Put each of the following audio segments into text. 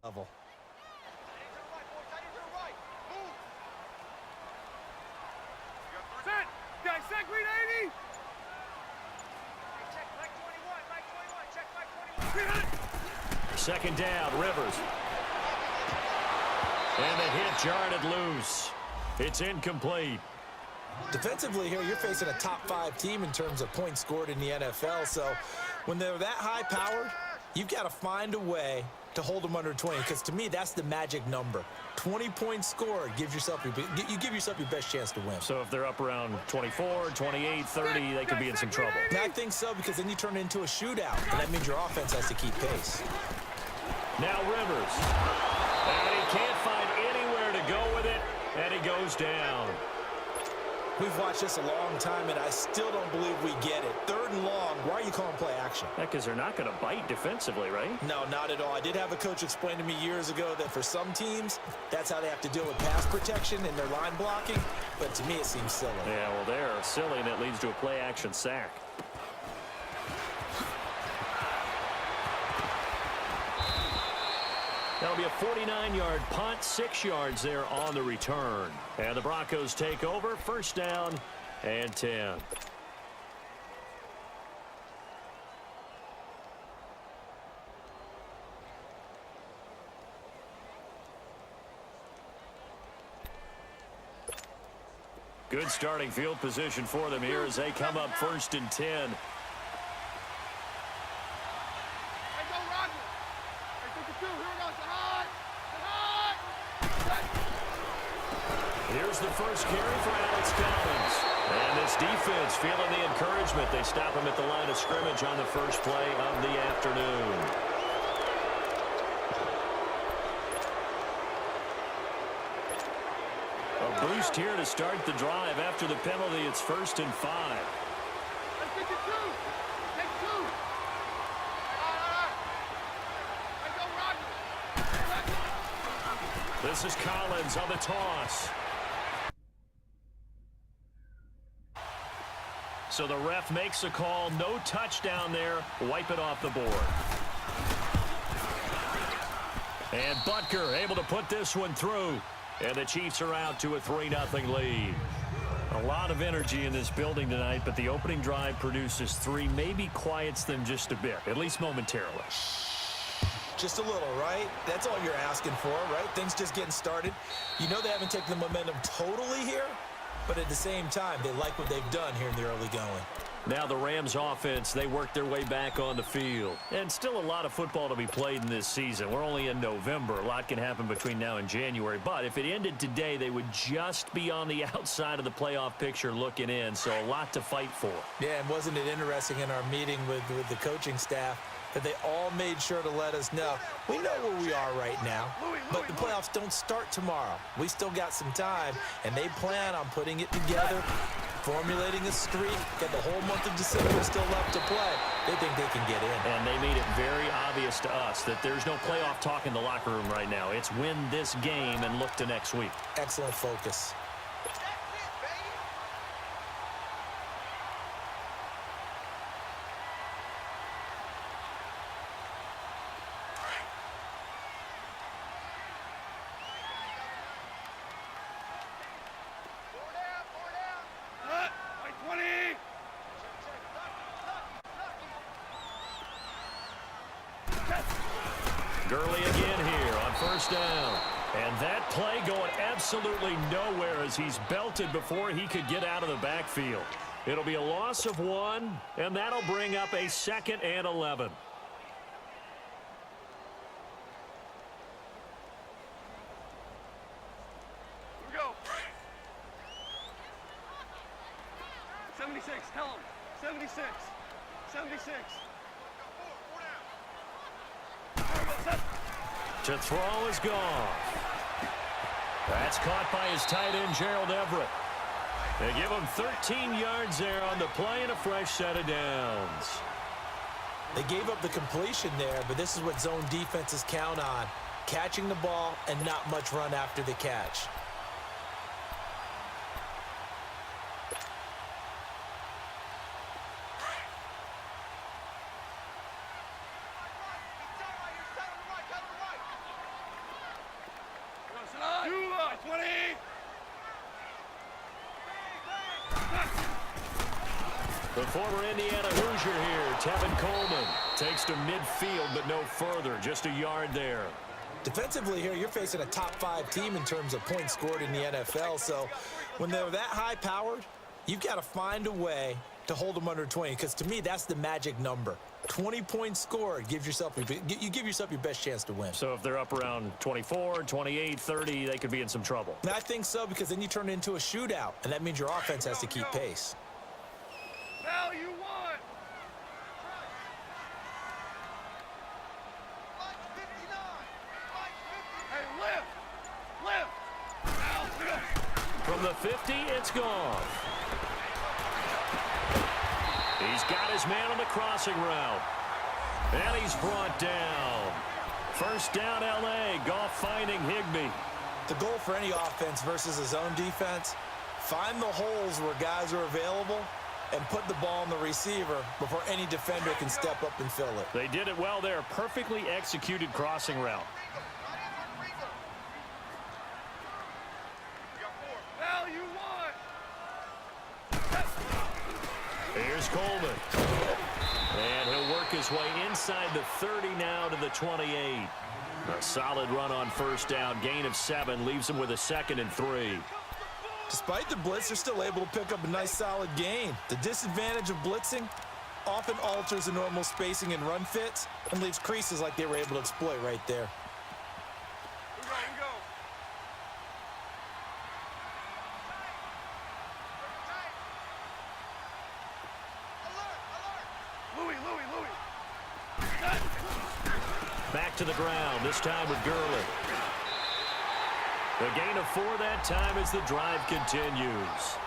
level. Set, green 80! Second down, Rivers. And the hit jarred it loose. It's incomplete. Defensively here, you're facing a top-5 team in terms of points scored in the NFL, so when they're that high-powered, you've got to find a way to hold them under 20, because to me, that's the magic number. 20 points scored gives yourself you give yourself your best chance to win. So if they're up around 24, 28, 30, they could be in some trouble. And I think so, because then you turn it into a shootout, and that means your offense has to keep pace. Now Rivers. And he can't find anywhere to go with it, and he goes down. We've watched this a long time, and I still don't believe we get it. 3rd and long, why are you calling play action? Because they're not going to bite defensively, right? No, not at all. I did have a coach explain to me years ago that for some teams, that's how they have to deal with pass protection and their line blocking, but to me it seems silly. Yeah, well, they're silly, and it leads to a play action sack. That'll be a 49-yard punt, 6 yards there on the return. And the Broncos take over, 1st down and 10. Good starting field position for them here as they come up 1st and 10. Here's the first carry for Alex Collins. And this defense feeling the encouragement. They stop him at the line of scrimmage on the first play of the afternoon. A boost here to start the drive. After the penalty, it's 1st and 5. This is Collins on the toss. So the ref makes a call. No touchdown there. Wipe it off the board. And Butker able to put this one through. And the Chiefs are out to a 3-0 lead. A lot of energy in this building tonight, but the opening drive produces 3, maybe quiets them just a bit, at least momentarily. Just a little, right? That's all you're asking for, right? Things just getting started. You know they haven't taken the momentum totally here, but at the same time, they like what they've done here in the early going. Now the Rams offense, they work their way back on the field. And still a lot of football to be played in this season. We're only in November. A lot can happen between now and January. But if it ended today, they would just be on the outside of the playoff picture looking in. So a lot to fight for. Yeah, and wasn't it interesting in our meeting with the coaching staff that they all made sure to let us know, we know where we are right now, but the playoffs don't start tomorrow. We still got some time, and they plan on putting it together, formulating a streak, got the whole month of December still left to play. They think they can get in. And they made it very obvious to us that there's no playoff talk in the locker room right now. It's win this game and look to next week. Excellent focus. Gurley again here on 1st down. And that play going absolutely nowhere as he's belted before he could get out of the backfield. It'll be a loss of 1, and that'll bring up a 2nd and 11. Here we go. 76, tell him. 76. 76. To throw is gone. That's caught by his tight end, Gerald Everett. They give him 13 yards there on the play and a fresh set of downs. They gave up the completion there, but this is what zone defenses count on. Catching the ball and not much run after the catch. The former Indiana Hoosier here, Tevin Coleman, takes to midfield but no further, just a yard there. Defensively here, you're facing a top-5 team in terms of points scored in the NFL, so when they're that high-powered, you've got to find a way to hold them under 20, because to me, that's the magic number. 20 points scored, you give yourself your best chance to win. So if they're up around 24, 28, 30, they could be in some trouble. And I think so, because then you turn it into a shootout, and that means your offense has to keep pace. Now you want. From the 50, it's gone. He's got his man on the crossing route. And he's brought down. First down, LA. Goff finding Higbee. The goal for any offense versus a zone defense, find the holes where guys are available and put the ball on the receiver before any defender can step up and fill it. They did it well there. Perfectly executed crossing route. Here's Coleman. And he'll work his way inside the 30 now to the 28. A solid run on first down. Gain of 7 leaves him with a 2nd and 3. Despite the blitz, they're still able to pick up a nice solid gain. The disadvantage of blitzing often alters the normal spacing and run fits and leaves creases like they were able to exploit right there. Back to the ground, this time with Gurley. The gain of 4 that time as the drive continues.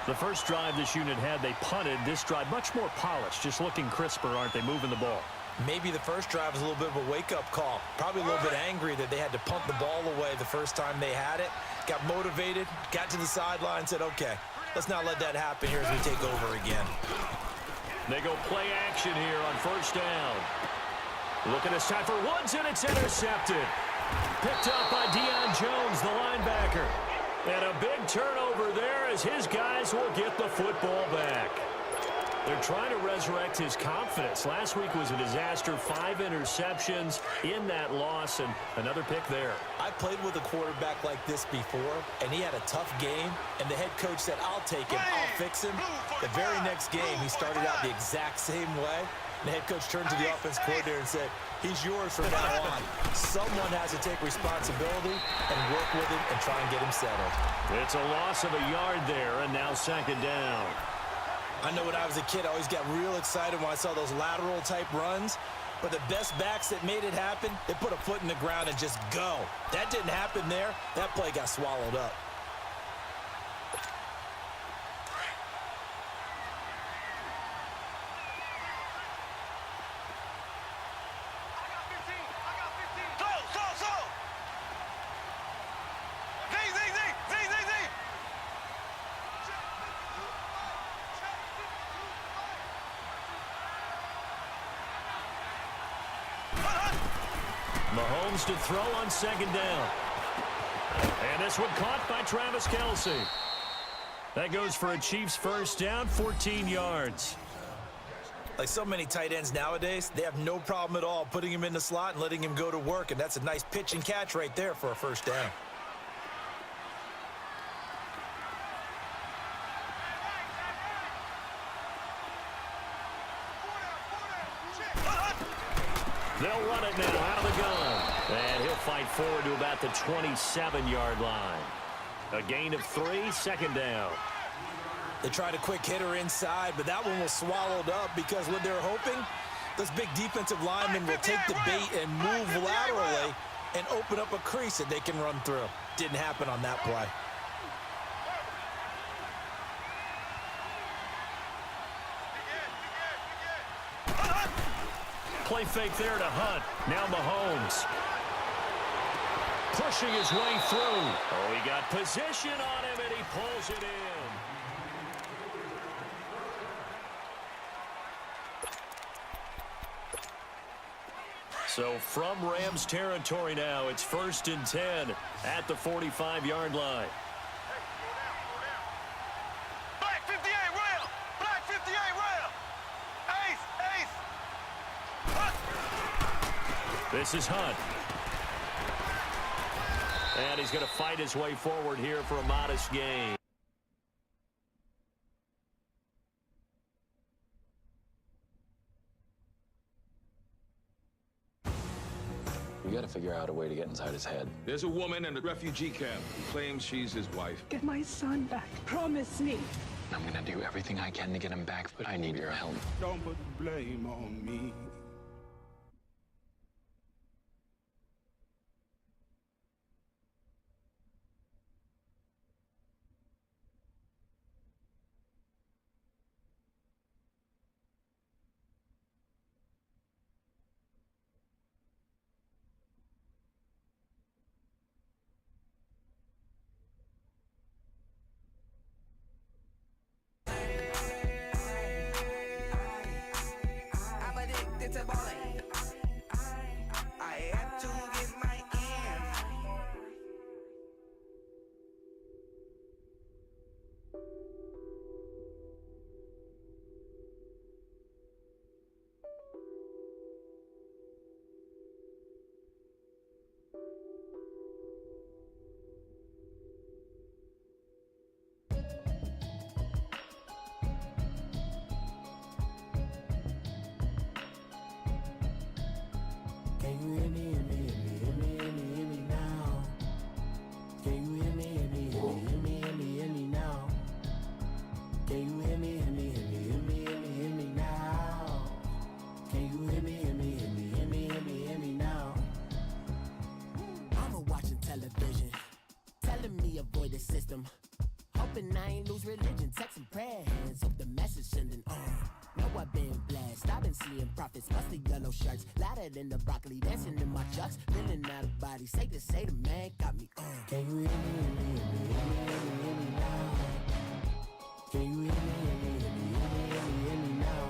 The first drive this unit had, they punted. This drive much more polished, just looking crisper, aren't they, moving the ball? Maybe the first drive was a little bit of a wake-up call. Probably a little bit angry that they had to punt the ball away the first time they had it. Got motivated, got to the sideline, said, okay, let's not let that happen here as we take over again. They go play action here on first down. Looking this time for Woods, and it's intercepted. Picked up by Deion Jones, the linebacker. And a big turnover there as his guys will get the football back. They're trying to resurrect his confidence. Last week was a disaster. 5 interceptions in that loss, and another pick there. I played with a quarterback like this before, and he had a tough game, and the head coach said, I'll take him, I'll fix him. The very next game, he started out the exact same way. The head coach turned to the offense coordinator and said, he's yours from now on. Someone has to take responsibility and work with him and try and get him settled. It's a loss of a yard there, and now 2nd down. I know when I was a kid, I always got real excited when I saw those lateral-type runs. But the best backs that made it happen, they put a foot in the ground and just go. That didn't happen there. That play got swallowed up. Mahomes to throw on 2nd down. And this one caught by Travis Kelce. That goes for a Chiefs first down, 14 yards. Like so many tight ends nowadays, they have no problem at all putting him in the slot and letting him go to work, and that's a nice pitch and catch right there for a first down. They'll run it now out of the gun. And he'll fight forward to about the 27-yard line. A gain of 3, 2nd down. They tried a quick hitter inside, but that one was swallowed up because what they're hoping, those big defensive linemen will take the bait and move laterally and open up a crease that they can run through. Didn't happen on that play. Play fake there to Hunt. Now Mahomes. Pushing his way through. Oh, he got position on him, and he pulls it in. So from Rams territory now, it's 1st and 10 at the 45-yard line. Black 58 rail! Black 58 rail! This is Hunt. And he's going to fight his way forward here for a modest gain. We got to figure out a way to get inside his head. There's a woman in a refugee camp who claims she's his wife. Get my son back. Promise me. I'm going to do everything I can to get him back, but I need your help. Don't put the blame on me. Can you hear me, hear me, hear me, hear me, hear me, hear me now? Can you hear me, hear me, hear me, hear me, hear me, hear me now? Can you hear me, hear me, hear me, hear me, hear me, hear me now? Can you hear me, hear me, hear me, hear me, hear me, hear me now? I'm watching television, telling me avoid the system. Hoping I ain't lose religion, texting prayer hands, hope the message sending on. Know I've been blessed, I've been seeing prophets, mostly yellow shirts, louder than the broccoli, dancing in my chucks, feeling out of body, safe to say the man got me on. Can you hear me, hear me, hear me, hear me, hear me, hear me now? Can you hear me, hear me, hear me, hear me, hear me, hear me now?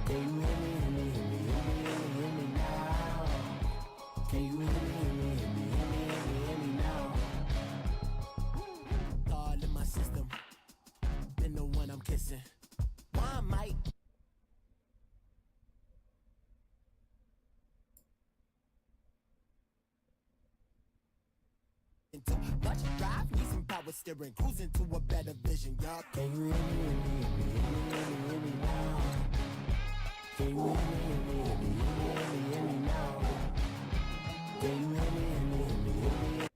Can you hear me, hear me, hear me, hear me, hear me, hear me now? Can you hear me, hear me, hear me, hear me, hear me, hear me now? All in my system, been the one I'm kissing. Why might too much drive, need some power steering, cruising to a better vision, y'all. Can you hear me, hear me, hear me, hear me, hear me, hear me now? Can you hear me, hear me, hear me, hear me, hear me, hear me now? Can you hear me, hear me, hear me, hear me?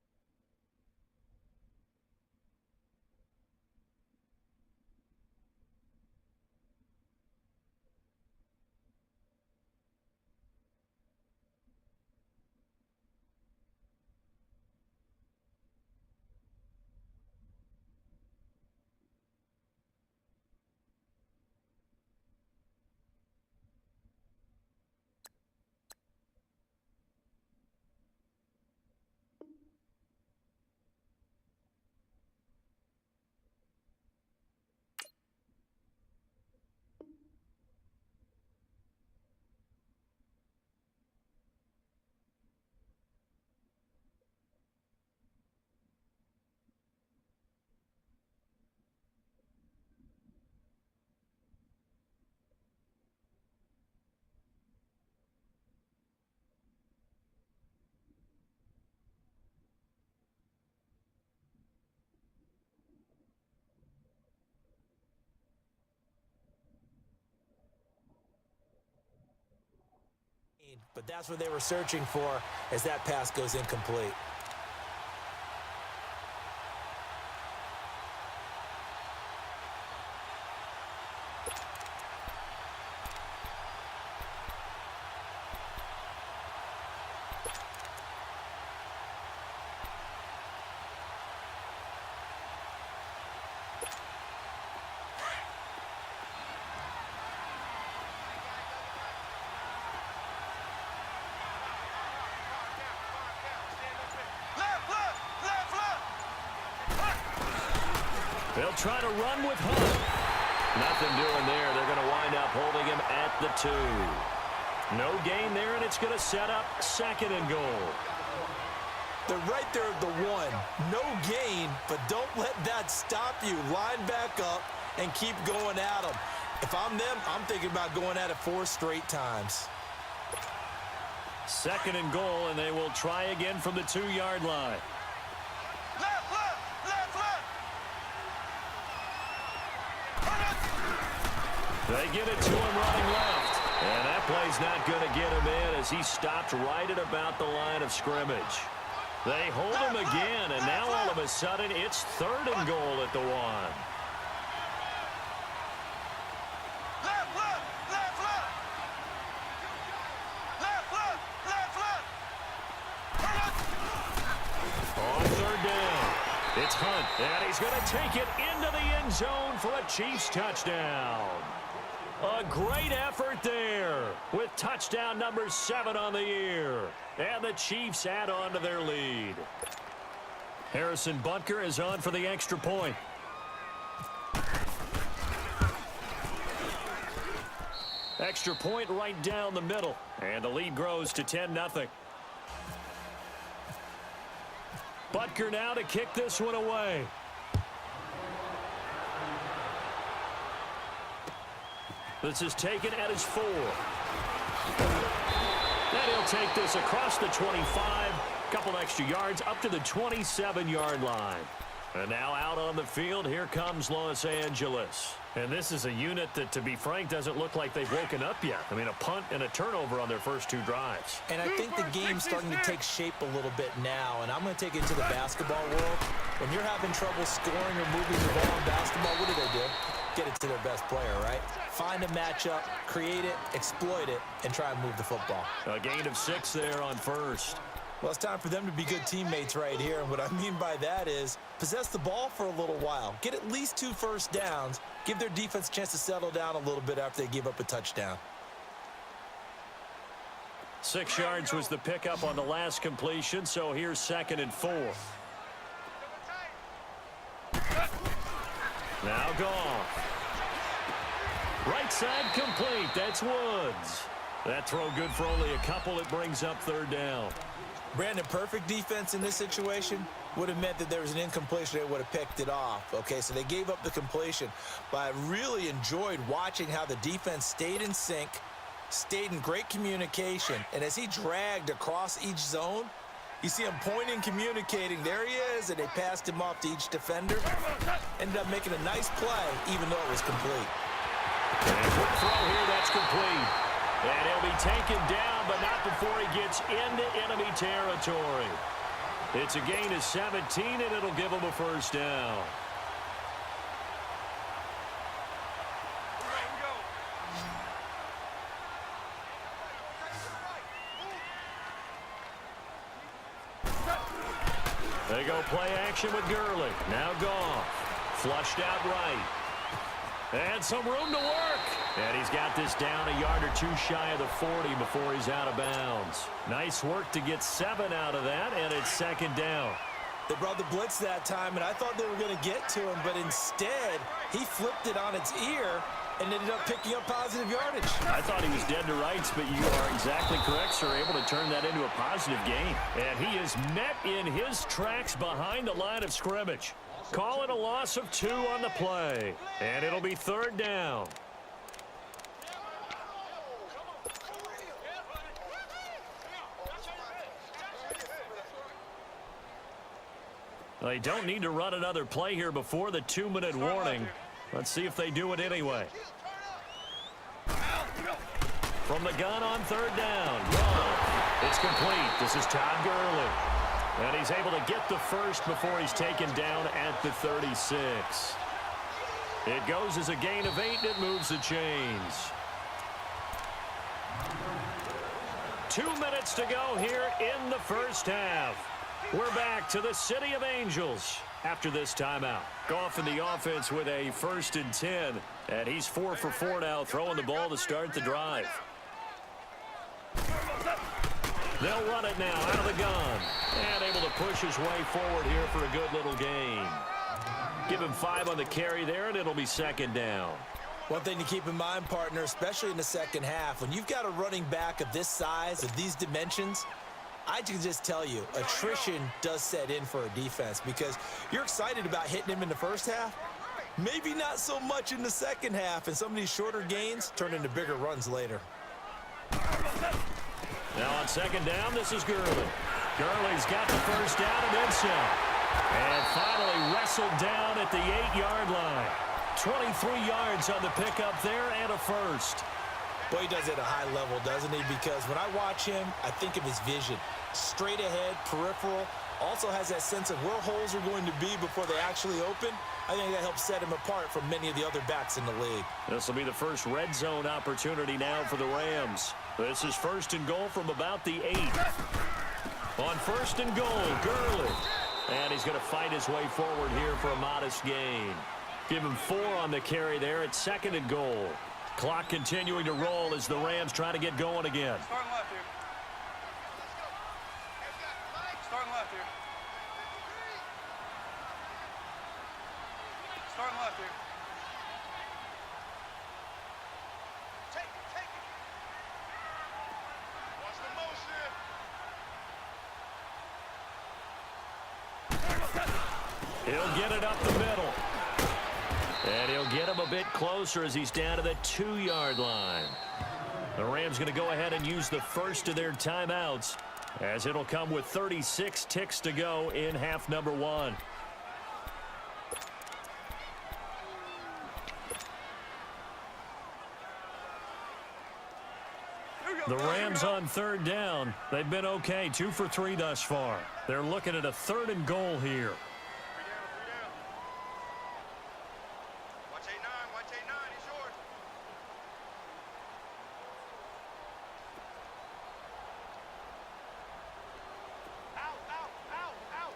But that's what they were searching for as that pass goes incomplete. They'll try to run with Hunt. Nothing doing there. They're going to wind up holding him at the 2. No gain there, and it's going to set up 2nd and goal. They're right there at the 1. No gain, but don't let that stop you. Line back up and keep going at them. If I'm them, I'm thinking about going at it 4 straight times. 2nd and goal, and they will try again from the 2-yard line. They get it to him running left. And that play's not going to get him in as he stopped right at about the line of scrimmage. They hold him again, and now all of a sudden it's 3rd and goal at the 1. On 3rd down, it's Hunt, and he's going to take it into the end zone for a Chiefs touchdown. A great effort there with touchdown number 7 on the year. And the Chiefs add on to their lead. Harrison Butker is on for the extra point. Extra point right down the middle. And the lead grows to 10-0. Butker now to kick this one away. This is taken at his 4. Then he'll take this across the 25. Couple extra yards up to the 27-yard line. And now out on the field, here comes Los Angeles. And this is a unit that, to be frank, doesn't look like they've woken up yet. I mean, a punt and a turnover on their first 2 drives. And I think the game's starting to take shape a little bit now. And I'm going to take it to the basketball world. When you're having trouble scoring or moving the ball in basketball, what do? Get it to their best player, right? Find a matchup, create it, exploit it, and try and move the football. A gain of 6 there on first. Well, it's time for them to be good teammates right here. And what I mean by that is possess the ball for a little while. Get at least 2 first downs. Give their defense a chance to settle down a little bit after they give up a touchdown. 6 yards was the pickup on the last completion, so here's 2nd and 4. Now gone. Right side complete. That's Woods. That throw good for only a couple. It brings up 3rd down. Brandon, perfect defense in this situation would have meant that there was an incompletion. They would have picked it off. Okay, so they gave up the completion. But I really enjoyed watching how the defense stayed in sync, stayed in great communication. And as he dragged across each zone, you see him pointing, communicating. There he is, and they passed him off to each defender. Ended up making a nice play, even though it was complete. And quick throw here, that's complete. And he'll be taken down, but not before he gets into enemy territory. It's a gain of 17, and it'll give him a 1st down. They go play action with Gurley. Now Goff. Flushed out right. And some room to work. And he's got this down a yard or 2 shy of the 40 before he's out of bounds. Nice work to get 7 out of that, and it's 2nd down. They brought the blitz that time, and I thought they were going to get to him, but instead, he flipped it on its ear and ended up picking up positive yardage. I thought he was dead to rights, but you are exactly correct, sir. Able to turn that into a positive gain. And he is met in his tracks behind the line of scrimmage. Call it a loss of 2 on the play. And it'll be 3rd down. They don't need to run another play here before the 2-minute warning. Let's see if they do it anyway. From the gun on 3rd down. It's complete. This is Todd Gurley. And he's able to get the first before he's taken down at the 36. It goes as a gain of 8, and it moves the chains. 2 minutes to go here in the first half. We're back to the City of Angels after this timeout. Goff in the offense with a 1st and 10. And he's 4 for 4 now, throwing the ball to start the drive. They'll run it now out of the gun. And able to push his way forward here for a good little gain. Give him 5 on the carry there, and it'll be 2nd down. One thing to keep in mind, partner, especially in the second half, when you've got a running back of this size, of these dimensions, I can just tell you, attrition does set in for a defense because you're excited about hitting him in the first half. Maybe not so much in the second half, and some of these shorter gains turn into bigger runs later. Now on second down, this is Gurley. Gurley's got the first down and then some. And finally wrestled down at the 8-yard line. 23 yards on the pickup there and a first. Boy, he does it at a high level, doesn't he? Because when I watch him, I think of his vision. Straight ahead, peripheral. Also has that sense of where holes are going to be before they actually open. I think that helps set him apart from many of the other backs in the league. This will be the first red zone opportunity now for the Rams. This is first and goal from about the 8. On first and goal, Gurley. And he's going to fight his way forward here for a modest gain. Give him 4 on the carry there at second and goal. Clock continuing to roll as the Rams try to get going again. Starting left here. Starting left here. Starting left here. Take it, take it. Watch the motion. He'll get it up the middle. And he'll get him a bit closer as he's down to the 2-yard line. The Rams going to go ahead and use the first of their timeouts, as it'll come with 36 ticks to go in half number 1. The Rams on third down. They've been okay, 2 for 3 thus far. They're looking at a third and goal here. Watch 8-9, watch 8-9, he's yours. Out, out, out, out.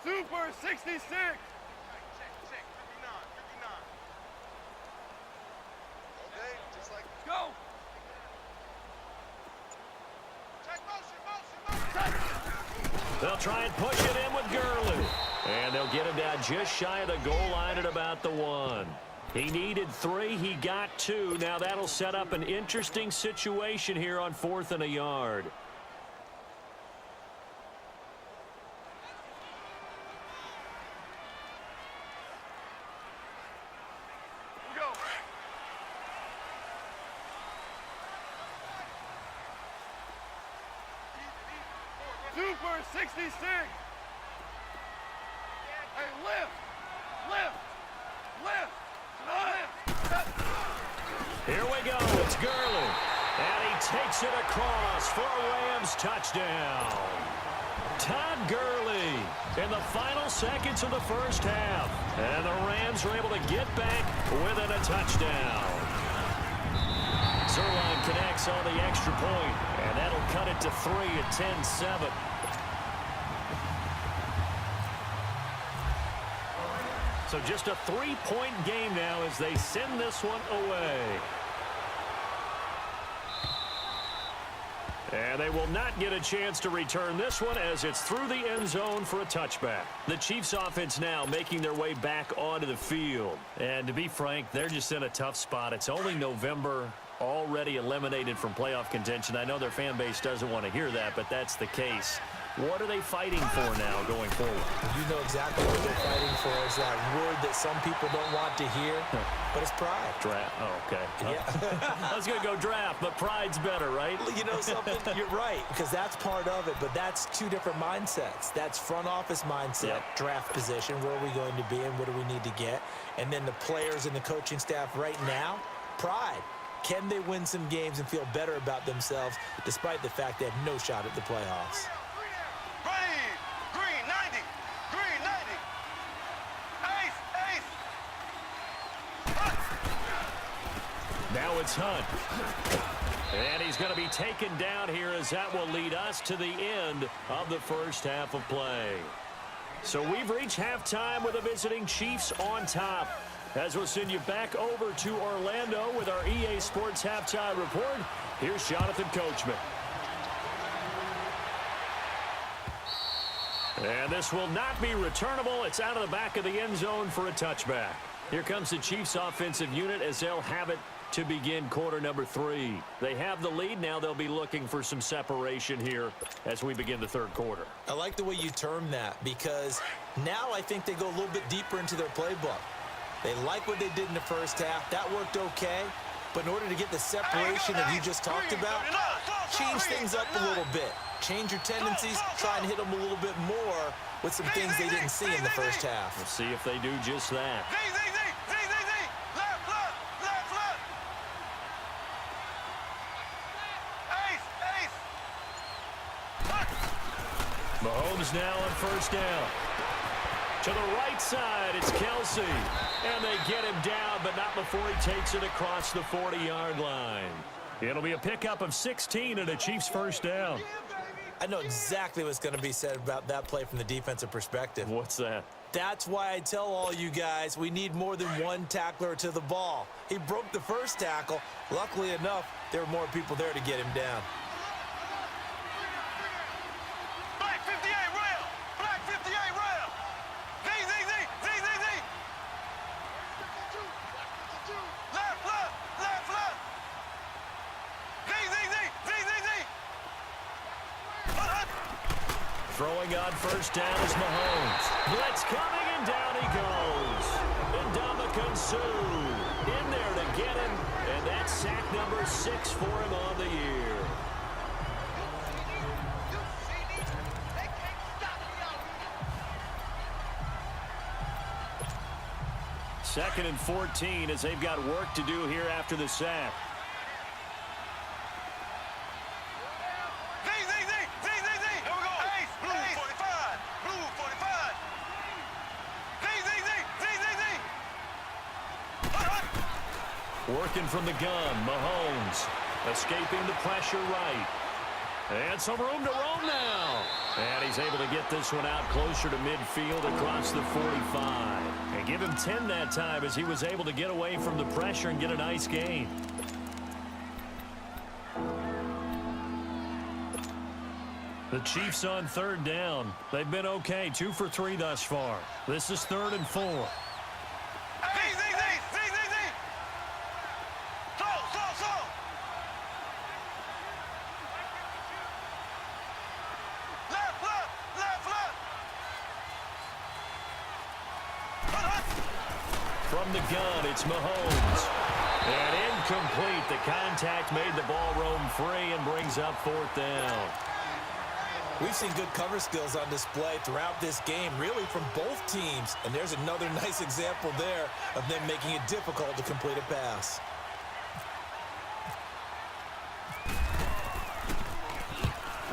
Super 66. Check, 59. Okay, just like, go. Check motion. They'll try and push it in with Gurley. And they'll get him down just shy of the goal line at about the 1. He needed 3. He got 2. Now that'll set up an interesting situation here on 4th and a yard. Go. Super 66. Hey, lift. Here we go. It's Gurley. And he takes it across for a Rams touchdown. Todd Gurley in the final seconds of the first half. And the Rams are able to get back within a touchdown. Zerline connects on the extra point, and that'll cut it to 3 at 10-7. So just a 3-point game now as they send this one away. And they will not get a chance to return this one as it's through the end zone for a touchback. The Chiefs offense now making their way back onto the field. And to be frank, they're just in a tough spot. It's only November, already eliminated from playoff contention. I know their fan base doesn't want to hear that, but that's the case. What are they fighting for now going forward? You know exactly what they're fighting for. Is that word that some people don't want to hear, but it's pride. Draft. Oh, okay. Yeah. I was going to go draft, but pride's better, right? You know something? You're right, because that's part of it, but that's 2 different mindsets. That's front office mindset, draft position, where are we going to be and what do we need to get? And then the players and the coaching staff right now, pride. Can they win some games and feel better about themselves despite the fact they have no shot at the playoffs? Green 90. Ace. Now it's Hunt. And he's going to be taken down here as that will lead us to the end of the first half of play. So we've reached halftime with the visiting Chiefs on top. As we'll send you back over to Orlando with our EA Sports Halftime Report, here's Jonathan Coachman. And this will not be returnable. It's out of the back of the end zone for a touchback. Here comes the Chiefs offensive unit as they'll have it to begin quarter number 3. They have the lead. Now they'll be looking for some separation here as we begin the third quarter. I like the way you term that, because now I think they go a little bit deeper into their playbook. They like what they did in the first half. That worked okay. But in order to get the separation that you just talked about, change things up a little bit. Change your tendencies, try and hit them a little bit more with some things they didn't see in the first half. We'll see if they do just that. Mahomes now on first down. To the right side, it's Kelsey. And they get him down, but not before he takes it across the 40-yard line. It'll be a pickup of 16 and a Chiefs first down. I know exactly what's going to be said about that play from the defensive perspective. What's that? That's why I tell all you guys we need more than one tackler to the ball. He broke the first tackle. Luckily enough, there were more people there to get him down. Throwing on first down is Mahomes. Blitz coming, and down he goes. And Ndamukong Suh in there to get him. And that's sack number 6 for him on the year. Second and 14 as they've got work to do here after the sack. Working from the gun, Mahomes escaping the pressure right. And some room to roam now. And he's able to get this one out closer to midfield across the 45. And give him 10 that time as he was able to get away from the pressure and get a nice gain. The Chiefs on third down. They've been okay, 2 for 3 thus far. This is 3rd and 4. From the gun, it's Mahomes. And incomplete. The contact made the ball roam free and brings up 4th down. We've seen good cover skills on display throughout this game, really from both teams. And there's another nice example there of them making it difficult to complete a pass.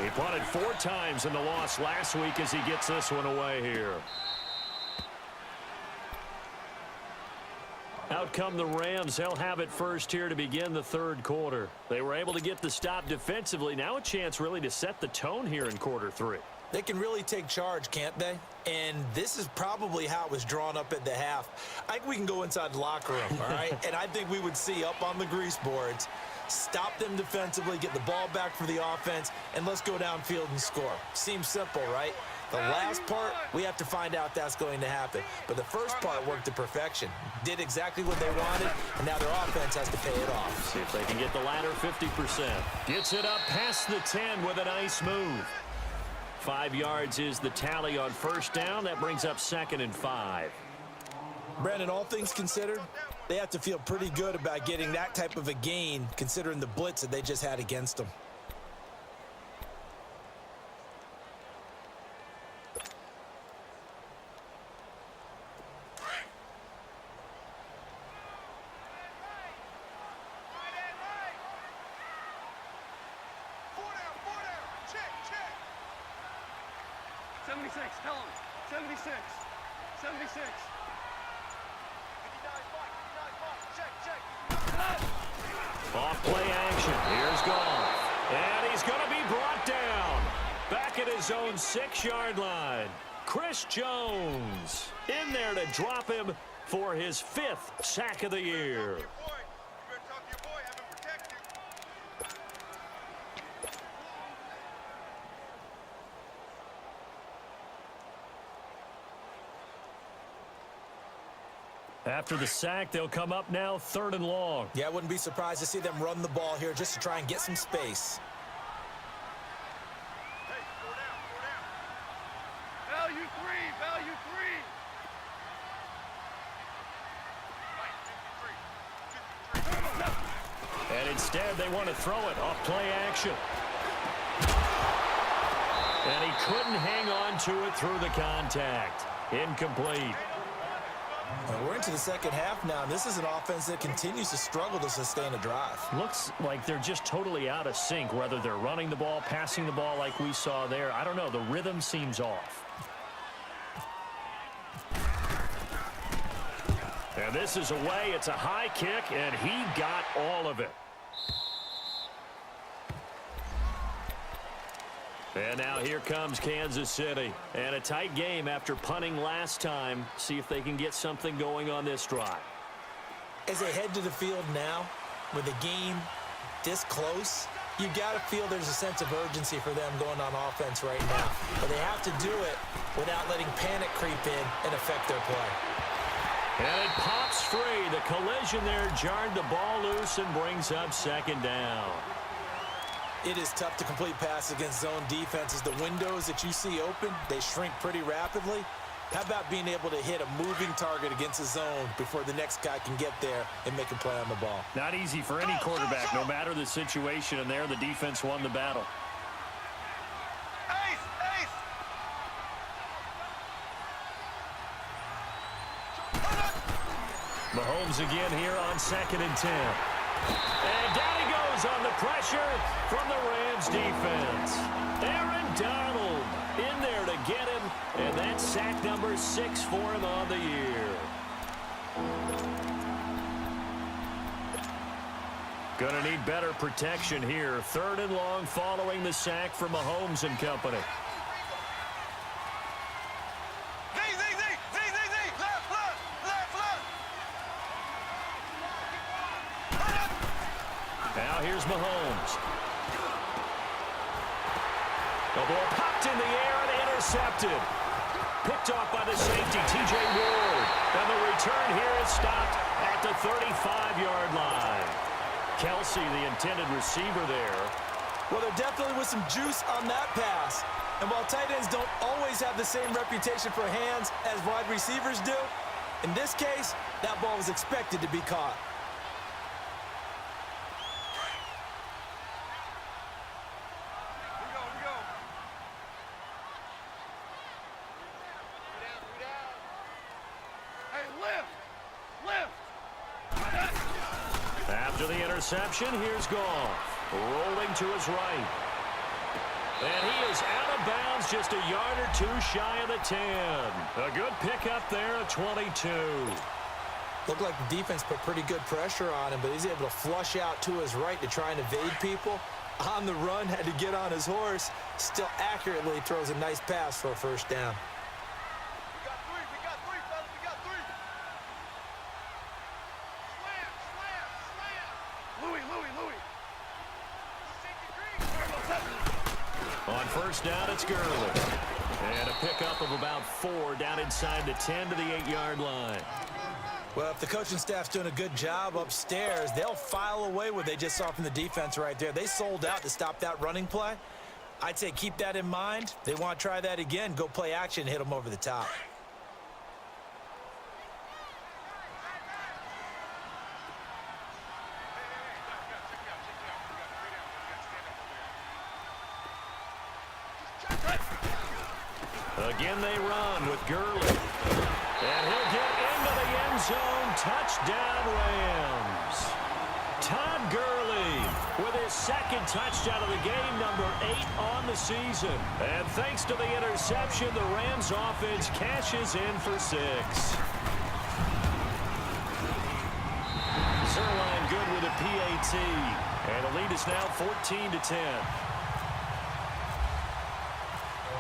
He punted 4 times in the loss last week as he gets this one away here. Out come the Rams. They'll have it first here to begin the 3rd quarter. They were able to get the stop defensively. Now a chance really to set the tone here in quarter 3. They can really take charge, can't they? And this is probably how it was drawn up at the half. I think we can go inside the locker room, all right? And I think we would see up on the grease boards, stop them defensively, get the ball back for the offense, and let's go downfield and score. Seems simple, right? The last part, we have to find out that's going to happen. But the first part worked to perfection. Did exactly what they wanted, and now their offense has to pay it off. See if they can get the latter 50%. Gets it up past the 10 with a nice move. 5 yards is the tally on first down. That brings up 2nd and 5. Brandon, all things considered, they have to feel pretty good about getting that type of a gain, considering the blitz that they just had against them. Off play action. Here's Goff. And he's going to be brought down. Back at his own 6-yard line. Chris Jones in there to drop him for his 5th sack of the year. After the sack, they'll come up now 3rd and long. Yeah, I wouldn't be surprised to see them run the ball here just to try and get some space. Hey, 4 down, 4 down. Value 3, value 3. Instead, they want to throw it off play action. And he couldn't hang on to it through the contact. Incomplete. And we're into the second half now. This is an offense that continues to struggle to sustain a drive. Looks like they're just totally out of sync, whether they're running the ball, passing the ball like we saw there. I don't know. The rhythm seems off. And this is away. It's a high kick, and he got all of it. And now here comes Kansas City. And a tight game after punting last time. See if they can get something going on this drive. As they head to the field now, with the game this close, you've got to feel there's a sense of urgency for them going on offense right now. But they have to do it without letting panic creep in and affect their play. And it pops free. The collision there jarred the ball loose and brings up second down. It is tough to complete passes against zone defenses. The windows that you see open, they shrink pretty rapidly. How about being able to hit a moving target against a zone before the next guy can get there and make a play on the ball? Not easy for any quarterback, no matter the situation, and there the defense won the battle. Mahomes again here on 2nd and 10. And down he goes on the pressure from the Rams defense. Aaron Donald in there to get him, and that's sack number 6 for him on the year. Gonna need better protection here. 3rd and long following the sack from Mahomes and company. Now here's Mahomes. The ball popped in the air and intercepted. Picked off by the safety, T.J. Ward. And the return here is stopped at the 35-yard line. Kelsey, the intended receiver there. Well, there definitely was some juice on that pass. And while tight ends don't always have the same reputation for hands as wide receivers do, in this case, that ball was expected to be caught. After the interception, here's Goff, rolling to his right. And he is out of bounds, just a yard or 2 shy of the 10. A good pickup there at 22. Looked like the defense put pretty good pressure on him, but he's able to flush out to his right to try and evade people. On the run, had to get on his horse. Still accurately throws a nice pass for a first down. On first down, it's Gurley. And a pickup of about 4 down inside the 10 to the 8-yard line. Well, if the coaching staff's doing a good job upstairs, they'll file away what they just saw from the defense right there. They sold out to stop that running play. I'd say keep that in mind. They want to try that again. Go play action, hit them over the top. Again, they run with Gurley. And he'll get into the end zone. Touchdown, Rams. Todd Gurley with his 2nd touchdown of the game, number 8 on the season. And thanks to the interception, the Rams offense cashes in for 6. Zerline good with a PAT. And the lead is now 14-10.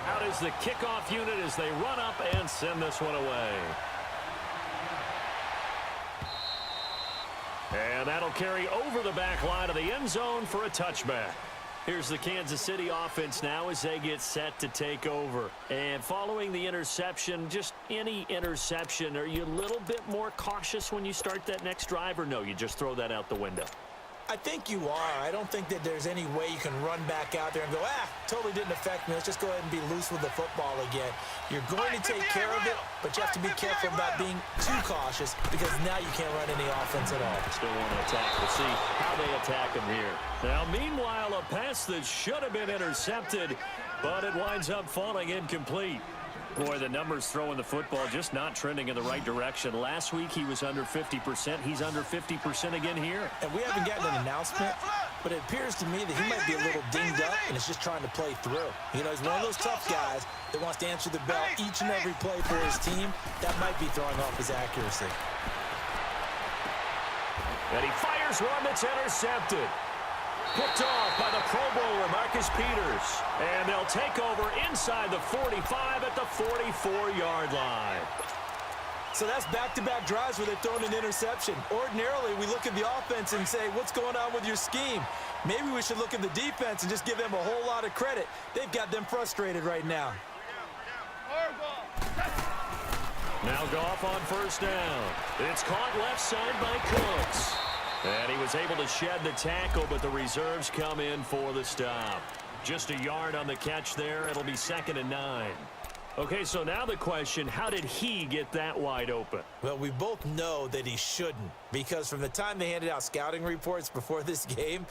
Out is the kickoff unit as they run up and send this one away. And that'll carry over the back line of the end zone for a touchback. Here's the Kansas City offense now as they get set to take over. And following the interception, just any interception, are you a little bit more cautious when you start that next drive, or no, you just throw that out the window? I think you are. I don't think that there's any way you can run back out there and go, totally didn't affect me. Let's just go ahead and be loose with the football again. You're going to take care of it, but you have to be careful about being too cautious because now you can't run any offense at all. Still want to attack. We'll see how they attack him here. Now, meanwhile, a pass that should have been intercepted, but it winds up falling incomplete. Boy, the numbers throwing the football just not trending in the right direction. Last week, he was under 50%. He's under 50% again here. And we haven't gotten an announcement, but it appears to me that he might be a little dinged up and is just trying to play through. You know, he's one of those tough guys that wants to answer the bell each and every play for his team. That might be throwing off his accuracy. And he fires one that's intercepted. Picked off by the Pro Bowler, Marcus Peters. And they'll take over inside the 45 at the 44-yard line. So that's back-to-back drives where they've thrown an interception. Ordinarily, we look at the offense and say, what's going on with your scheme? Maybe we should look at the defense and just give them a whole lot of credit. They've got them frustrated right now. Now Goff on first down. It's caught left side by Cooks. And he was able to shed the tackle, but the reserves come in for the stop. Just a yard on the catch there. It'll be 2nd and 9. Okay, so now the question, how did he get that wide open? Well, we both know that he shouldn't, because from the time they handed out scouting reports before this game,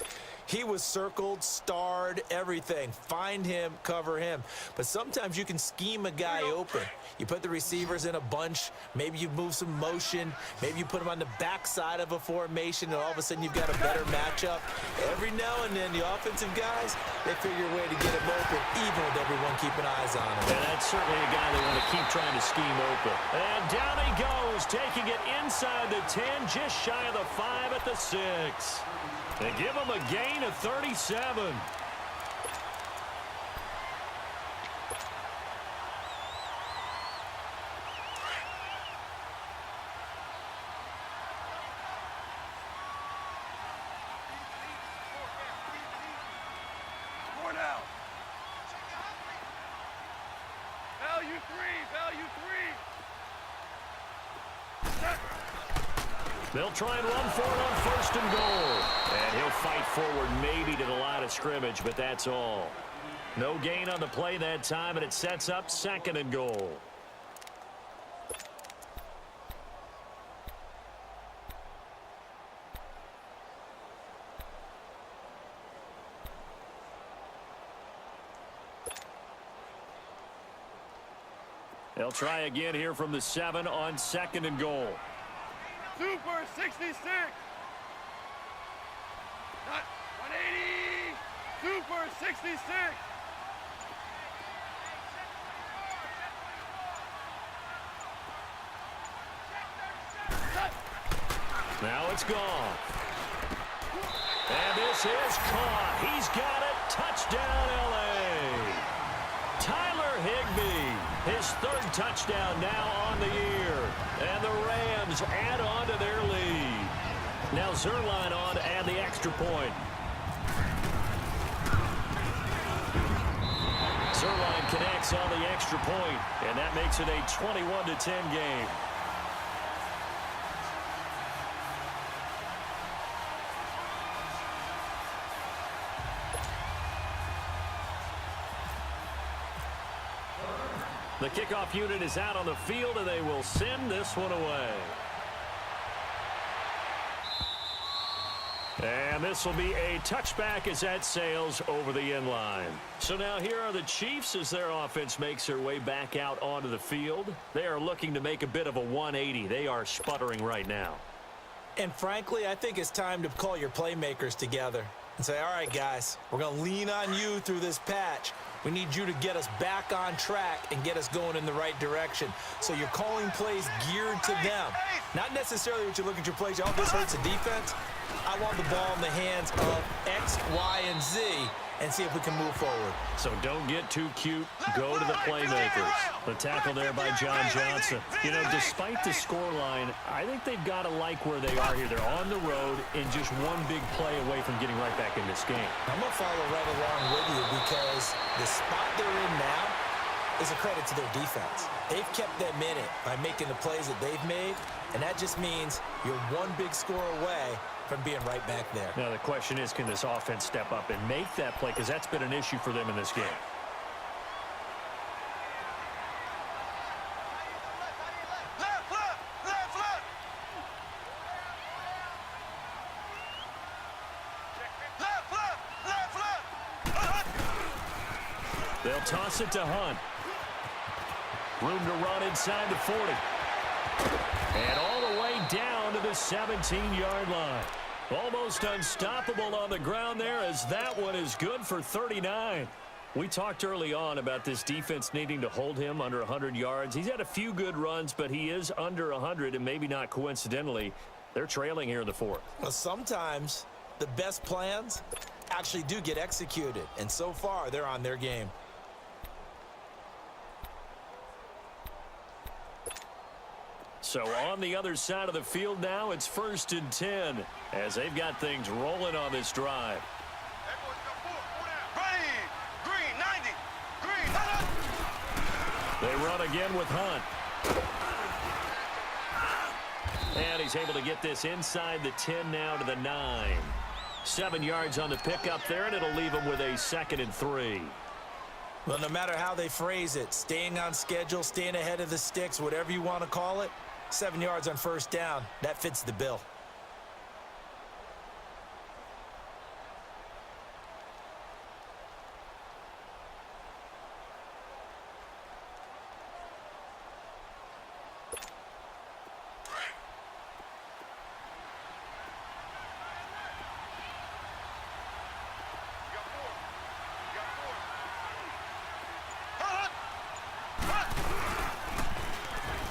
he was circled, starred, everything. Find him, cover him. But sometimes you can scheme a guy open. You put the receivers in a bunch. Maybe you move some motion. Maybe you put them on the backside of a formation, and all of a sudden you've got a better matchup. Every now and then, the offensive guys, they figure a way to get him open, even with everyone keeping eyes on him. And that's certainly a guy they want to keep trying to scheme open. And down he goes, taking it inside the 10, just shy of the 5 at the 6. They give him a gain of 37. They'll try and run for it on 1st and goal. And he'll fight forward maybe to the line of scrimmage, but that's all. No gain on the play that time, and it sets up 2nd and goal. They'll try again here from the 7 on 2nd and goal. Super 66. Not 180. Super 66. Now it's gone. And this is caught. He's got it. Touchdown, LA. Tyler Higbee, his 3rd touchdown now on the year. And the Rams add on to their lead. Now Zerline on to add the extra point. Zerline connects on the extra point, and that makes it a 21-10 game. The kickoff unit is out on the field, and they will send this one away. And this will be a touchback as that sails over the end line. So now here are the Chiefs as their offense makes their way back out onto the field. They are looking to make a bit of a 180. They are sputtering right now. And frankly, I think it's time to call your playmakers together and say, all right, guys, we're going to lean on you through this patch. We need you to get us back on track and get us going in the right direction. So you're calling plays geared to them. Not necessarily what you look at your plays, oh, this hurts the defense. I want the ball in the hands of X, Y, and Z and see if we can move forward. So don't get too cute. Go to the playmakers. The tackle there by John Johnson. You know, despite the scoreline, I think they've got to like where they are here. They're on the road and just one big play away from getting right back in this game. I'm going to follow right along with you because the spot they're in now is a credit to their defense. They've kept them in it by making the plays that they've made, and that just means you're one big score away from being right back there. Now the question is, can this offense step up and make that play? Because that's been an issue for them in this game. They'll toss it to Hunt. Room to run inside the 40. And all the way down to the 17-yard line. Almost unstoppable on the ground there, as that one is good for 39. We talked early on about this defense needing to hold him under 100 yards. He's had a few good runs, but he is under 100, and maybe not coincidentally, they're trailing here in the fourth. Well, sometimes the best plans actually do get executed, and so far they're on their game. So on the other side of the field now, it's 1st and 10 as they've got things rolling on this drive. They run again with Hunt. And he's able to get this inside the 10 now to the 9. 7 yards on the pickup there, and it'll leave him with a 2nd and 3. Well, no matter how they phrase it, staying on schedule, staying ahead of the sticks, whatever you want to call it, 7 yards on 1st down, that fits the bill.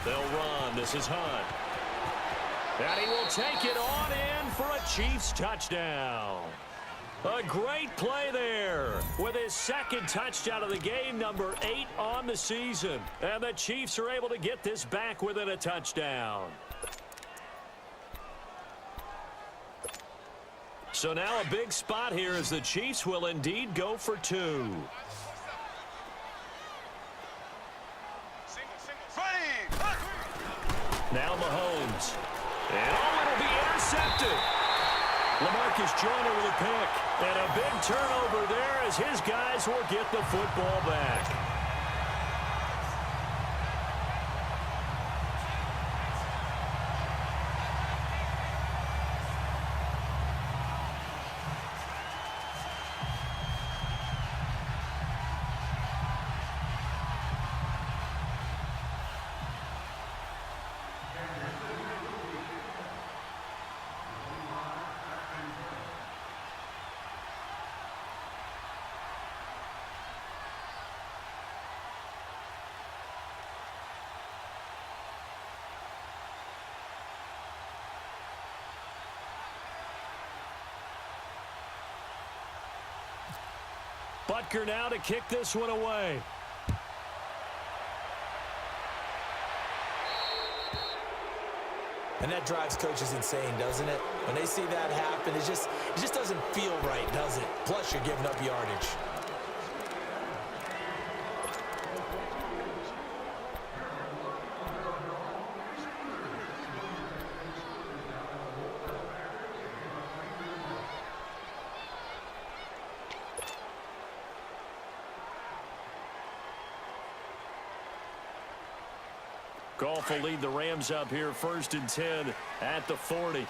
They'll run. This is Hunt. And he will take it on in for a Chiefs touchdown. A great play there with his 2nd touchdown of the game, number 8 on the season. And the Chiefs are able to get this back within a touchdown. So now a big spot here as the Chiefs will indeed go for 2. Now Mahomes. And it'll be intercepted. LaMarcus Joyner with a pick. And a big turnover there as his guys will get the football back. Butker now to kick this one away. And that drives coaches insane, doesn't it? When they see that happen, it just doesn't feel right, does it? Plus, you're giving up yardage. Goff will lead the Rams up here 1st and 10 at the 40.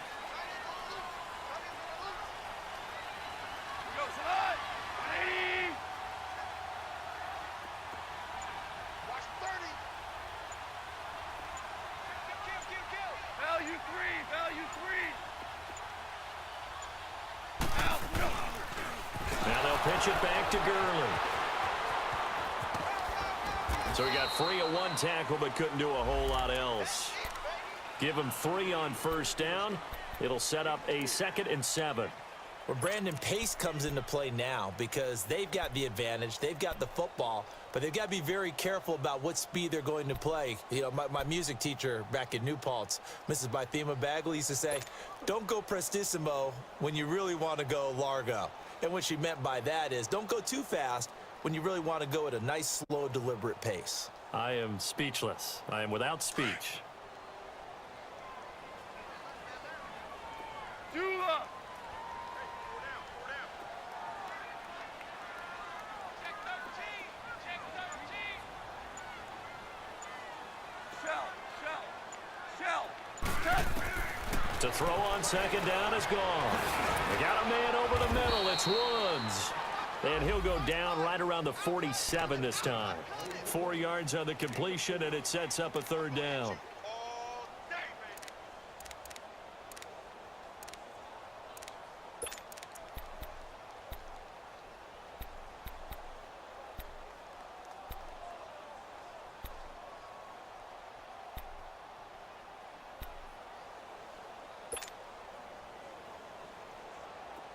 Now they'll pitch it back to Gurley. So he got free of 1 tackle but couldn't do a whole lot else. Give him 3 on 1st down. It'll set up a 2nd and 7. Well, Brandon, pace comes into play now because they've got the advantage. They've got the football, but they've got to be very careful about what speed they're going to play. You know, my music teacher back in New Paltz, Mrs. Bythema Bagley, used to say, don't go prestissimo when you really want to go largo. And what she meant by that is don't go too fast when you really want to go at a nice, slow, deliberate pace. I am speechless. I am without speech. To throw on 2nd down is gone. They got a man over the middle. It's Woods. And he'll go down right around the 47 this time. 4 yards on the completion, and it sets up a third down.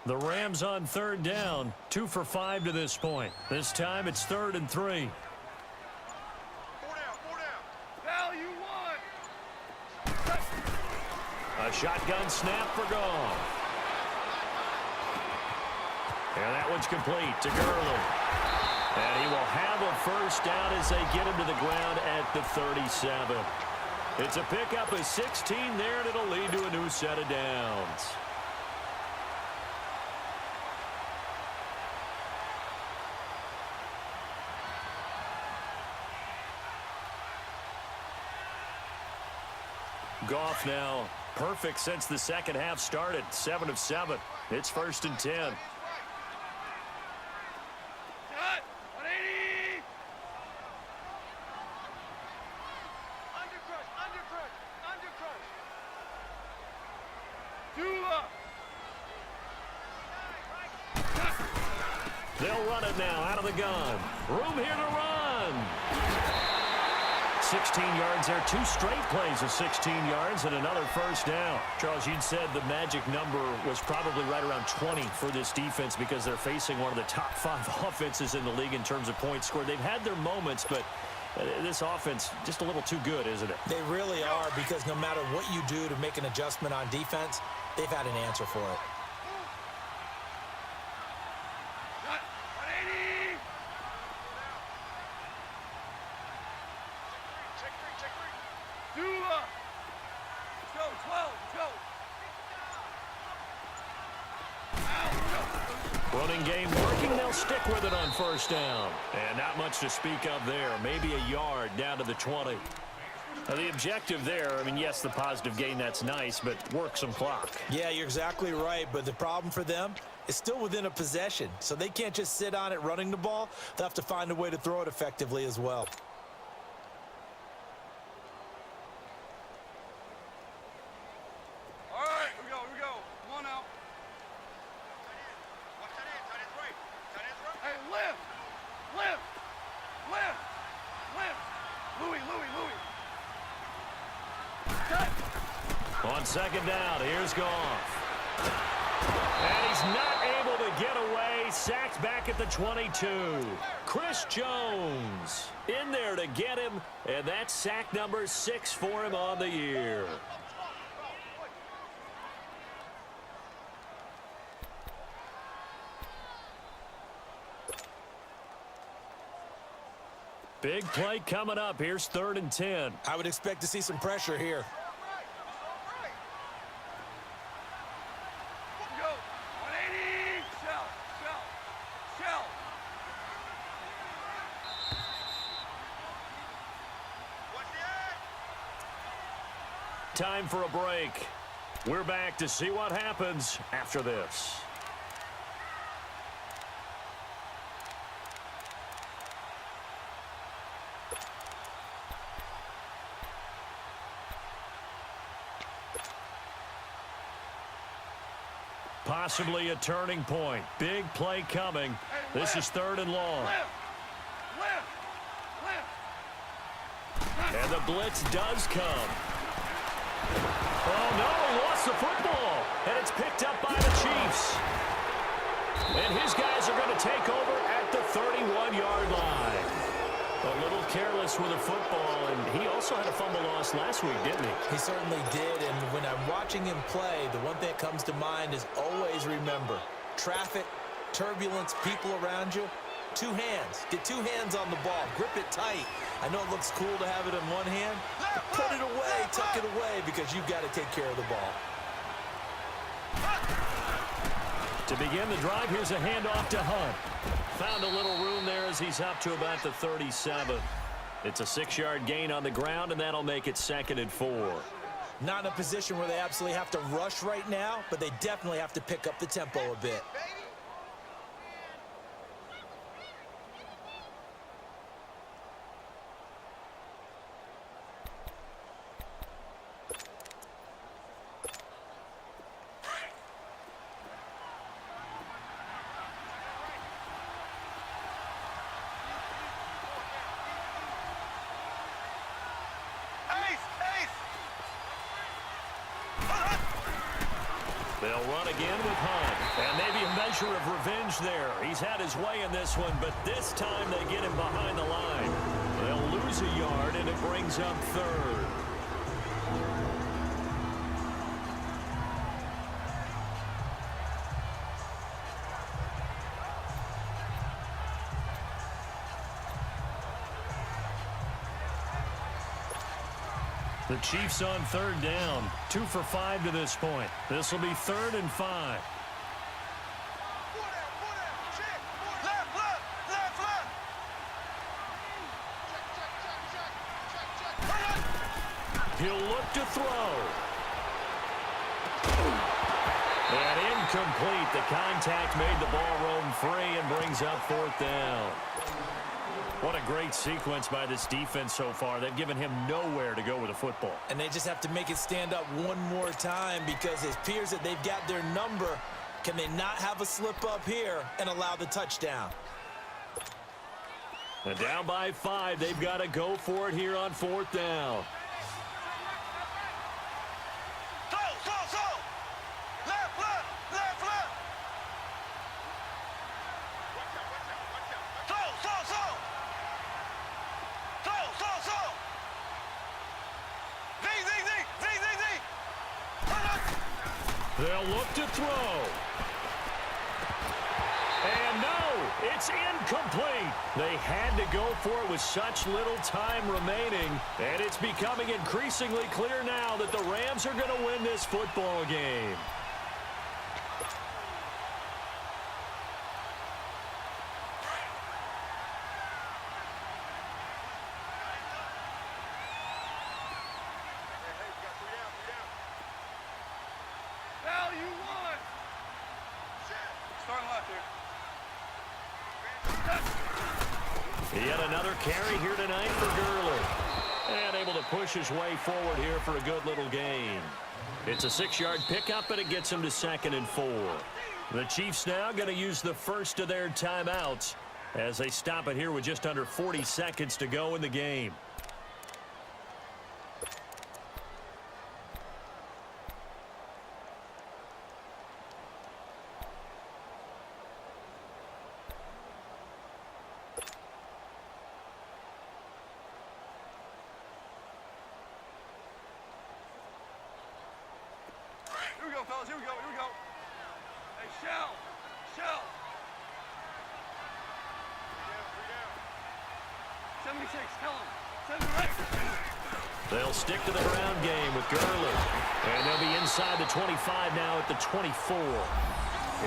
The Rams on third down, 2 for 5 to this point. This time it's 3rd and 3. 4 down. Hell, you won. A shotgun snap for Goff. And that one's complete to Gurley. And he will have a first down as they get him to the ground at the 37. It's a pickup of 16 there, and it'll lead to a new set of downs. Goff now perfect since the second half started. 7 of 7. It's 1st and 10. Cut. 180. Undercrush. They'll run it now out of the gun. Room here to run. 16 yards there. 2 straight plays of 16 yards and another first down. Charles, you'd said the magic number was probably right around 20 for this defense because they're facing one of the top 5 offenses in the league in terms of points scored. They've had their moments, but this offense just a little too good, isn't it? They really are, because no matter what you do to make an adjustment on defense, they've had an answer for it. Running game working. They'll stick with it on first down. And not much to speak of there. Maybe a yard down to the 20. Now the objective there, I mean, yes, the positive gain, that's nice, but work some clock. Yeah, you're exactly right. But the problem for them is still within a possession. So they can't just sit on it running the ball. They'll have to find a way to throw it effectively as well. All right, here we go. Come on now. Watch that in. Tight end's right. Tight end's right. Hey, lift. Louis. On second down, here's Goff. And he's not able to get away. Sacked back at the 22. Chris Jones in there to get him. And that's sack number 6 for him on the year. Big play coming up. Here's 3rd and 10. I would expect to see some pressure here. Go. 180. Shell. Watch the edge. Time for a break. We're back to see what happens after this. Possibly a turning point. Big play coming. This is 3rd and long. And the blitz does come. Oh, no, lost the football. And it's picked up by the Chiefs. And his guys are going to take over at the 31-yard line. A little careless with the football, and he also had a fumble loss last week, didn't he? He certainly did, and when I'm watching him play, the one thing that comes to mind is always remember, traffic, turbulence, people around you, 2 hands. Get 2 hands on the ball. Grip it tight. I know it looks cool to have it in one hand, but put it away, tuck it away, because you've got to take care of the ball. To begin the drive, here's a handoff to Hunt. Found a little room there as he's up to about the 37. It's a 6-yard gain on the ground, and that'll make it 2nd and 4. Not in a position where they absolutely have to rush right now, but they definitely have to pick up the tempo a bit. They'll run again with Hunt. And maybe a measure of revenge there. He's had his way in this one, but this time they get him behind the line. They'll lose a yard, and it brings up third. The Chiefs on third down. 2 for 5 to this point. This will be 3rd and 5. He'll look to throw. And incomplete. The contact made the ball roam free and brings up 4th down. What a great sequence by this defense so far. They've given him nowhere to go with the football. And they just have to make it stand up one more time because it appears that they've got their number. Can they not have a slip up here and allow the touchdown? And down by 5, they've got to go for it here on 4th down. They'll look to throw. And no, it's incomplete. They had to go for it with such little time remaining. And it's becoming increasingly clear now that the Rams are going to win this football game. Yet another carry here tonight for Gurley. And able to push his way forward here for a good little gain. It's a 6-yard pickup, and it gets him to 2nd and 4. The Chiefs now going to use the first of their timeouts as they stop it here with just under 40 seconds to go in the game. Here we go, fellas. Here we go. Here we go. Hey, Shell. Shell. 76. Tell him. 78. They'll stick to the ground game with Gurley. And they'll be inside the 25 now at the 24.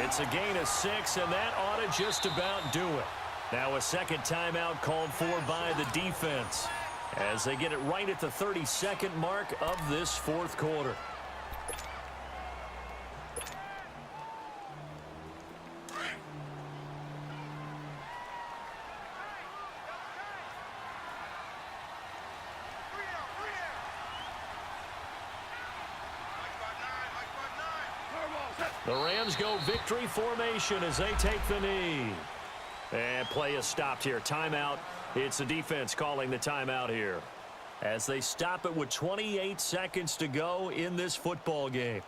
It's a gain of 6, and that ought to just about do it. Now a second timeout called for by the defense as they get it right at the 32nd mark of this 4th quarter. The Rams go victory formation as they take the knee. And play is stopped here. Timeout. It's the defense calling the timeout here as they stop it with 28 seconds to go in this football game.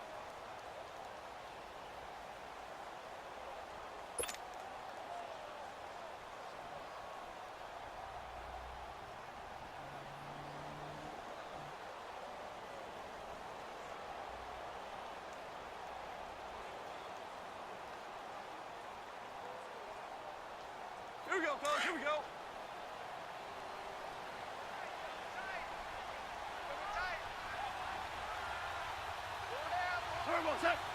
Here we go, fellas. Here we go.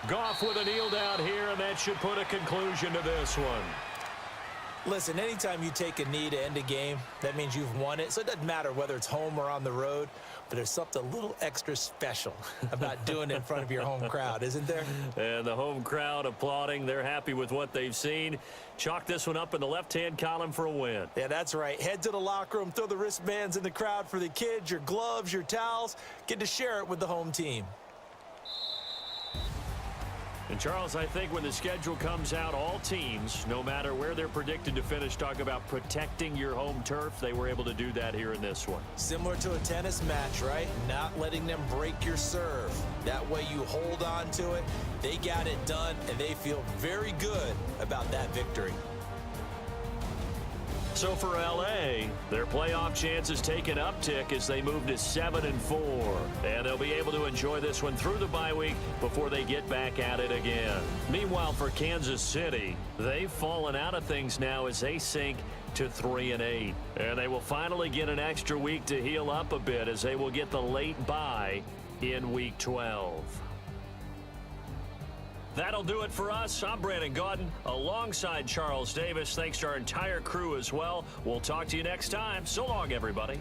Goff with a kneel down here, and that should put a conclusion to this one. Listen, anytime you take a knee to end a game, that means you've won it. So it doesn't matter whether it's home or on the road, but there's something a little extra special about doing it in front of your home crowd, isn't there? And the home crowd applauding. They're happy with what they've seen. Chalk this one up in the left-hand column for a win. Yeah, that's right. Head to the locker room, throw the wristbands in the crowd for the kids, your gloves, your towels. Get to share it with the home team. And, Charles, I think when the schedule comes out, all teams, no matter where they're predicted to finish, talk about protecting your home turf. They were able to do that here in this one. Similar to a tennis match, right? Not letting them break your serve. That way you hold on to it. They got it done, and they feel very good about that victory. So for LA, their playoff chances take an uptick as they move to 7-4. And they'll be able to enjoy this one through the bye week before they get back at it again. Meanwhile, for Kansas City, they've fallen out of things now as they sink to 3-8. And they will finally get an extra week to heal up a bit as they will get the late bye in Week 12. That'll do it for us. I'm Brandon Gaudin alongside Charles Davis. Thanks to our entire crew as well. We'll talk to you next time. So long, everybody.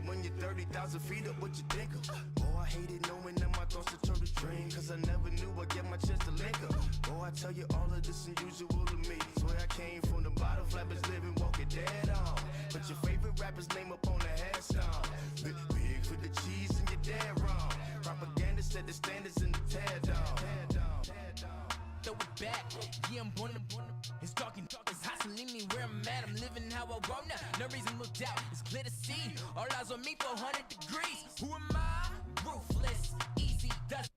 When you're 30,000 feet up, what you think of? Oh, I hated knowing that my thoughts would turn to dream, cause I never knew I'd get my chance to link up. Oh, I tell you all of this unusual to me. Swear I came from the bottom, flappers living, walking dead on. Put your favorite rapper's name up on the headstone. Big for the cheese and you're dead wrong. Propaganda set the standards in the tear down. Throw it back, yeah, I'm born to it's talking, it's hustling me where I'm at. I'm living how I want now. No reason to look out, it's clear to see. All eyes on me, 400 degrees. Who am I? Ruthless, easy, does.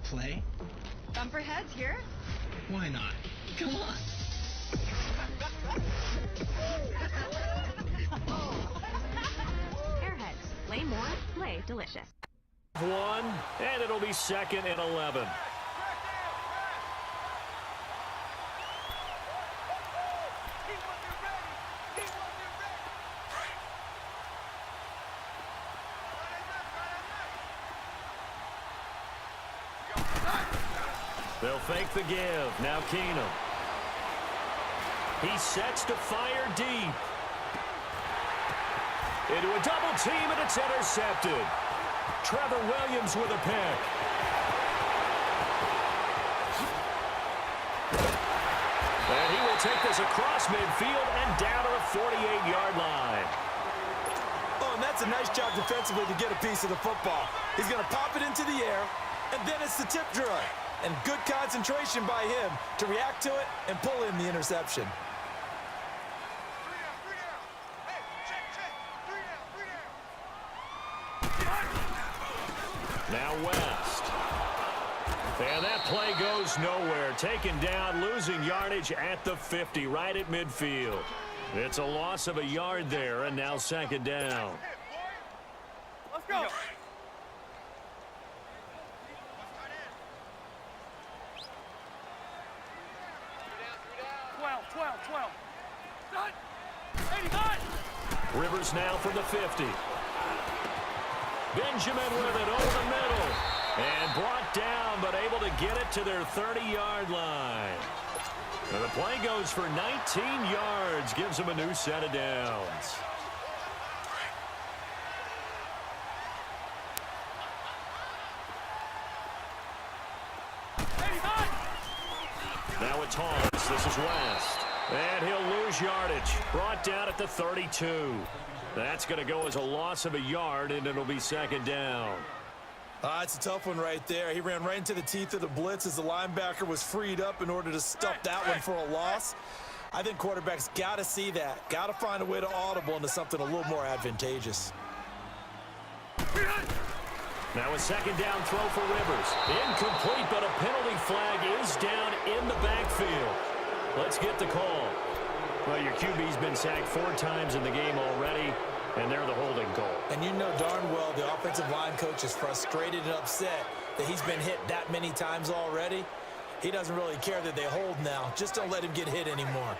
play? Bumper heads here? Why not? Come on. Airheads. Play more, play delicious. One, and it'll be 2nd and 11. They'll fake the give. Now Keenum. He sets to fire deep. Into a double team, and it's intercepted. Trevor Williams with a pick. And he will take this across midfield and down to the 48-yard line. Oh, and that's a nice job defensively to get a piece of the football. He's going to pop it into the air, and then it's the tip drill. And good concentration by him to react to it and pull in the interception. Now West. And that play goes nowhere. Taken down, losing yardage at the 50, right at midfield. It's a loss of a yard there, and now 2nd down. Let's go. 12. Done. 89. Rivers now from the 50. Benjamin with it over the middle. And brought down, but able to get it to their 30-yard line. Now the play goes for 19 yards, gives them a new set of downs. Now it's Hans. This is West. And he'll lose yardage. Brought down at the 32. That's going to go as a loss of a yard, and it'll be 2nd down. It's a tough one right there. He ran right into the teeth of the blitz as the linebacker was freed up in order to stuff that one for a loss. I think quarterbacks got to see that. Got to find a way to audible into something a little more advantageous. Now a 2nd down throw for Rivers. Incomplete, but a penalty flag is down in the backfield. Let's get the call. Well, your QB's been sacked 4 times in the game already, and they're the holding call. And you know darn well the offensive line coach is frustrated and upset that he's been hit that many times already. He doesn't really care that they hold now. Just don't let him get hit anymore.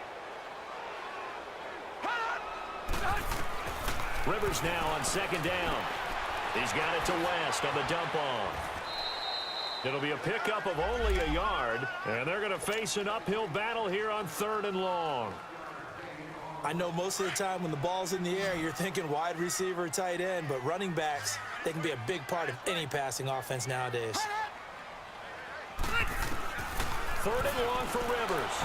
Rivers now on 2nd down. He's got it to West on the dump off. It'll be a pickup of only a yard, and they're going to face an uphill battle here on 3rd and long. I know most of the time when the ball's in the air, you're thinking wide receiver, tight end, but running backs, they can be a big part of any passing offense nowadays. 3rd and long for Rivers.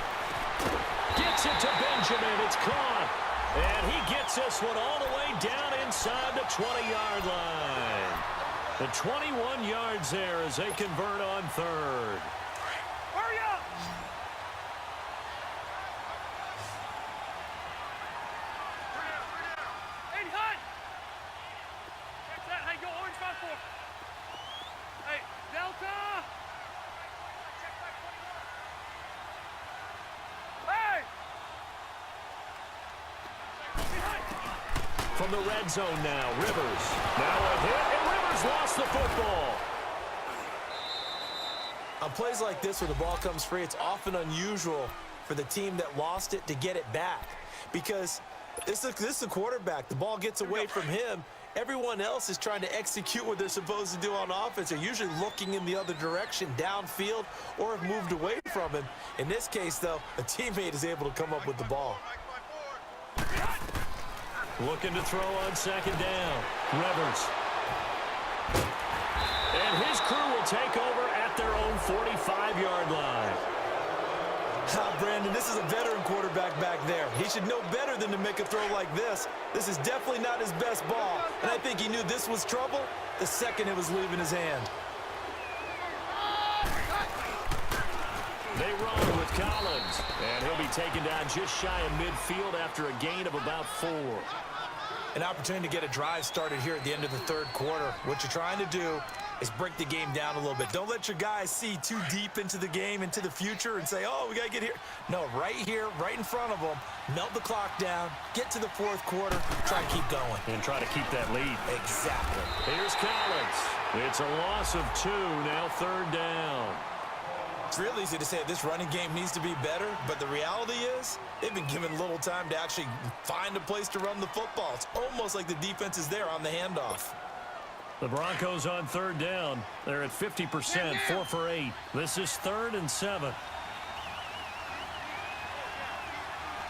Gets it to Benjamin. It's caught. And he gets this one all the way down inside the 20-yard line. The 21 yards there as they convert on 3rd. Hurry up! Hey, hut! Check that. Hey, go orange 5-4. Hey, Delta! Hey! From the red zone now, Rivers. Now a hit, and Rivers lost the football. On plays like this where the ball comes free, it's often unusual for the team that lost it to get it back. Because this is a quarterback. The ball gets away from him. Everyone else is trying to execute what they're supposed to do on offense. They're usually looking in the other direction, downfield, or have moved away from him. In this case, though, a teammate is able to come up with the ball. Looking to throw on 2nd down. Rivers. And his crew will take over at their own 45-yard line. Brandon, this is a veteran quarterback back there. He should know better than to make a throw like this. This is definitely not his best ball, and I think he knew this was trouble the second it was leaving his hand. They run with Collins, and he'll be taken down just shy of midfield after a gain of about 4. An opportunity to get a drive started here at the end of the 3rd quarter. What you're trying to do is break the game down a little bit. Don't let your guys see too deep into the game, into the future, and say, oh, we got to get here. No, right here, right in front of them, melt the clock down, get to the fourth quarter, try to keep going. And try to keep that lead. Exactly. Here's Collins. It's a loss of 2, now 3rd down. It's real easy to say this running game needs to be better, but the reality is they've been given little time to actually find a place to run the football. It's almost like the defense is there on the handoff. The Broncos on 3rd down. They're at 50%, 4 for 8. This is 3rd and 7. Roger,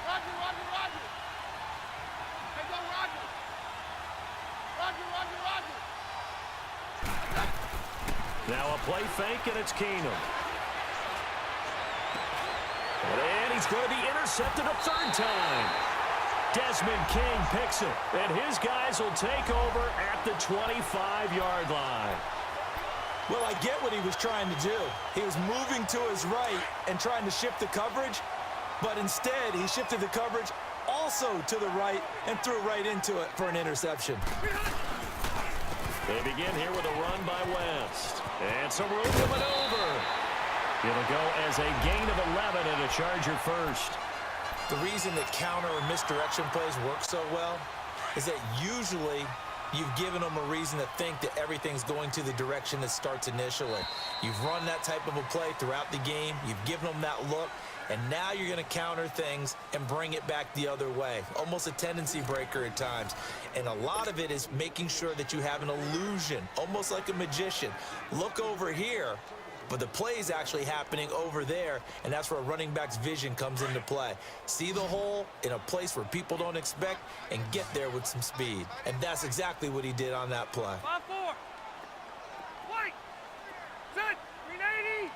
Roger, Roger. Hey, go, Roger. Roger, Roger, Roger. Now a play fake, and it's Keenum. And he's going to be intercepted a 3rd time. Desmond King picks it, and his guys will take over at the 25-yard line. Well, I get what he was trying to do. He was moving to his right and trying to shift the coverage, but instead he shifted the coverage also to the right and threw right into it for an interception. They begin here with a run by West. And some room to maneuver. It'll go as a gain of 11 and a Charger first. The reason that counter or misdirection plays work so well is that usually you've given them a reason to think that everything's going to the direction that starts initially. You've run that type of a play throughout the game. You've given them that look. And now you're going to counter things and bring it back the other way. Almost a tendency breaker at times. And a lot of it is making sure that you have an illusion, almost like a magician. Look over here, but the play is actually happening over there, and that's where a running back's vision comes into play. See the hole in a place where people don't expect and get there with some speed. And that's exactly what he did on that play. 5-4. White. Set. 380.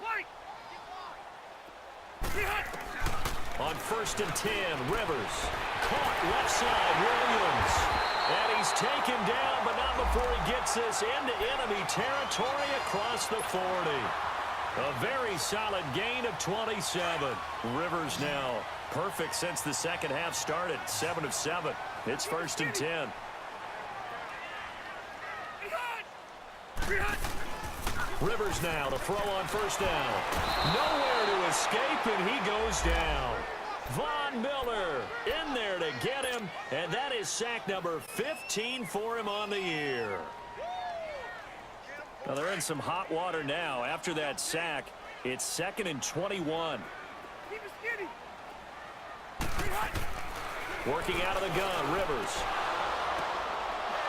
White. On 1st and 10, Rivers. Caught left side, Williams. And he's taken down, but not before he gets this into enemy territory across the 40. A very solid gain of 27. Rivers now perfect since the second half started. 7 of 7. It's 1st and 10. Rivers now to throw on 1st down. Nowhere to escape, and he goes down. Von Miller in there to get him, and that is sack number 15 for him on the year. Now they're in some hot water now. After that sack, it's 2nd and 21. Keep it skinny. Working out of the gun, Rivers.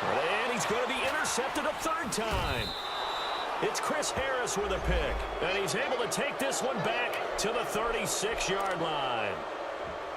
And he's going to be intercepted a 3rd time. It's Chris Harris with a pick, and he's able to take this one back to the 36-yard line.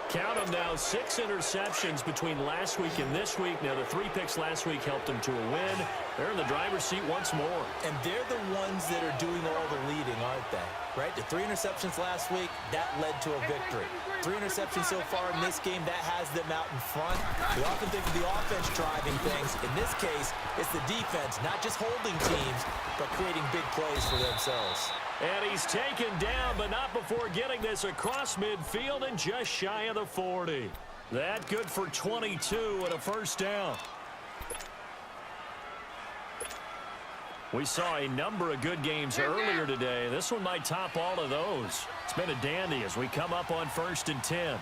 Count them now, 6 interceptions between last week and this week. Now, the 3 picks last week helped them to a win. They're in the driver's seat once more. And they're the ones that are doing all the leading, aren't they? Right? The 3 interceptions last week, that led to a victory. 3 interceptions so far in this game, that has them out in front. We often think of the offense driving things. In this case, it's the defense, not just holding teams, but creating big plays for themselves. And he's taken down, but not before getting this across midfield and just shy of the 40. That good for 22 and a 1st down. We saw a number of good games earlier today. This one might top all of those. It's been a dandy as we come up on 1st and 10. Hey,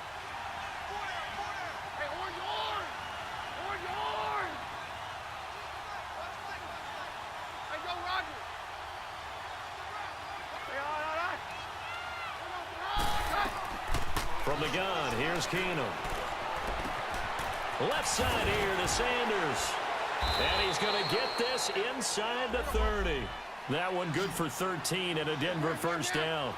orange, orange. Orange, orange. Hey, go, Roger. Hey, all right. From the gun, here's Keenum. Left side here to Sanders. And he's going to get this inside the 30. That one good for 13 and a Denver 1st down.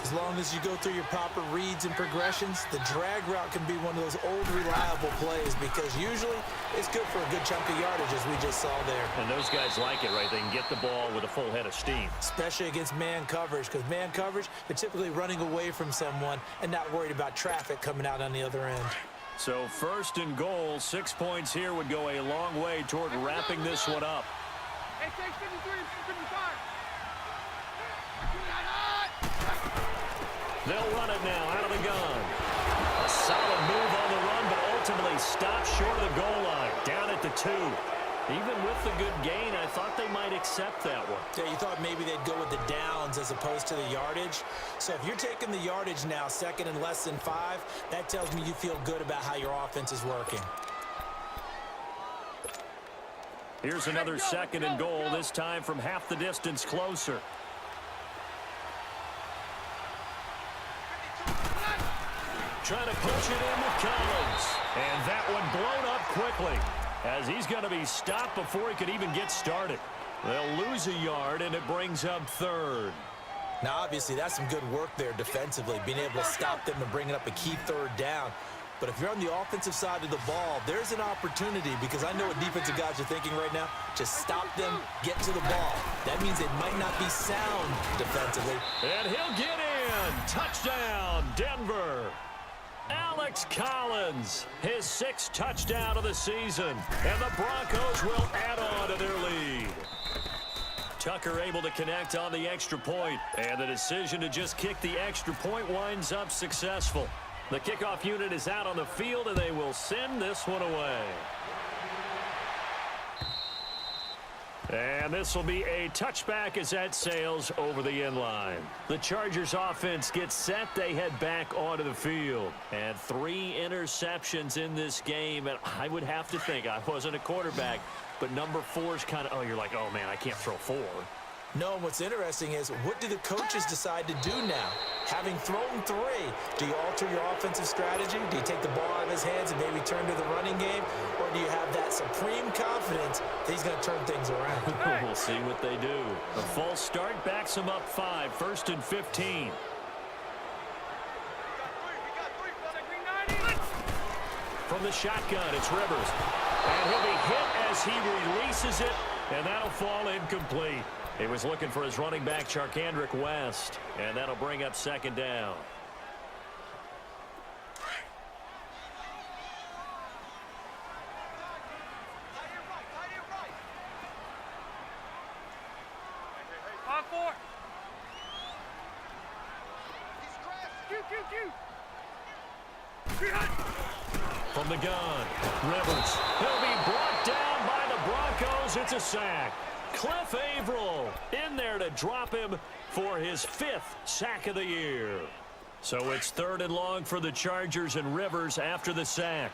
As long as you go through your proper reads and progressions, the drag route can be one of those old reliable plays because usually it's good for a good chunk of yardage as we just saw there. And those guys like it, right? They can get the ball with a full head of steam. Especially against man coverage, because man coverage, they're typically running away from someone and not worried about traffic coming out on the other end. So 1st and goal, 6 points here would go a long way toward wrapping this one up. Hey, take 53 and 55. They'll run it now out of the gun. A solid move on the run, but ultimately stopped short of the goal line. Down at the 2. Even with the good gain, I thought they might accept that one. Yeah, you thought maybe they'd go with the downs as opposed to the yardage. So if you're taking the yardage now, second and less than 5, that tells me you feel good about how your offense is working. Here's another second and goal, this time from half the distance closer. Trying to push it in with Collins. And that one blown up quickly, as he's going to be stopped before he could even get started. They'll lose a yard, and it brings up third. Now, obviously, that's some good work there defensively, being able to stop them and bringing up a key third down. But if you're on the offensive side of the ball, there's an opportunity, because I know what defensive guys are thinking right now. Just stop them, get to the ball. That means they might not be sound defensively. And he'll get in. Touchdown, Denver. Alex Collins, his 6th touchdown of the season, and the Broncos will add on to their lead. Tucker able to connect on the extra point, and the decision to just kick the extra point winds up successful. The kickoff unit is out on the field, and they will send this one away. And this will be a touchback as that sails over the end line. The Chargers offense gets set. They head back onto the field. And 3 interceptions in this game. And I would have to think, I wasn't a quarterback, but number 4 is kind of, oh, you're like, oh, man, I can't throw 4. No, and what's interesting is, what do the coaches decide to do now? Having thrown 3, do you alter your offensive strategy? Do you take the ball out of his hands and maybe turn to the running game? Or do you have that supreme confidence that he's going to turn things around? We'll see what they do. A false start backs him up 5, 1st and 15. From the shotgun, it's Rivers. And he'll be hit as he releases it, and that'll fall incomplete. He was looking for his running back, Charkandrick West, and that'll bring up 2nd down. From the gun, Rivers. He'll be brought down by the Broncos. It's a sack. Cliff Averill in there to drop him for his 5th sack of the year. So it's 3rd and long for the Chargers, and Rivers after the sack.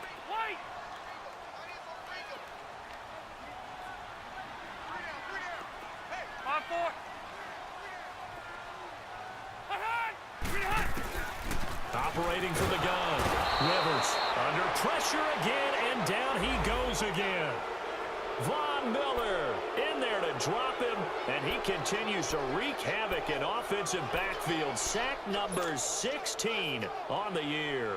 Operating from the gun, Rivers under pressure again, and down he goes again. Von Miller in there to drop him, and he continues to wreak havoc in offensive backfield. Sack number 16 on the year.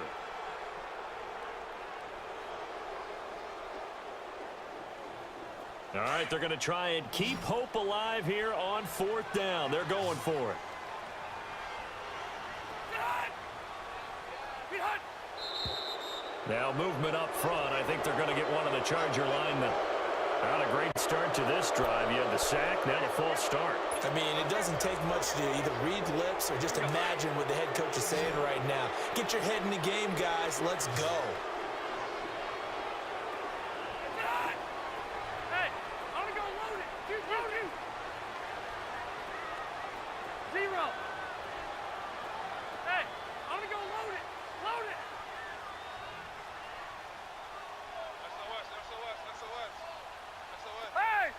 All right, they're going to try and keep hope alive here on 4th down. They're going for it. Now movement up front. I think they're going to get one of the Charger linemen. Not a great start to this drive. You had the sack, now the false start. I mean, it doesn't take much to either read lips or just imagine what the head coach is saying right now. Get your head in the game, guys. Let's go. Hey, I'm going to go load it. Dude, load it. 0. Hey, I'm going to go load it. Load it. Hey!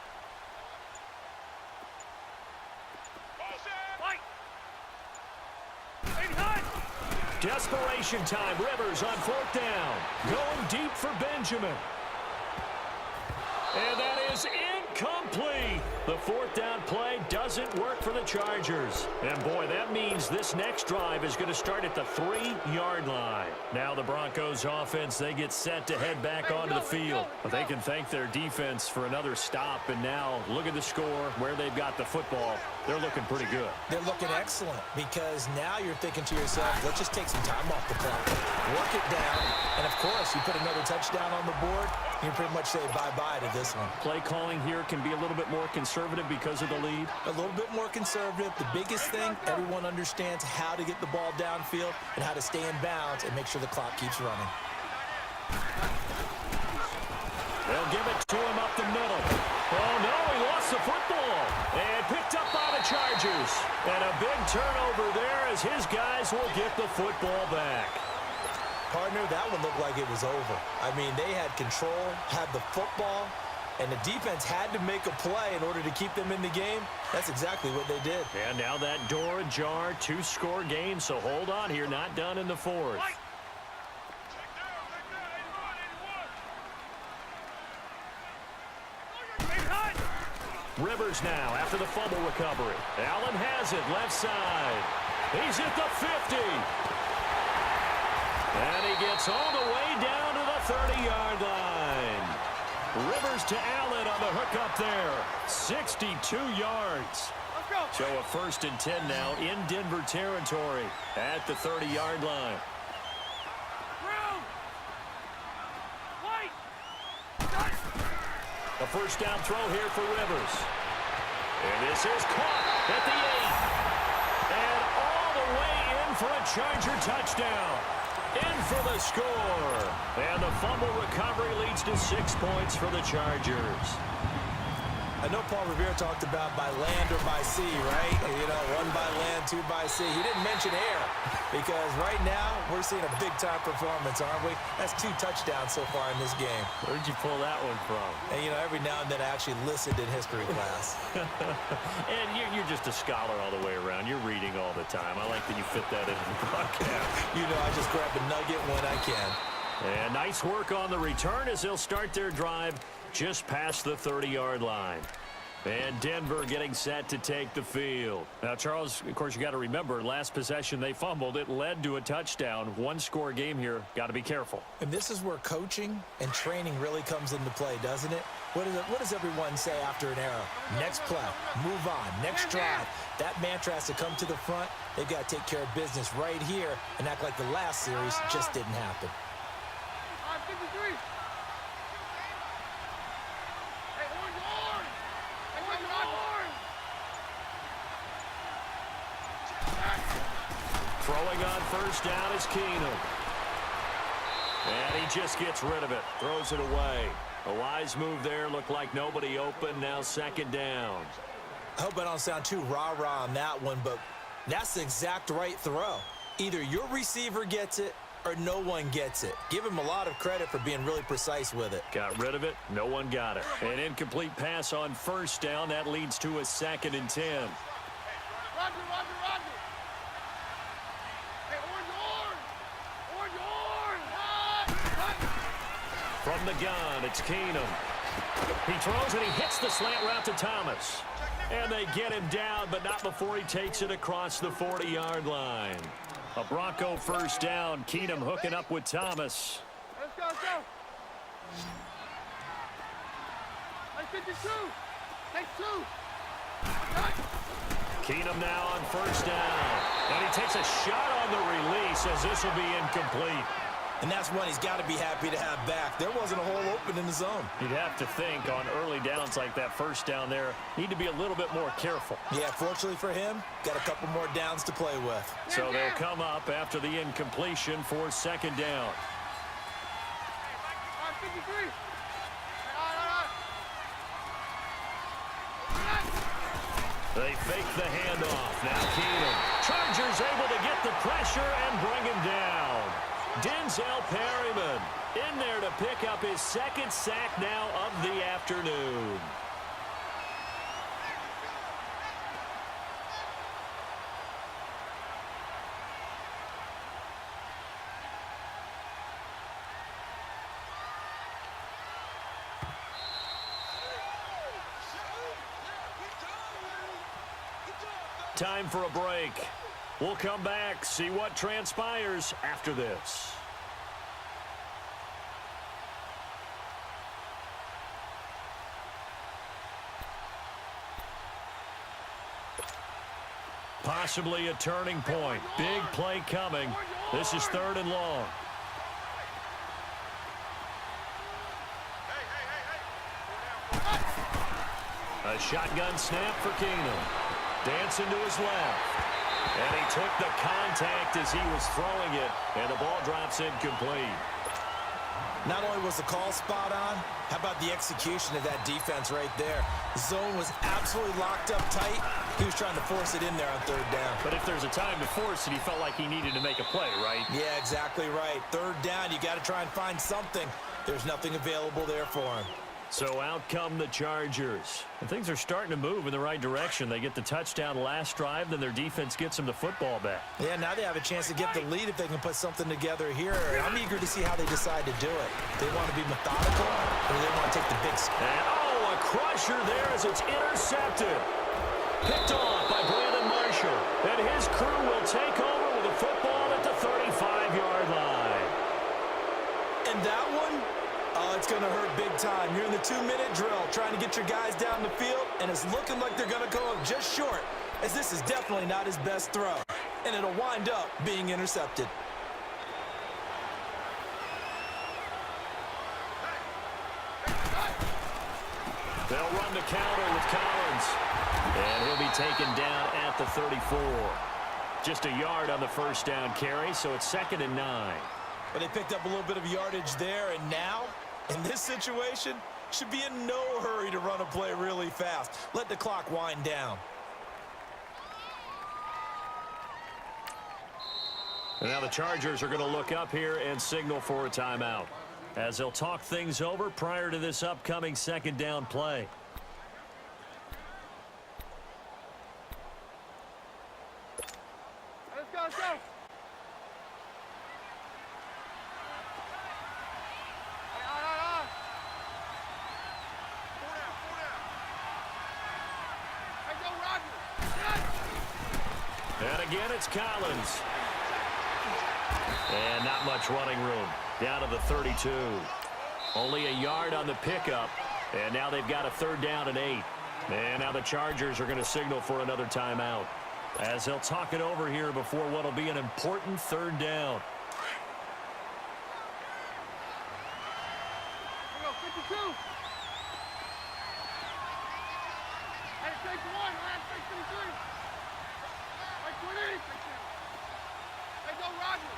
Desperation time. Rivers on 4th down. Going deep for Benjamin. And that is incomplete. The 4th down play doesn't work for the Chargers. And boy, that means this next drive is going to start at the 3-yard line. Now the Broncos offense, they get set to head back onto the field. But they can thank their defense for another stop. And now look at the score, where they've got the football. They're looking pretty good. They're looking excellent, because now you're thinking to yourself, let's just take some time off the clock. Work it down. And of course, you put another touchdown on the board, you pretty much say bye-bye to this one. Play calling here can be a little bit more conservative because of the lead. A little bit more conservative. The biggest thing, everyone understands how to get the ball downfield and how to stay in bounds and make sure the clock keeps running. They'll give it to him up the middle. Oh, no, he lost the football. And picked up by the Chargers. And a big turnover there as his guys will get the football back. Partner, that one looked like it was over. I mean, they had control, had the football, and the defense had to make a play in order to keep them in the game. That's exactly what they did. And now that door ajar, 2-score game, so hold on here, not done in the fourth. Rivers now after the fumble recovery. Allen has it, left side. He's at the 50. And he gets all the way down to the 30-yard line. Rivers to Allen on the hook up there. 62 yards. So a 1st and 10 now in Denver territory at the 30-yard line. A first down throw here for Rivers. And this is caught at the 8. And all the way in for a Charger touchdown. In for the score. And the fumble recovery leads to 6 points for the Chargers. I know Paul Revere talked about by land or by sea, right? You know, 1 by land, 2 by sea. He didn't mention air because right now we're seeing a big-time performance, aren't we? That's 2 touchdowns so far in this game. Where'd you pull that one from? And, you know, every now and then I actually listened in history class. And you're just a scholar all the way around. You're reading all the time. I like that you fit that into the broadcast. You know, I just grab a nugget when I can. And nice work on the return as they'll start their drive just past the 30-yard line. And Denver getting set to take the field. Now, Charles, of course, you got to remember, last possession they fumbled. It led to a touchdown. 1-score game here. Got to be careful. And this is where coaching and training really comes into play, doesn't it? What does everyone say after an error? Next play, move on, next drive. That mantra has to come to the front. They've got to take care of business right here and act like the last series just didn't happen. 53. Throwing on first down is Keenum. And he just gets rid of it. Throws it away. A wise move there. Looked like nobody open. Now 2nd down. I hope I don't sound too rah-rah on that one, but that's the exact right throw. Either your receiver gets it or no one gets it. Give him a lot of credit for being really precise with it. Got rid of it. No one got it. An incomplete pass on first down. That leads to a 2nd and 10. Roger. From the gun, it's Keenum. He throws and he hits the slant route to Thomas. And they get him down, but not before he takes it across the 40-yard line. A Bronco first down. Keenum hooking up with Thomas. Let's go. Like 52. Take 2. Keenum now on first down. And he takes a shot on the release as this will be incomplete. And that's one he's got to be happy to have back. There wasn't a hole open in the zone. You'd have to think on early downs like that first down there, need to be a little bit more careful. Yeah, fortunately for him, got a couple more downs to play with. So they'll come up after the incompletion for 2nd down. 53. They fake the handoff. Now Keenum. Chargers able to get the pressure and bring him down. Denzel Perryman in there to pick up his 2nd sack now of the afternoon. Time for a break. We'll come back, see what transpires after this. Possibly a turning point. Big play coming. This is 3rd and long. A shotgun snap for Keenum. Dancing to his left. And he took the contact as he was throwing it, and the ball drops incomplete. Not only was the call spot on, how about the execution of that defense right there? The zone was absolutely locked up tight. He was trying to force it in there on third down. But if there's a time to force it, he felt like he needed to make a play, right? Yeah, exactly right. Third down, you got to try and find something. There's nothing available there for him. So out come the Chargers. And things are starting to move in the right direction. They get the touchdown last drive, then their defense gets them the football back. Yeah, now they have a chance to get the lead if they can put something together here. I'm eager to see how they decide to do it. They want to be methodical, or they want to take the big... And, a crusher there as it's intercepted. Picked off by Brandon Marshall. And his crew will take over with the football at the 35-yard line. And that one... Oh, it's going to hurt big time. You're in the 2-minute drill trying to get your guys down the field, and it's looking like they're going to go up just short, as this is definitely not his best throw. And it'll wind up being intercepted. They'll run the counter with Collins. And he'll be taken down at the 34. Just a yard on the first down carry, so it's 2nd and 9. But they picked up a little bit of yardage there, and now, in this situation, should be in no hurry to run a play really fast. Let the clock wind down. And now the Chargers are going to look up here and signal for a timeout, as they'll talk things over prior to this upcoming 2nd down play. Let's go, let's go. And again, it's Collins. And not much running room. Down to the 32. Only a yard on the pickup. And now they've got a 3rd down and 8. And now the Chargers are going to signal for another timeout, as they'll talk it over here before what will be an important 3rd down. Here we go, 52. Hey, take one, last take 53. Hey, 20. Hey, go, Roger.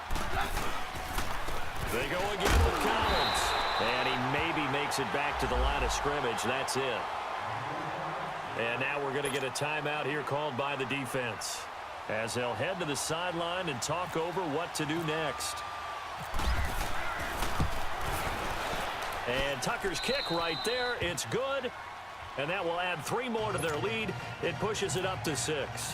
They go again with Collins. And he maybe makes it back to the line of scrimmage. That's it. And now we're going to get a timeout here called by the defense, as they'll head to the sideline and talk over what to do next. And Tucker's kick right there. It's good. And that will add 3 more to their lead. It pushes it up to 6.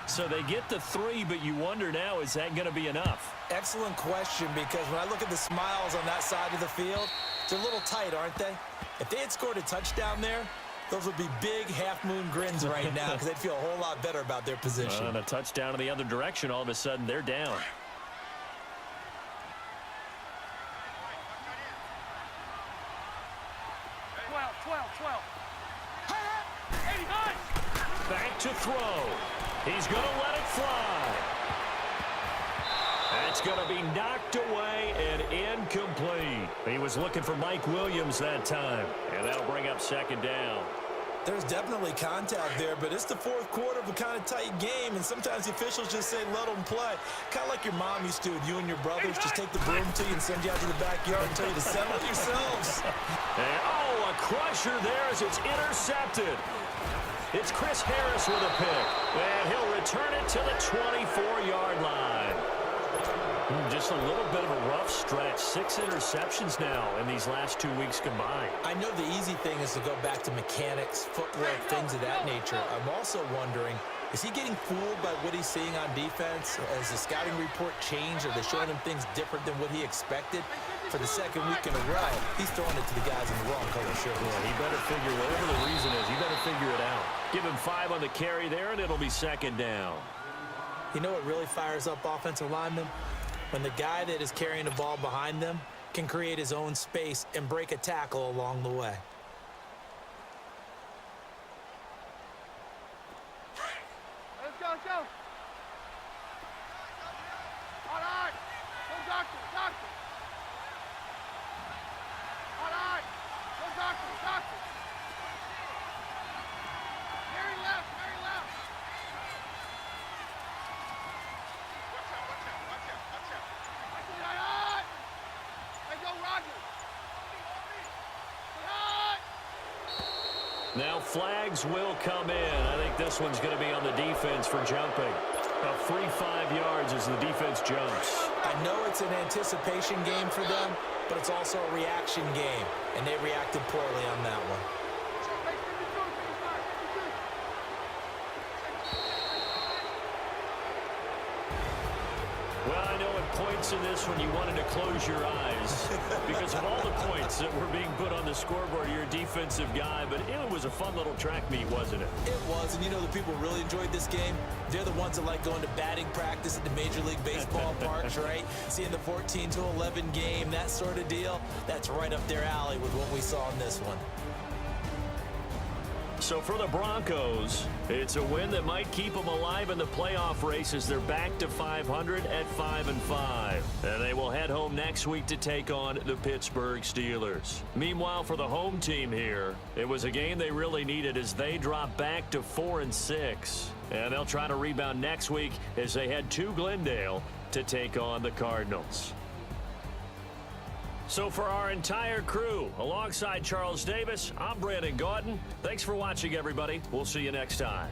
So they get the 3, but you wonder now, is that going to be enough? Excellent question, because when I look at the smiles on that side of the field, they're a little tight, aren't they? If they had scored a touchdown there, those would be big half-moon grins right now, because they'd feel a whole lot better about their position. And a touchdown in the other direction, all of a sudden they're down. Back to throw. He's going to let it fly. That's going to be knocked away and incomplete. He was looking for Mike Williams that time. And that'll bring up 2nd down. There's definitely contact there, but it's the 4th quarter of a kind of tight game, and sometimes the officials just say, let them play. Kind of like your mom used to with you and your brothers. Just take the broom to you and send you out to the backyard and tell you to settle it yourselves. And, a crusher there as it's intercepted. It's Chris Harris with a pick, and he'll return it to the 24-yard line. Just a little bit of a rough stretch. 6 interceptions now in these last 2 weeks combined. I know the easy thing is to go back to mechanics, footwork, things of that nature. I'm also wondering, is he getting fooled by what he's seeing on defense? Has the scouting report changed? Are they showing him things different than what he expected? For the 2nd week in a row, he's throwing it to the guys in the wrong color shirt. Yeah, he better figure, whatever the reason is, he better figure it out. Give him 5 on the carry there, and it'll be 2nd down. You know what really fires up offensive linemen? When the guy that is carrying the ball behind them can create his own space and break a tackle along the way. Let's go, let's go. All right. Go, doctor, doctor. All right. Go, doctor, doctor. Mary left, Mary left. Watch out, watch out, watch out, watch out. Hey, go, Roger. Now flags will come in. I think this one's going to be on the defense for jumping. A free 5 yards as the defense jumps. I know it's an anticipation game for them, but it's also a reaction game, and they reacted poorly on that one. Well, I know at points in this one you wanted to close your eyes because of all the points that were being put on the scoreboard. You're a defensive guy, but it was a fun little track meet, wasn't it? It was, and you know the people really enjoyed this game? They're the ones that like going to batting practice at the Major League Baseball parks, right? Seeing the 14-11 game, that sort of deal. That's right up their alley with what we saw in this one. So for the Broncos, it's a win that might keep them alive in the playoff race as they're back to 500 at 5-5. And they will head home next week to take on the Pittsburgh Steelers. Meanwhile, for the home team here, it was a game they really needed as they drop back to 4-6. And they'll try to rebound next week as they head to Glendale to take on the Cardinals. So for our entire crew, alongside Charles Davis, I'm Brandon Gaudin. Thanks for watching, everybody. We'll see you next time.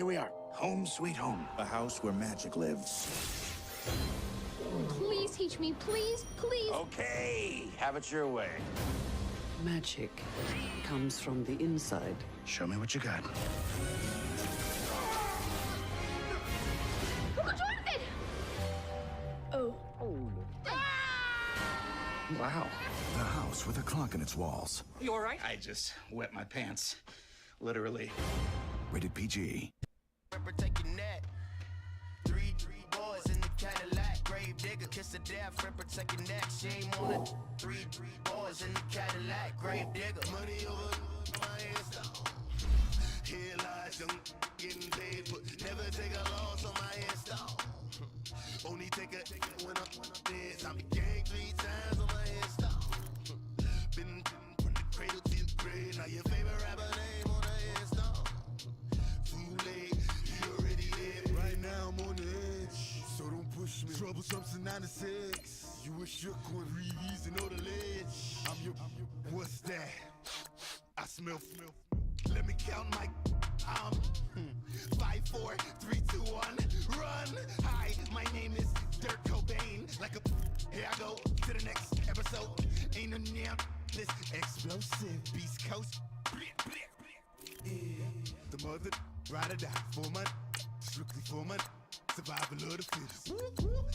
Here we are. Home sweet home. A house where magic lives. Please teach me, please, please. Okay, have it your way. Magic comes from the inside. Show me what you got. Uncle Jonathan! Oh. Wow. The house with a clock in its walls. You all right? I just wet my pants. Literally. Rated PG. Take your neck. Three boys in the Cadillac. Grave digger, kiss the death. Protect your neck. Shame on it. Three boys in the Cadillac. Grave digger. Money over my install. Here lies young getting paid, but never take a loss on my install. Only take a when I'm dead. I'm the gang 3 times on my install. Been from the cradle to the grave. Now your favorite rapper name on the install. Too late, he already dead. Right now I'm on the edge, so don't push me. Troublesome to 96. You a shook one, Reeves and know the ledge. I'm your, what's that? I smell. Let me count my. 5, 4, 3, 2, 1, run. Hi, my name is Dirk Cobain. Like a, here I go to the next episode. Ain't no damn this explosive Beast Coast. The mother ride or die for my strictly for my survival of the fittest.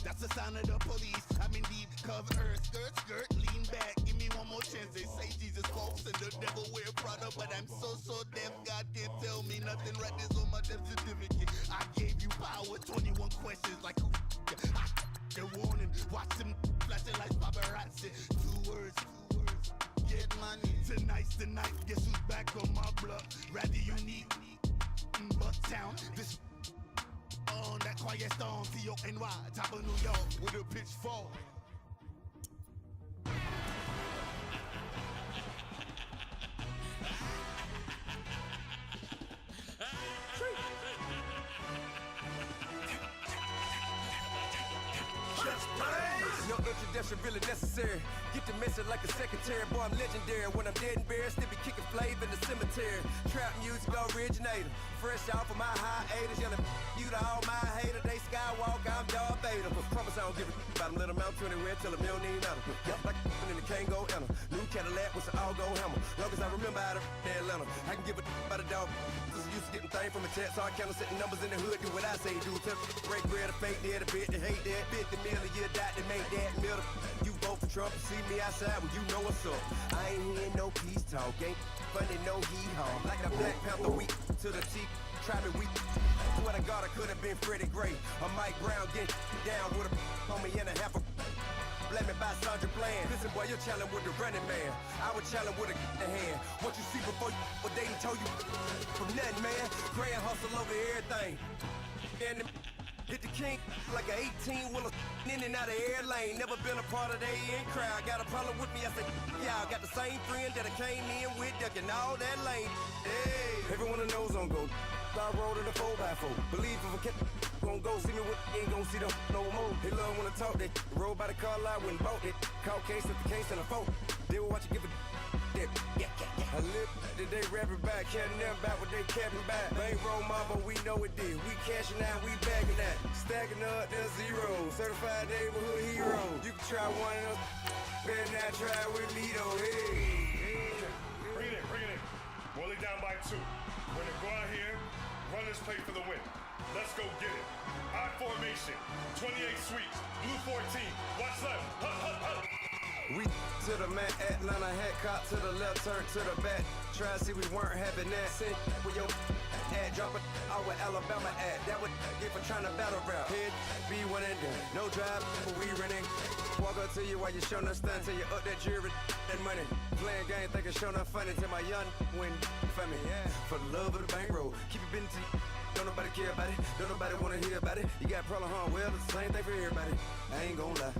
That's the sign of the police. I'm indeed cover skirt, lean back. Give me one more chance. They say Jesus false and the devil wear Prada, but I'm so deaf. God can't tell me nothing. Right this on my death certificate. I gave you power. 21 questions like who? A warning. Watch them flashing like paparazzi. 2 words. Get money. Tonight's the night. Guess who's back on my block? Rather unique. Bucktown. This. On that quiet storm, T-O-N-Y, top of New York, with a pitchfork. No introduction really necessary. Get the message like a secretary. Boy, I'm legendary. When I'm dead and buried, still be kicking flavor in the cemetery. Trap music originator. Fresh off of my hiatus. Yelling you to all my haters. They skywalk, I'm Darth Vader. Promise I don't give a about them. Let them out to anywhere till them don't need matter. Yep, like in the Kango enter. New Cadillac with an all-go hammer. Long as I remember how to Atlanta. I can give a about a dog. Used to getting things from a text, so I count setting numbers in the hood. Do what I say, do. Tell break bread, a fake dead, a bit, they hate that. 50 million, you die to make that middle. You vote for Trump, see me outside when you know what's up. I ain't hearing no peace talk, ain't funny, no heat haul. Like a Black Panther week to the teeth, try me weak. Swear to God, I could have been Freddie Gray. Or Mike Brown getting down with a on me and a half a. Blame me by Sandra Bland. Listen, boy, you're challenging with the running man. I was challenging with a hand. What you see before you, what they done told you from nothing, man. Grand hustle over everything. And hit the king like an 18-wheeler in and out of air lane. Never been a part of the in crowd. Got a problem with me, I say, y'all got the same friend that I came in with, ducking all that lane. Hey, everyone that knows on go. I rolled in a 4x4. Believe if a cat gon' go see me with ain't gon' see them no more. They love when I talk that roll by the car lot when bought it. Call case at the case and a phone. They will watch you give it that. I live today rapping back, caring them back what they capping back. Bankroll mama, we know it did. We cashing out, we bagging that. Stacking up, there's zero. Certified neighborhood hero. You can try one of them. Better not try with me though. Hey. Bring it in. Roll it down by 2. We're gonna go out here, run this play for the win. Let's go get it. I formation, 28 sweeps, blue 14. Watch left. Hut. We to the man, Atlanta hat cop to the left, turn to the back. Try to see we weren't having that. Send with your ad, drop it out with Alabama ad. That would get for trying to battle rap. Head, be one and done. No drive, but we running. Walk up to you while you showing us stun till you up that jewelry and money. Playing game, thinking showing up funny till my young win for me. Yeah. For the love of the bankroll, keep it been to you. Don't nobody care about it, don't nobody wanna hear about it. You got a problem, huh? Well, it's the same thing for everybody. I ain't gon' lie,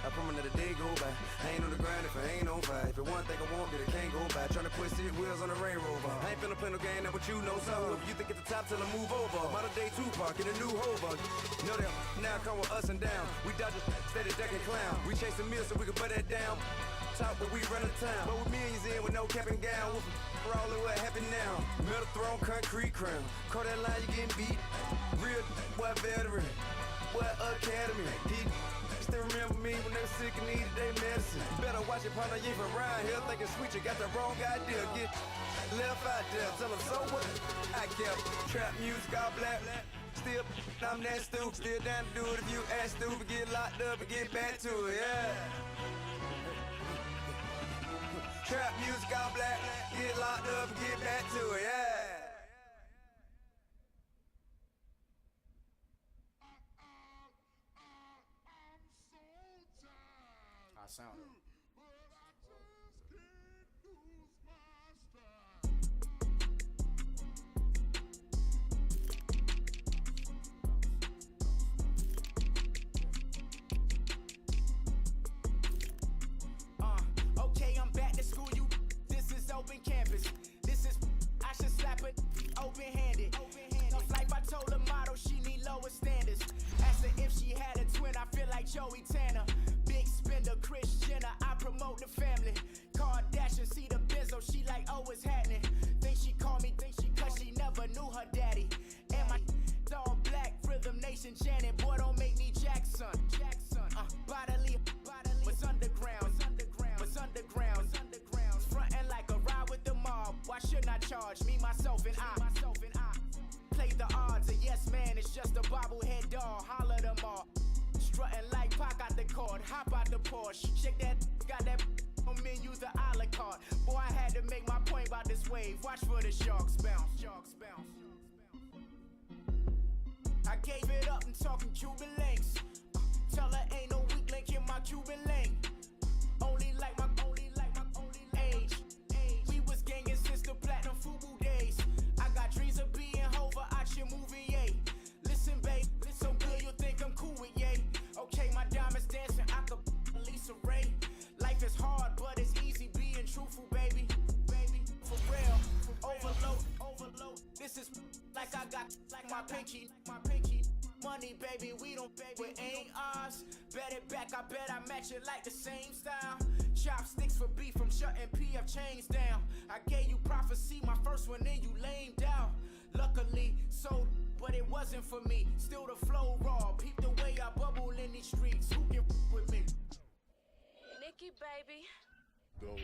I promise that a day go by. I ain't on the grind if I ain't on fire. If it one thing I want, then it can't go by. Tryna put 6 wheels on the Range Rover. I ain't finna play no game, that what you know. So if you think at the top till I move over. Modern day Tupac in a new Hova. Know that now come with us and down. We dodge a steady ducking clown. We chasing meals so we can put that down. talk, but we run the town. But with millions in with no cap and gown. We're all in what happened now. Metal throne, concrete crown. Call that line, you getting beat. Real boy veteran. Boy academy. Still remember me when they were sick and needed their medicine. Better watch it, partner, you ain't from around here thinking sweet, you got the wrong idea. Get left out there, tell them so what I kept. Trap music, all black. Still, I'm that stupid. Still down to do it if you act stupid. Get locked up and get back to it, yeah. Trap music, all black. Get locked up and get back to it, yeah. I sound it. Okay, I'm back to school, you. This is open campus. This is, I should slap it open-handed. Tough life, I told her model she need lower standards. Asked her if she had a twin, I feel like Joey Tanner. Big spender, Kris Jenner, I promote the family. Kardashian, see the Benzo, she like, oh, it's happening. Think she called me, cause she never knew her daddy. And my all black, Rhythm Nation, Janet, boy, don't make me Jackson. Bodily, was underground, was underground. Frontin' like a ride with the mob. Why shouldn't I charge me, myself, and I? Play the odds, a yes man, it's just a bobblehead doll. Holler them all. Strutting like Pac out the court, hop out the Porsche. Shake that, got that on menu, the a la carte. Boy, I had to make my point about this wave. Watch for the sharks bounce. I gave it up and talking Cuban links. Tell her ain't no weak link in my Cuban link. Only like my age. We was gangin' since the platinum FUBU days. I got dreams of being Hova out your movie, yay. Listen, babe, so good you think I'm cool with yay. Okay, my diamonds dancing, I could Lisa Ray. Life is hard, but it's easy being truthful, baby. For real, overload. This is like I got like my pinky. Money, baby, we don't baby, it ain't ours. Bet it back, I bet I match it like the same style. Chopsticks for beef from shutting PF chains down. I gave you prophecy, my first one, then you lamed out. Luckily, sold, but it wasn't for me. Still the flow raw, peep the way I bubble in these streets. Who can with me? Nikki, baby. Go.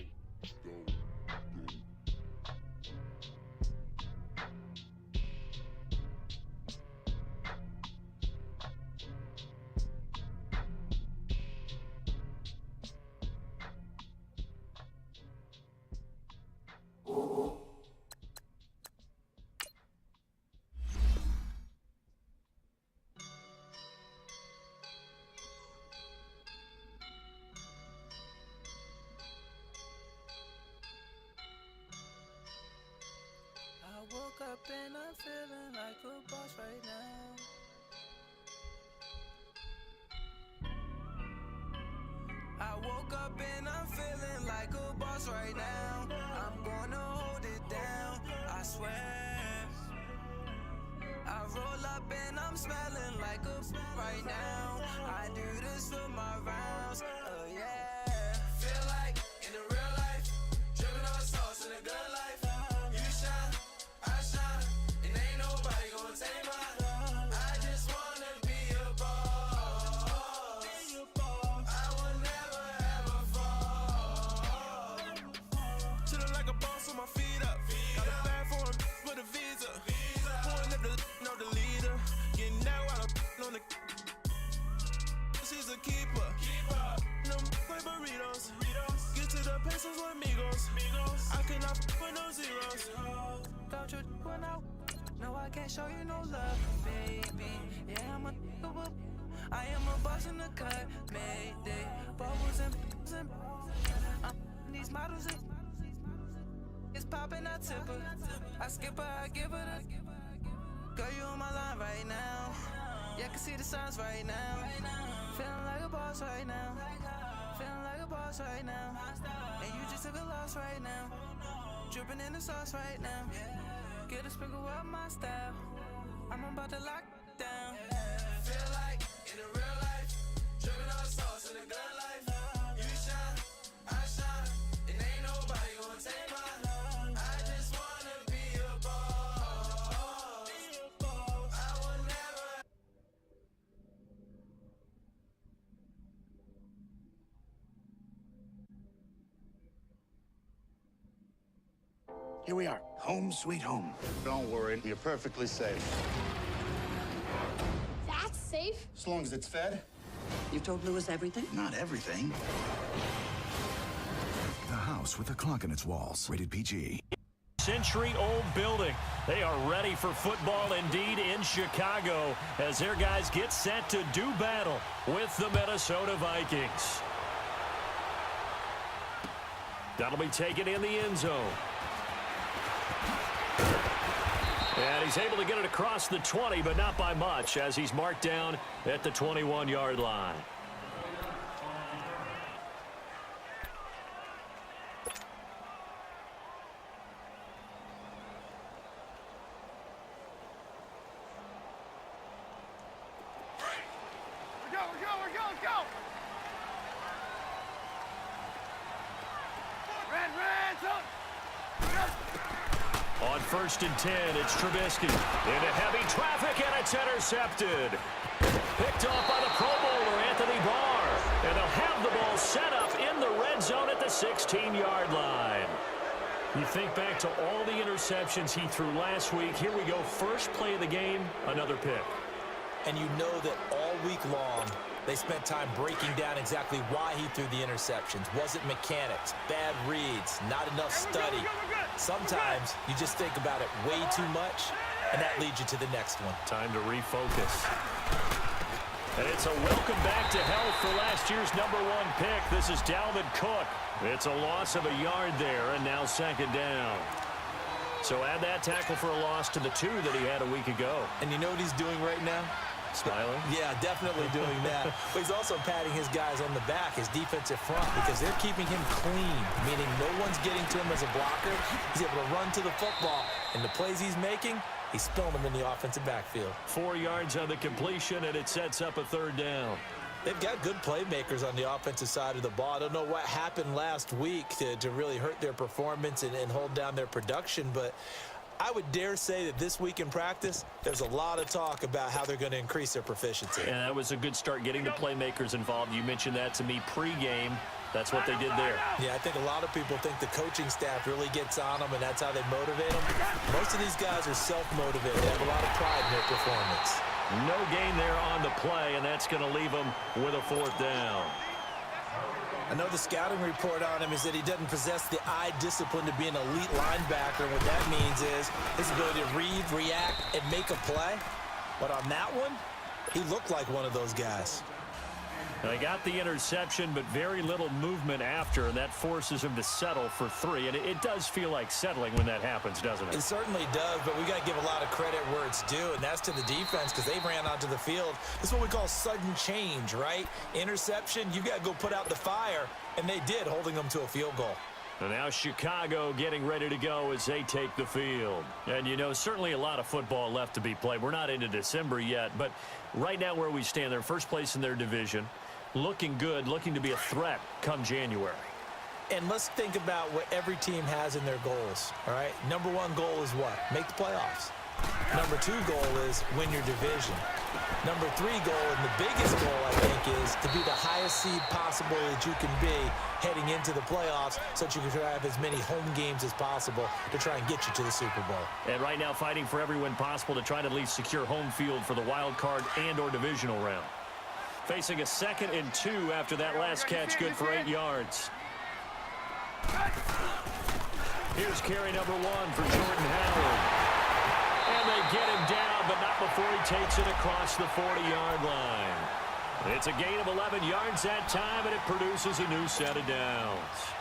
I woke up and I'm feeling like a boss right now. I woke up and I'm feeling like a boss right now. I'm gonna hold it down, I swear. I roll up and I'm smelling like a right now. I do this for my rounds, oh yeah. Feel like in the real life, dripping on sauce in the good life. You shine, I shine, and ain't nobody gonna take mine. I just wanna be a boss. I will never ever fall. Chillin' like a boss with my feet up. Got a bag for him with a visa. Pulling up know the leader. Getting that while I'm on the. She's a keeper. No play burritos. Get to the pesos with amigos. I cannot with no zeros. Don't you when no, I can't show you no love, baby. Yeah, I am a boss in the cut, Mayday. Bubbles and these models it's popping, I tip her. I skip her, I give her the. Girl, you on my line right now. Yeah, I can see the signs right now. Feeling like a boss right now. Feeling like a boss right now. And you just took a loss right now. Dripping in the sauce right now. Get a sprinkle up my style. I'm about to lock down. Feel like in the real life, dripping on sauce in the good life. You shine, I shine. Here we are, home sweet home. Don't worry, you're perfectly safe. That's safe. As long as it's fed. You've told Lewis everything? Not everything. The house with a clock in its walls. Rated PG. Century-old building. They are ready for football indeed in Chicago as their guys get set to do battle with the Minnesota Vikings. That'll be taken in the end zone. And he's able to get it across the 20, but not by much, as he's marked down at the 21-yard line. On 1st and 10, it's Trubisky into heavy traffic, and it's intercepted. Picked off by the Pro Bowler, Anthony Barr. And they'll have the ball set up in the red zone at the 16-yard line. You think back to all the interceptions he threw last week. Here we go, first play of the game, another pick. And you know that all week long, they spent time breaking down exactly why he threw the interceptions. Was it mechanics, bad reads, not enough study? Sometimes you just think about it way too much, and that leads you to the next one. Time to refocus. And it's a welcome back to health for last year's #1 pick. This is Dalvin Cook. It's a loss of a yard there, and now 2nd down. So add that tackle for a loss to the 2 that he had a week ago. And you know what he's doing right now? Smiling? Yeah, definitely doing that. But he's also patting his guys on the back, his defensive front, because they're keeping him clean, meaning no one's getting to him as a blocker. He's able to run to the football, and the plays he's making, he's spilling them in the offensive backfield. 4 yards on the completion, and it sets up a 3rd down. They've got good playmakers on the offensive side of the ball. I don't know what happened last week to really hurt their performance and hold down their production, but I would dare say that this week in practice, there's a lot of talk about how they're going to increase their proficiency. And that was a good start getting the playmakers involved. You mentioned that to me pregame. That's what they did there. Yeah, I think a lot of people think the coaching staff really gets on them, and that's how they motivate them. Most of these guys are self-motivated. They have a lot of pride in their performance. No gain there on the play, and that's going to leave them with a 4th down. I know the scouting report on him is that he doesn't possess the eye discipline to be an elite linebacker. What that means is his ability to read, react, and make a play. But on that one, he looked like one of those guys. They got the interception, but very little movement after, and that forces him to settle for 3. And it does feel like settling when that happens, doesn't it? It certainly does, but we got to give a lot of credit where it's due, and that's to the defense because they ran onto the field. This is what we call sudden change, right? Interception, you got to go put out the fire, and they did, holding them to a field goal. And now Chicago getting ready to go as they take the field. And, you know, certainly a lot of football left to be played. We're not into December yet, but right now where we stand, they're first place in their division. Looking good, looking to be a threat come January. And let's think about what every team has in their goals, all right? #1 goal is what? Make the playoffs. #2 goal is win your division. #3 goal, and the biggest goal, I think, is to be the highest seed possible that you can be heading into the playoffs so that you can have as many home games as possible to try and get you to the Super Bowl. And right now fighting for every win possible to try to at least secure home field for the wild card and or divisional round. Facing a 2nd and 2 after that last catch, good for 8 yards. Here's carry #1 for Jordan Howard. And they get him down, but not before he takes it across the 40-yard line. It's a gain of 11 yards that time, and it produces a new set of downs.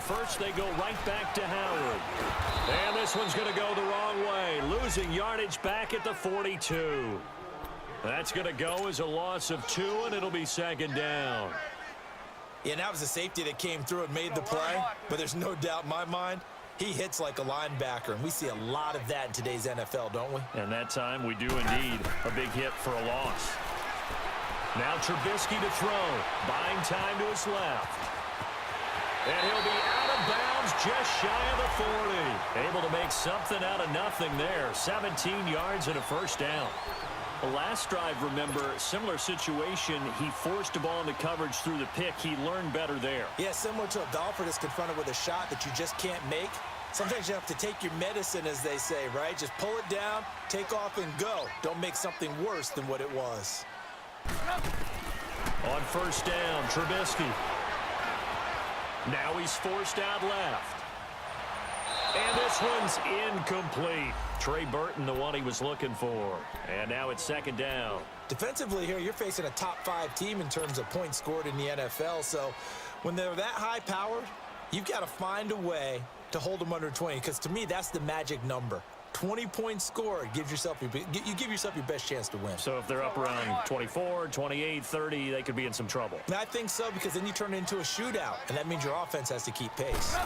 First, they go right back to Howard. And this one's going to go the wrong way, losing yardage back at the 42. That's going to go as a loss of 2, and it'll be 2nd down. Yeah, and that was a safety that came through and made the play, but there's no doubt in my mind he hits like a linebacker, and we see a lot of that in today's NFL, don't we? And that time we do indeed. A big hit for a loss. Now Trubisky to throw. Buying time to his left. And he'll be out of bounds just shy of the 40. Able to make something out of nothing there. 17 yards and a first down. The last drive, remember, similar situation. He forced the ball into coverage through the pick. He learned better there. Yeah, similar to a golfer that's confronted with a shot that you just can't make. Sometimes you have to take your medicine, as they say, right? Just pull it down, take off, and go. Don't make something worse than what it was. On first down, Trubisky. Now he's forced out left. And this one's incomplete. Trey Burton, the one he was looking for. And now it's second down. Defensively here, you're facing a top-5 team in terms of points scored in the NFL. So when they're that high-powered, you've got to find a way to hold them under 20. Because to me, that's the magic number. 20 points scored, you give yourself your best chance to win. So if they're up around 24, 28, 30, they could be in some trouble. And I think so, because then you turn it into a shootout, and that means your offense has to keep pace.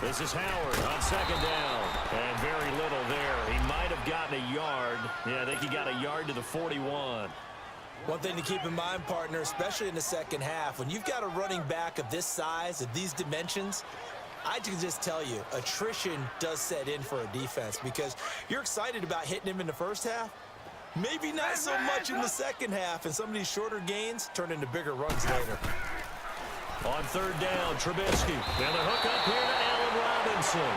This is Howard on second down. And very little there. He might have gotten a yard. Yeah, I think he got a yard to the 41. One thing to keep in mind, partner, especially in the second half, when you've got a running back of this size, of these dimensions, I can just tell you, attrition does set in for a defense, because you're excited about hitting him in the first half. Maybe not so much in the second half, and some of these shorter gains turn into bigger runs later. On third down, Trubisky. And the hook up here to Allen Robinson.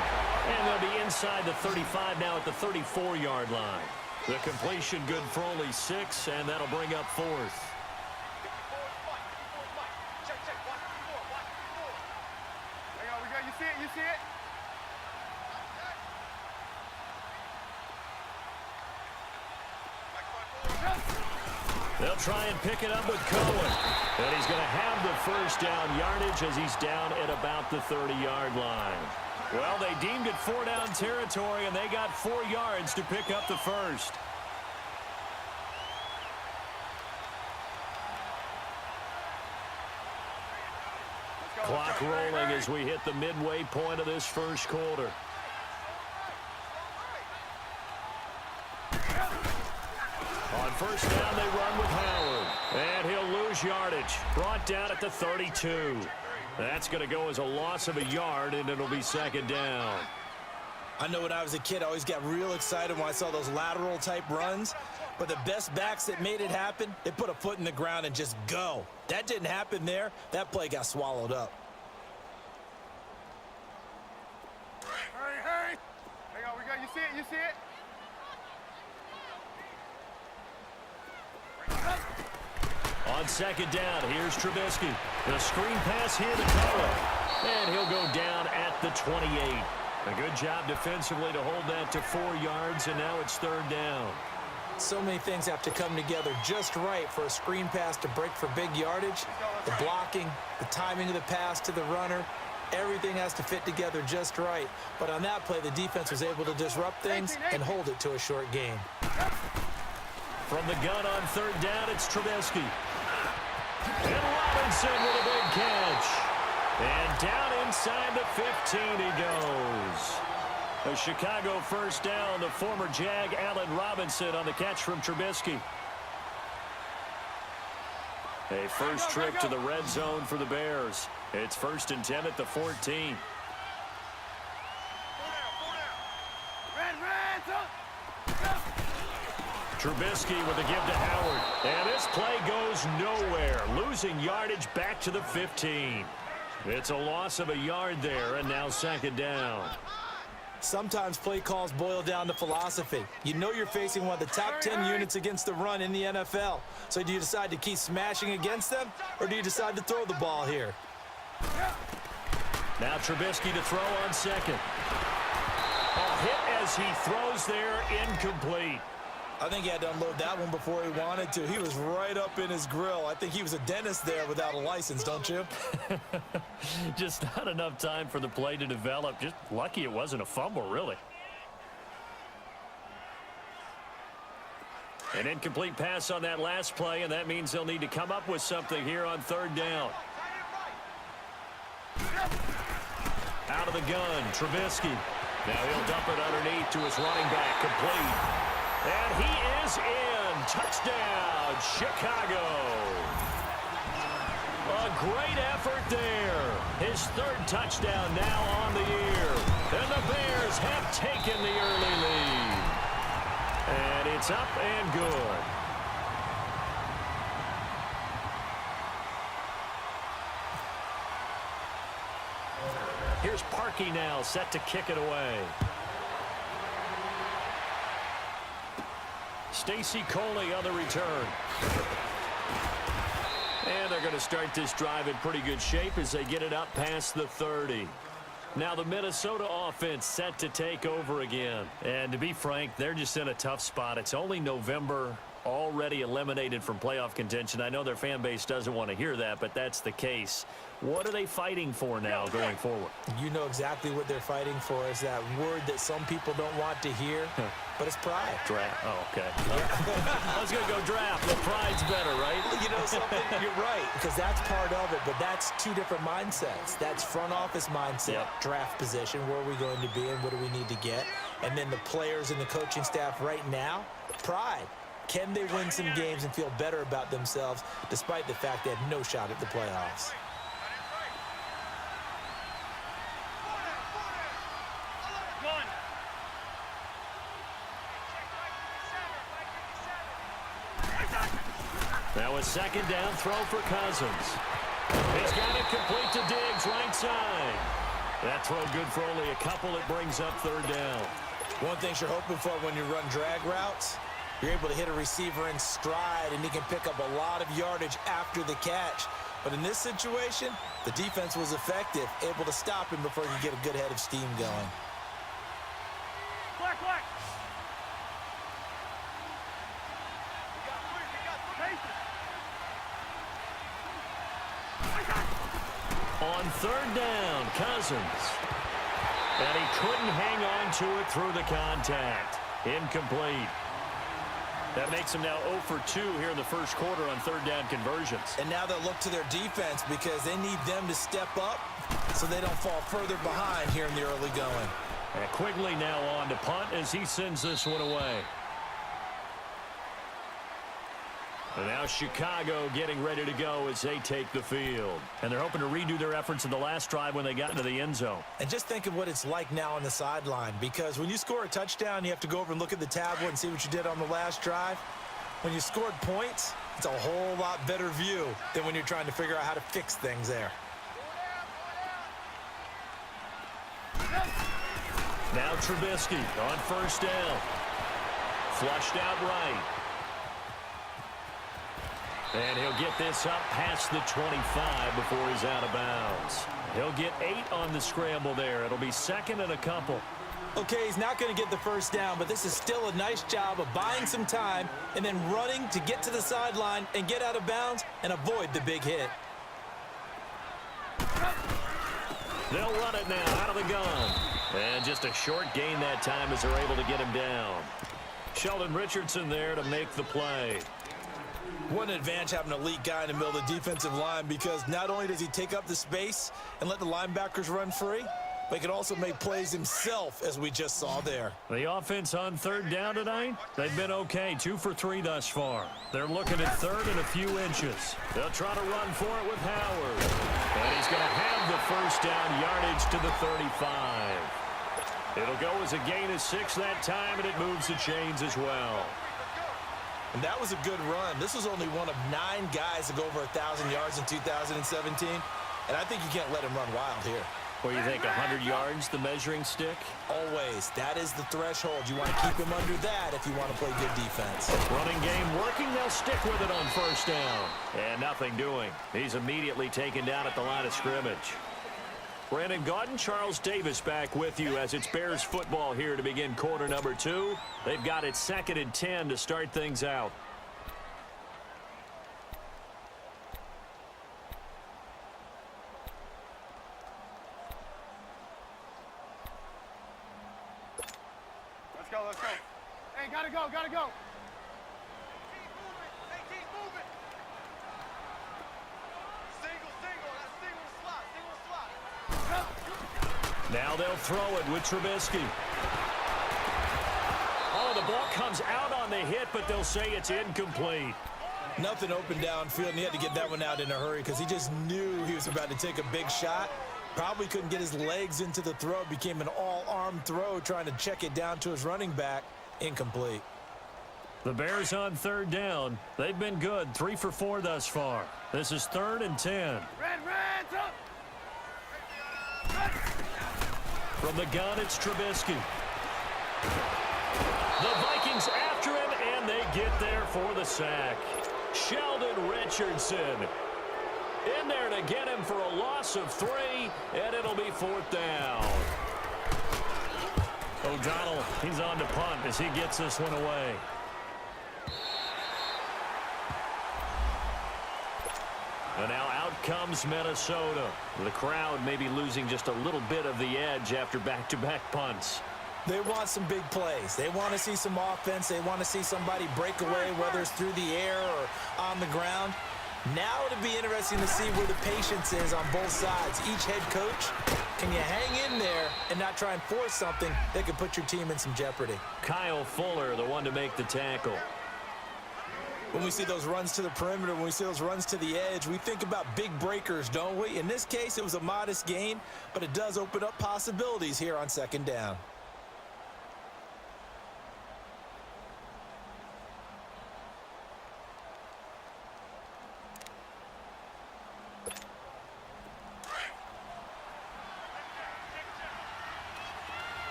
And they'll be inside the 35 now at the 34-yard line. The completion good for only 6, and that'll bring up fourth. You see it? They'll try and pick it up with Cohen. And he's going to have the first down yardage as he's down at about the 30-yard line. Well, they deemed it 4-down territory, and they got 4 yards to pick up the first. Clock rolling as we hit the midway point of this first quarter. On first down, they run with Howard. And he'll lose yardage. Brought down at the 32. That's going to go as a loss of a yard, and it'll be second down. I know when I was a kid, I always got real excited when I saw those lateral-type runs. But the best backs that made it happen, they put a foot in the ground and just go. That didn't happen there. That play got swallowed up. Hurry. Hang on, you see it? You see it? On second down, here's Trubisky. The screen pass here to Cohen. And he'll go down at the 28. A good job defensively to hold that to 4 yards, and now it's third down. So many things have to come together just right for a screen pass to break for big yardage. The blocking, the timing of the pass to the runner, everything has to fit together just right. But on that play, the defense was able to disrupt things and hold it to a short gain. From the gun on third down, it's Trubisky. And Robinson with a big catch. And down inside the 15 he goes. A Chicago first down, the former Jag Allen Robinson on the catch from Trubisky. A first trip to the red zone for the Bears. It's 1st and 10 at the 14. Trubisky with a give to Howard. And this play goes nowhere. Losing yardage back to the 15. It's a loss of a yard there, and now second down. Sometimes play calls boil down to philosophy. You know you're facing one of the top 10 units against the run in the NFL. So do you decide to keep smashing against them, or do you decide to throw the ball here? Now Trubisky to throw on second. A hit as he throws there, incomplete. I think he had to unload that one before he wanted to. He was right up in his grill. I think he was a dentist there without a license, don't you? Just not enough time for the play to develop. Just lucky it wasn't a fumble, really. An incomplete pass on that last play, and that means they'll need to come up with something here on third down. Out of the gun, Trubisky. Now he'll dump it underneath to his running back, complete. And he is in. again. Touchdown, Chicago. A great effort there. His third touchdown now on the year. And the Bears have taken the early lead. And it's up and good. Here's Parkey now, set to kick it away. Stacy Coley on the return. And they're going to start this drive in pretty good shape as they get it up past the 30. Now the Minnesota offense set to take over again. And to be frank, they're just in a tough spot. It's only November, already eliminated from playoff contention. I know their fan base doesn't want to hear that, but that's the case. What are they fighting for now going forward? You know exactly what they're fighting for is that word that some people don't want to hear, but it's pride. Draft. Oh, okay. I was going to go draft, but pride's better, right? You know something? You're right, because that's part of it, but that's two different mindsets. That's front office mindset, draft position, where are we going to be and what do we need to get? And then the players and the coaching staff right now, pride. Can they win some games and feel better about themselves despite the fact they had no shot at the playoffs? Now a second down throw for Cousins. He's got it complete to Diggs, right side. That throw good for only a couple. It brings up third down. One thing you're hoping for when you run drag routes, you're able to hit a receiver in stride, and he can pick up a lot of yardage after the catch. But in this situation, the defense was effective, able to stop him before he could get a good head of steam going. On third down, Cousins. And he couldn't hang on to it through the contact. Incomplete. That makes him now 0 for 2 here in the first quarter on third down conversions. And now they'll look to their defense because they need them to step up so they don't fall further behind here in the early going. And Quigley now on to punt as he sends this one away. And now Chicago getting ready to go as they take the field. And they're hoping to redo their efforts in the last drive when they got into the end zone. And just think of what it's like now on the sideline, because when you score a touchdown, you have to go over and look at the tablet and see what you did on the last drive. When you scored points, it's a whole lot better view than when you're trying to figure out how to fix things there. Now Trubisky on first down. Flushed out right. And he'll get this up past the 25 before he's out of bounds. He'll get 8 on the scramble there. It'll be second and a couple. Okay, he's not going to get the first down, but this is still a nice job of buying some time and then running to get to the sideline and get out of bounds and avoid the big hit. They'll run it now out of the gun. And just a short gain that time as they're able to get him down. Sheldon Richardson there to make the play. What an advantage having an elite guy in the middle of the defensive line, because not only does he take up the space and let the linebackers run free, but he can also make plays himself, as we just saw there. The offense on third down tonight, they've been okay, 2 for 3 thus far. They're looking at third and a few inches. They'll try to run for it with Howard. And he's going to have the first down, yardage to the 35. It'll go as a gain of 6 that time, and it moves the chains as well. And that was a good run. This was only one of 9 guys to go over 1,000 yards in 2017. And I think you can't let him run wild here. What do you think, 100 yards, the measuring stick? Always. That is the threshold. You want to keep him under that if you want to play good defense. Running game working. They'll stick with it on first down. And nothing doing. He's immediately taken down at the line of scrimmage. Brandon Gaudin, Charles Davis back with you as it's Bears football here to begin quarter number 2. They've got it 2nd and 10 to start things out. Let's go, let's go. Hey, gotta go, gotta go. Now they'll throw it with Trubisky. Oh, the ball comes out on the hit, but they'll say it's incomplete. Nothing open downfield, and he had to get that one out in a hurry because he just knew he was about to take a big shot. Probably couldn't get his legs into the throw. Became an all-arm throw trying to check it down to his running back. Incomplete. The Bears on third down. They've been good, 3 for 4 thus far. This is 3rd and 10. From the gun, it's Trubisky. The Vikings after him, and they get there for the sack. Sheldon Richardson in there to get him for a loss of 3, and it'll be 4th down. O'Donnell, he's on to punt as he gets this one away. And now out comes Minnesota. The crowd may be losing just a little bit of the edge after back-to-back punts. They want some big plays. They want to see some offense. They want to see somebody break away, whether it's through the air or on the ground. Now it'll be interesting to see where the patience is on both sides. Each head coach, can you hang in there and not try and force something that could put your team in some jeopardy? Kyle Fuller, the one to make the tackle. When we see those runs to the perimeter, when we see those runs to the edge, we think about big breakers, don't we? In this case, it was a modest gain, but it does open up possibilities here on 2nd down.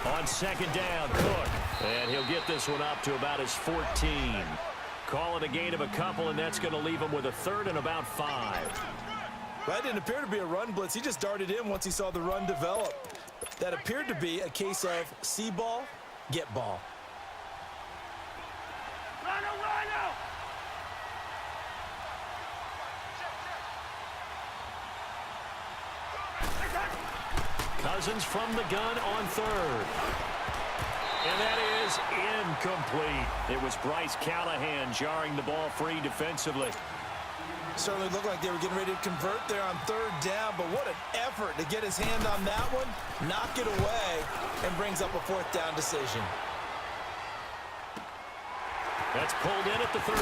On 2nd down, Cook. And he'll get this one up to about his 14. Call it a gain of a couple, and that's going to leave him with a 3rd and about 5. That didn't appear to be a run blitz. He just darted in once he saw the run develop. That appeared to be a case of see ball, get ball. Cousins from the gun on 3rd. And that is incomplete. It was Bryce Callahan jarring the ball free defensively. Certainly looked like they were getting ready to convert there on 3rd down, but what an effort to get his hand on that one, knock it away, and brings up a 4th down decision. That's pulled in at the 32.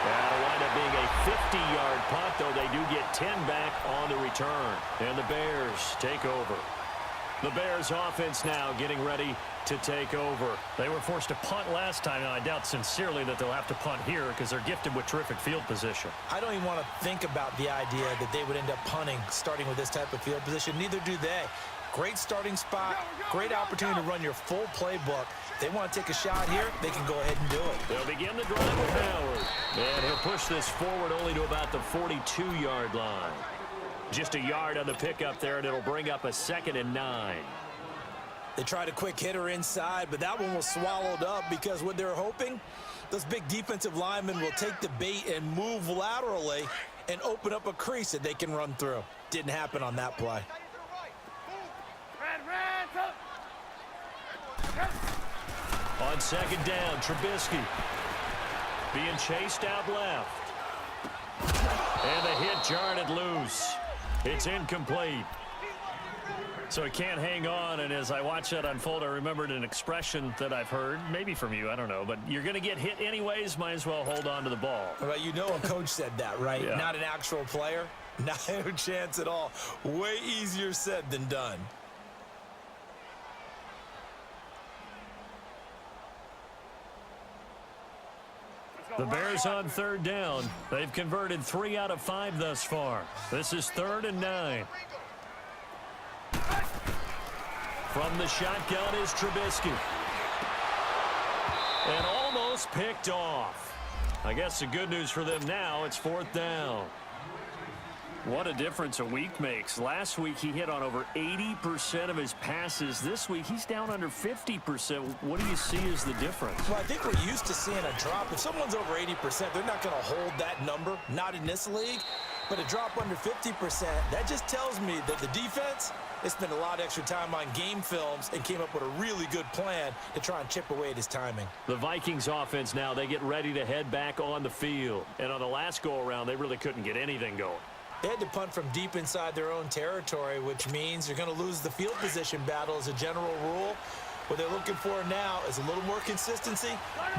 That'll wind up being a 50-yard punt, though they do get 10 back on the return. And the Bears take over. The Bears offense now getting ready to take over. They were forced to punt last time, and I doubt sincerely that they'll have to punt here because they're gifted with terrific field position. I don't even want to think about the idea that they would end up punting starting with this type of field position. Neither do they. Great starting spot, great opportunity to run your full playbook. If they want to take a shot here, they can go ahead and do it. They'll begin the drive with Howard. And he'll push this forward only to about the 42-yard line. Just a yard on the pickup there, and it'll bring up a 2nd and 9. They tried a quick hitter inside, but that one was swallowed up because what they're hoping, those big defensive linemen will take the bait and move laterally and open up a crease that they can run through. Didn't happen on that play. On 2nd down, Trubisky being chased out left. And the hit jarred it loose. It's incomplete. So he can't hang on, and as I watch that unfold, I remembered an expression that I've heard, maybe from you, I don't know, but you're going to get hit anyways, might as well hold on to the ball. Well, you know a coach said that, right? Yeah. Not an actual player. Not a chance at all. Way easier said than done. The Bears on 3rd down. They've converted 3 out of 5 thus far. This is 3rd and 9. From the shotgun is Trubisky. And almost picked off. I guess the good news for them now, it's 4th down. What a difference a week makes. Last week he hit on over 80% of his passes. This week he's down under 50%. What do you see as the difference? Well, I think we're used to seeing a drop. If someone's over 80%, they're not going to hold that number. Not in this league. But a drop under 50%, that just tells me that the defense They spent a lot of extra time on game films and came up with a really good plan to try and chip away at his timing. The Vikings offense now, they get ready to head back on the field. And on the last go-around, they really couldn't get anything going. They had to punt from deep inside their own territory, which means you're going to lose the field position battle as a general rule. What they're looking for now is a little more consistency,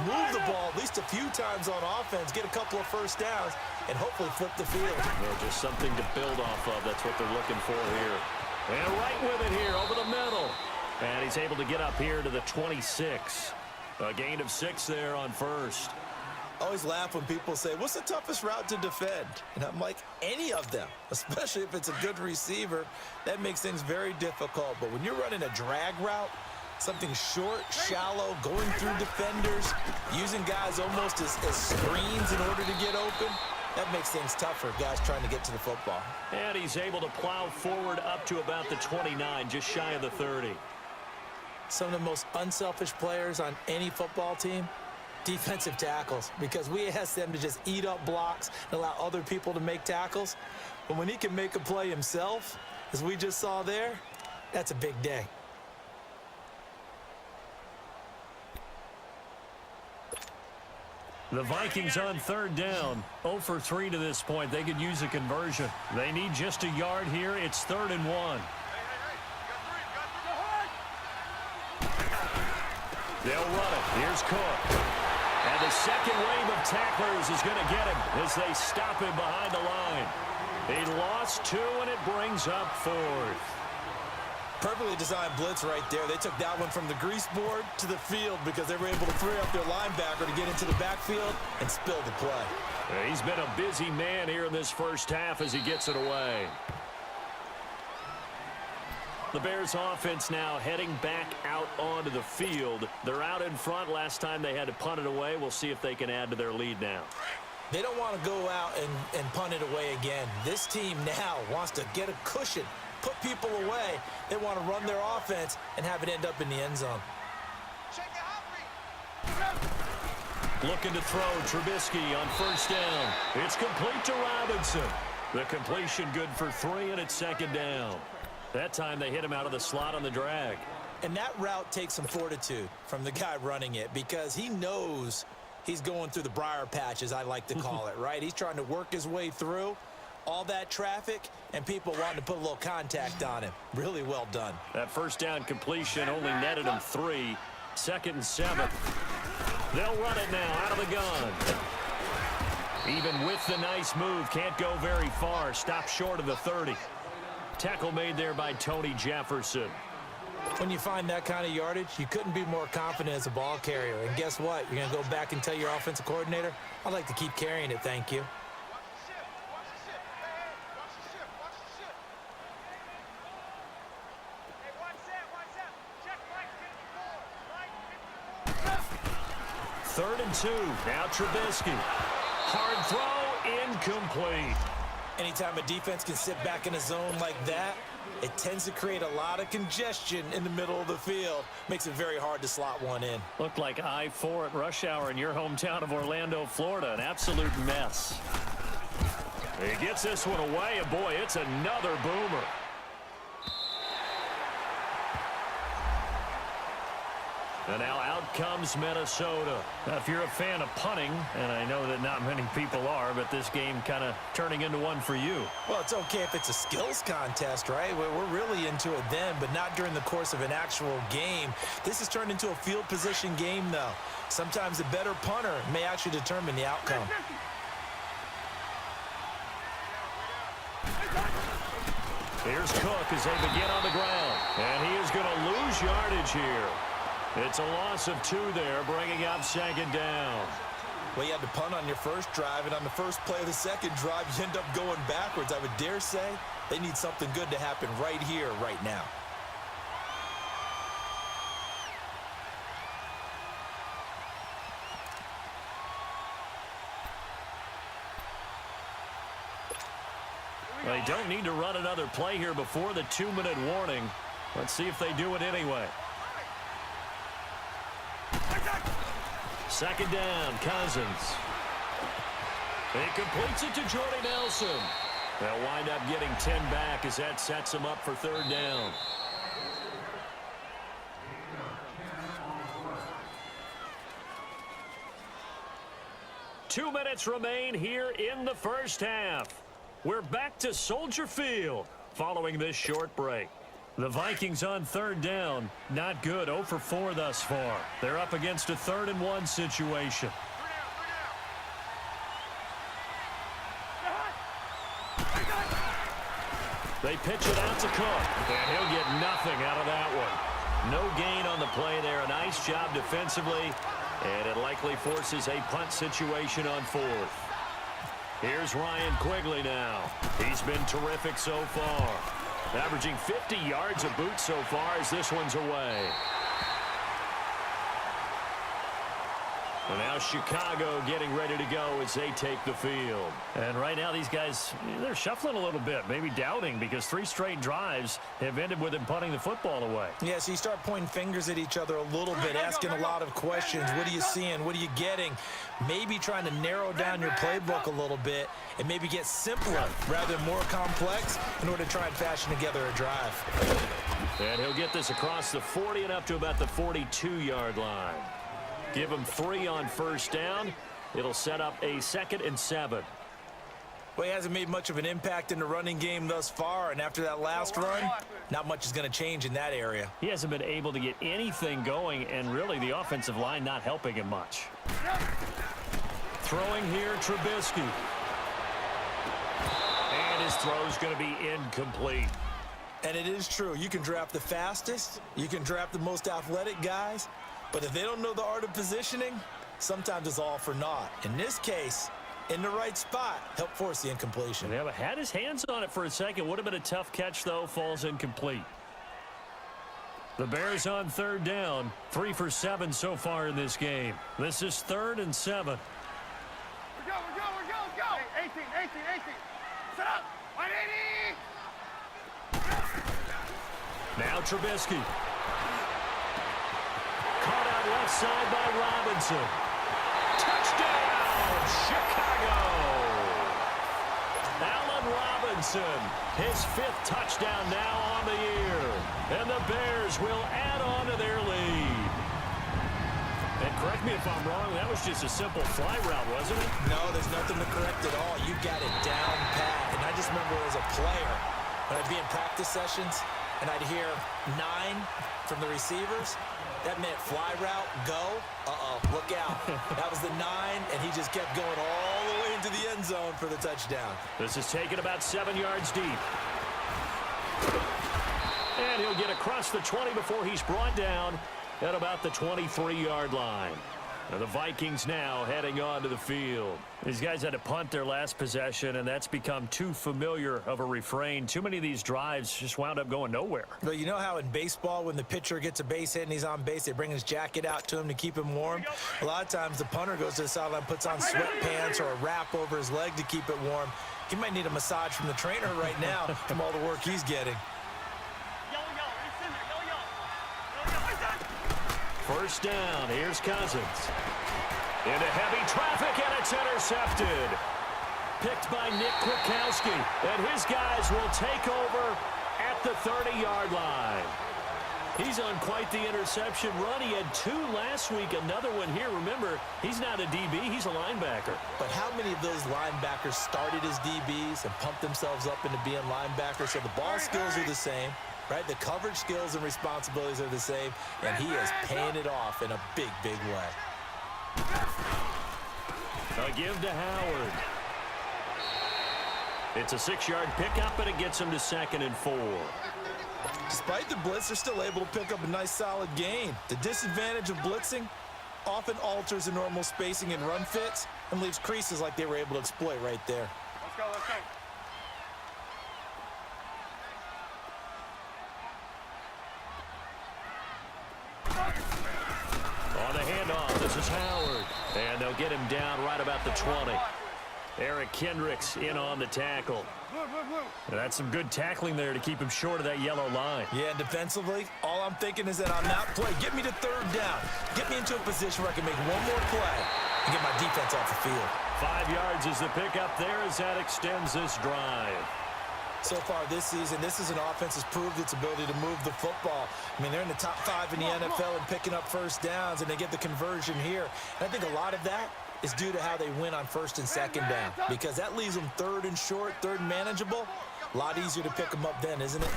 move the ball at least a few times on offense, get a couple of first downs, and hopefully flip the field. Well, just something to build off of. That's what they're looking for here. And right with it here over the middle. And he's able to get up here to the 26. A gain of 6 there on first. I always laugh when people say, what's the toughest route to defend? And I'm like, any of them, especially if it's a good receiver. That makes things very difficult. But when you're running a drag route, something short, shallow, going through defenders, using guys almost as screens in order to get open, that makes things tougher, guys trying to get to the football. And he's able to plow forward up to about the 29, just shy of the 30. Some of the most unselfish players on any football team, defensive tackles, because we ask them to just eat up blocks and allow other people to make tackles. But when he can make a play himself, as we just saw there, that's a big day. The Vikings on third down, 0 for 3 to this point. They could use a conversion. They need just a yard here. It's 3rd and 1. They'll run it. Here's Cook. And the second wave of tacklers is going to get him as they stop him behind the line. He lost 2, and it brings up 4th. Perfectly designed blitz right there. They took that one from the grease board to the field because they were able to free up their linebacker to get into the backfield and spill the play. He's been a busy man here in this first half as he gets it away. The Bears offense now heading back out onto the field. They're out in front. Last time they had to punt it away. We'll see if they can add to their lead now. They don't want to go out and punt it away again. This team now wants to get a cushion, put people away. They want to run their offense and have it end up in the end zone. Looking to throw Trubisky on first down. It's complete to Robinson. The completion good for 3, and it's 2nd down. That time they hit him out of the slot on the drag. And that route takes some fortitude from the guy running it because he knows he's going through the briar patch, as I like to call it, right? He's trying to work his way through all that traffic and people wanting to put a little contact on him. Really well done. That first down completion only netted him 3. 2nd and 7. They'll run it now out of the gun. Even with the nice move, can't go very far. Stop short of the 30. Tackle made there by Tony Jefferson. When you find that kind of yardage, you couldn't be more confident as a ball carrier. And guess what? You're going to go back and tell your offensive coordinator, I'd like to keep carrying it, thank you. Third and 2. Now Trubisky. Hard throw, incomplete. Anytime a defense can sit back in a zone like that, it tends to create a lot of congestion in the middle of the field. Makes it very hard to slot one in. Looked like I-4 at rush hour in your hometown of Orlando, Florida. An absolute mess. He gets this one away, and boy, it's another boomer. And now out comes Minnesota. Now, if you're a fan of punting, and I know that not many people are, but this game kind of turning into one for you. Well, it's okay if it's a skills contest, right? We're really into it then, but not during the course of an actual game. This has turned into a field position game, though. Sometimes the better punter may actually determine the outcome. Here's Cook as they begin on the ground. And he is going to lose yardage here. It's a loss of 2 there, bringing up 2nd down. Well, you had to punt on your first drive, and on the first play of the second drive, you end up going backwards. I would dare say they need something good to happen right here, right now. Well, they don't need to run another play here before the 2-minute warning. Let's see if they do it anyway. 2nd down, Cousins. He completes it to Jordy Nelson. They'll wind up getting 10 back as that sets them up for third down. Two minutes remain here in the first half. We're back to Soldier Field following this short break. The Vikings on third down, not good, 0 for 4 thus far. They're up against a 3rd and 1 situation. They pitch it out to Cook, and he'll get nothing out of that one. No gain on the play there. A nice job defensively, and it likely forces a punt situation on 4th. Here's Ryan Quigley now. He's been terrific so far. Averaging 50 yards a boot so far as this one's away. And now Chicago getting ready to go as they take the field. And right now these guys, they're shuffling a little bit, maybe doubting, because 3 straight drives have ended with them punting the football away. Yeah, so you start pointing fingers at each other a little bit, asking a lot of questions. What are you seeing? What are you getting? Maybe trying to narrow down your playbook a little bit and maybe get simpler rather than more complex in order to try and fashion together a drive. And he'll get this across the 40 and up to about the 42-yard line. Give him 3 on first down. It'll set up a 2nd and 7. Well, he hasn't made much of an impact in the running game thus far, and after that last run, not much is going to change in that area. He hasn't been able to get anything going, and really the offensive line not helping him much. Throwing here, Trubisky. And his throw's going to be incomplete. And it is true. You can draft the fastest. You can draft the most athletic guys. But if they don't know the art of positioning, sometimes it's all for naught. In this case, in the right spot, help force the incompletion. Yeah, but had his hands on it for a second. Would have been a tough catch, though. Falls incomplete. The Bears on third down. 3 for 7 so far in this game. This is 3rd and 7. We're go. Hey, 18. Set up. 180. Now Trubisky. Caught out left side by Robinson. Touchdown, Chicago! Allen Robinson, his 5th touchdown now on the year. And the Bears will add on to their lead. And correct me if I'm wrong, that was just a simple fly route, wasn't it? No, there's nothing to correct at all. You got it down pat. And I just remember as a player, when I'd be in practice sessions, and I'd hear 9 from the receivers, that meant fly route, go, look out. That was the 9, and he just kept going all the way into the end zone for the touchdown. This is taken about 7 yards deep. And he'll get across the 20 before he's brought down at about the 23-yard line. Now the Vikings now heading onto the field. These guys had to punt their last possession, and that's become too familiar of a refrain. Too many of these drives just wound up going nowhere. Well, you know how in baseball when the pitcher gets a base hit and he's on base, they bring his jacket out to him to keep him warm? A lot of times the punter goes to the sideline, puts on sweatpants or a wrap over his leg to keep it warm. He might need a massage from the trainer right now from all the work he's getting. First down, here's Cousins. Into heavy traffic, and it's intercepted. Picked by Nick Kwiatkowski, and his guys will take over at the 30-yard line. He's on quite the interception run. He had 2 last week, another one here. Remember, he's not a DB, he's a linebacker. But how many of those linebackers started as DBs and pumped themselves up into being linebackers? So the ball skills are the same. Right, the coverage skills and responsibilities are the same, and he is paying it off in a big, big way. A give to Howard. It's a 6-yard pickup, and it gets him to 2nd and 4. Despite the blitz, they're still able to pick up a nice, solid gain. The disadvantage of blitzing often alters the normal spacing and run fits and leaves creases like they were able to exploit right there. Let's go. On the handoff, this is Howard. And they'll get him down right about the 20. Eric Kendricks in on the tackle. And that's some good tackling there to keep him short of that yellow line. Yeah, and defensively, all I'm thinking is that on that play, get me to 3rd down. Get me into a position where I can make one more play and get my defense off the field. 5 yards is the pickup there as that extends this drive. So far this season, this is an offense that's proved its ability to move the football. I mean, they're in the top 5 in the NFL in picking up first downs, and they get the conversion here. And I think a lot of that is due to how they win on first and second down, because that leaves them third and short, third and manageable. A lot easier to pick them up then, isn't it?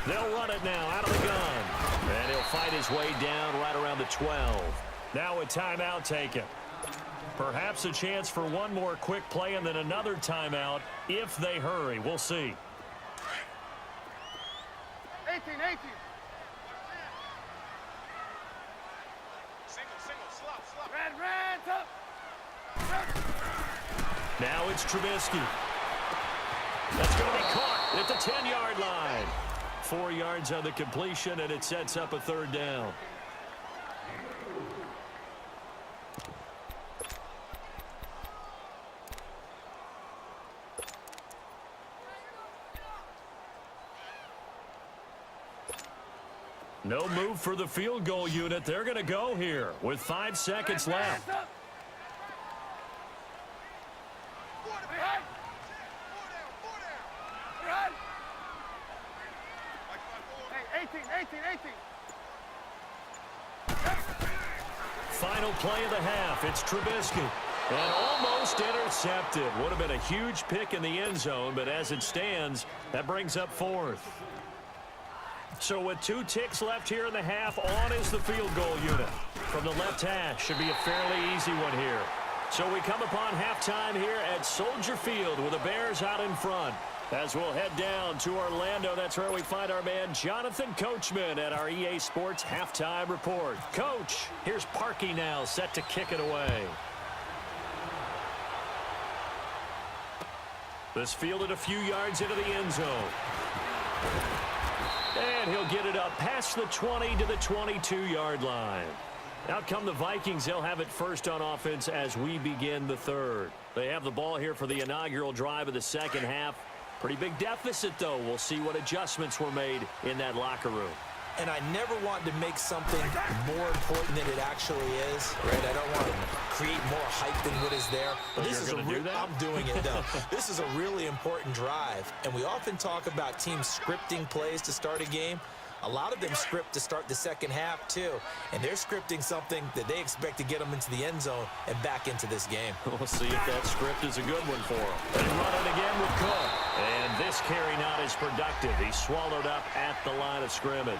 They'll run it now out of the gun. And he'll fight his way down right around the 12. Now a timeout taken. Perhaps a chance for one more quick play and then another timeout if they hurry. We'll see. 18. Single, slop. Red, top. Now it's Trubisky. That's going to be caught at the 10-yard line. 4 yards on the completion, and it sets up a third down. No move for the field goal unit. They're going to go here with 5 seconds left. Final play of the half. It's Trubisky. And almost intercepted. Would have been a huge pick in the end zone, but as it stands, that brings up 4th. So with 2 ticks left here in the half, on is the field goal unit. From the left hash, should be a fairly easy one here. So we come upon halftime here at Soldier Field with the Bears out in front. As we'll head down to Orlando, that's where we find our man Jonathan Coachman at our EA Sports Halftime Report. Coach, here's Parkey now set to kick it away. This fielded a few yards into the end zone. And he'll get it up past the 20 to the 22-yard line. Out come the Vikings. They'll have it first on offense as we begin the third. They have the ball here for the inaugural drive of the second half. Pretty big deficit, though. We'll see what adjustments were made in that locker room. And I never want to make something more important than it actually is, right? I don't want to create more hype than what is there. But this is I'm doing it, though. This is a really important drive, and we often talk about teams scripting plays to start a game. A lot of them script to start the second half, too, and they're scripting something that they expect to get them into the end zone and back into this game. We'll see if that script is a good one for them. They run it again with Cook, and this carry not as productive. He's swallowed up at the line of scrimmage.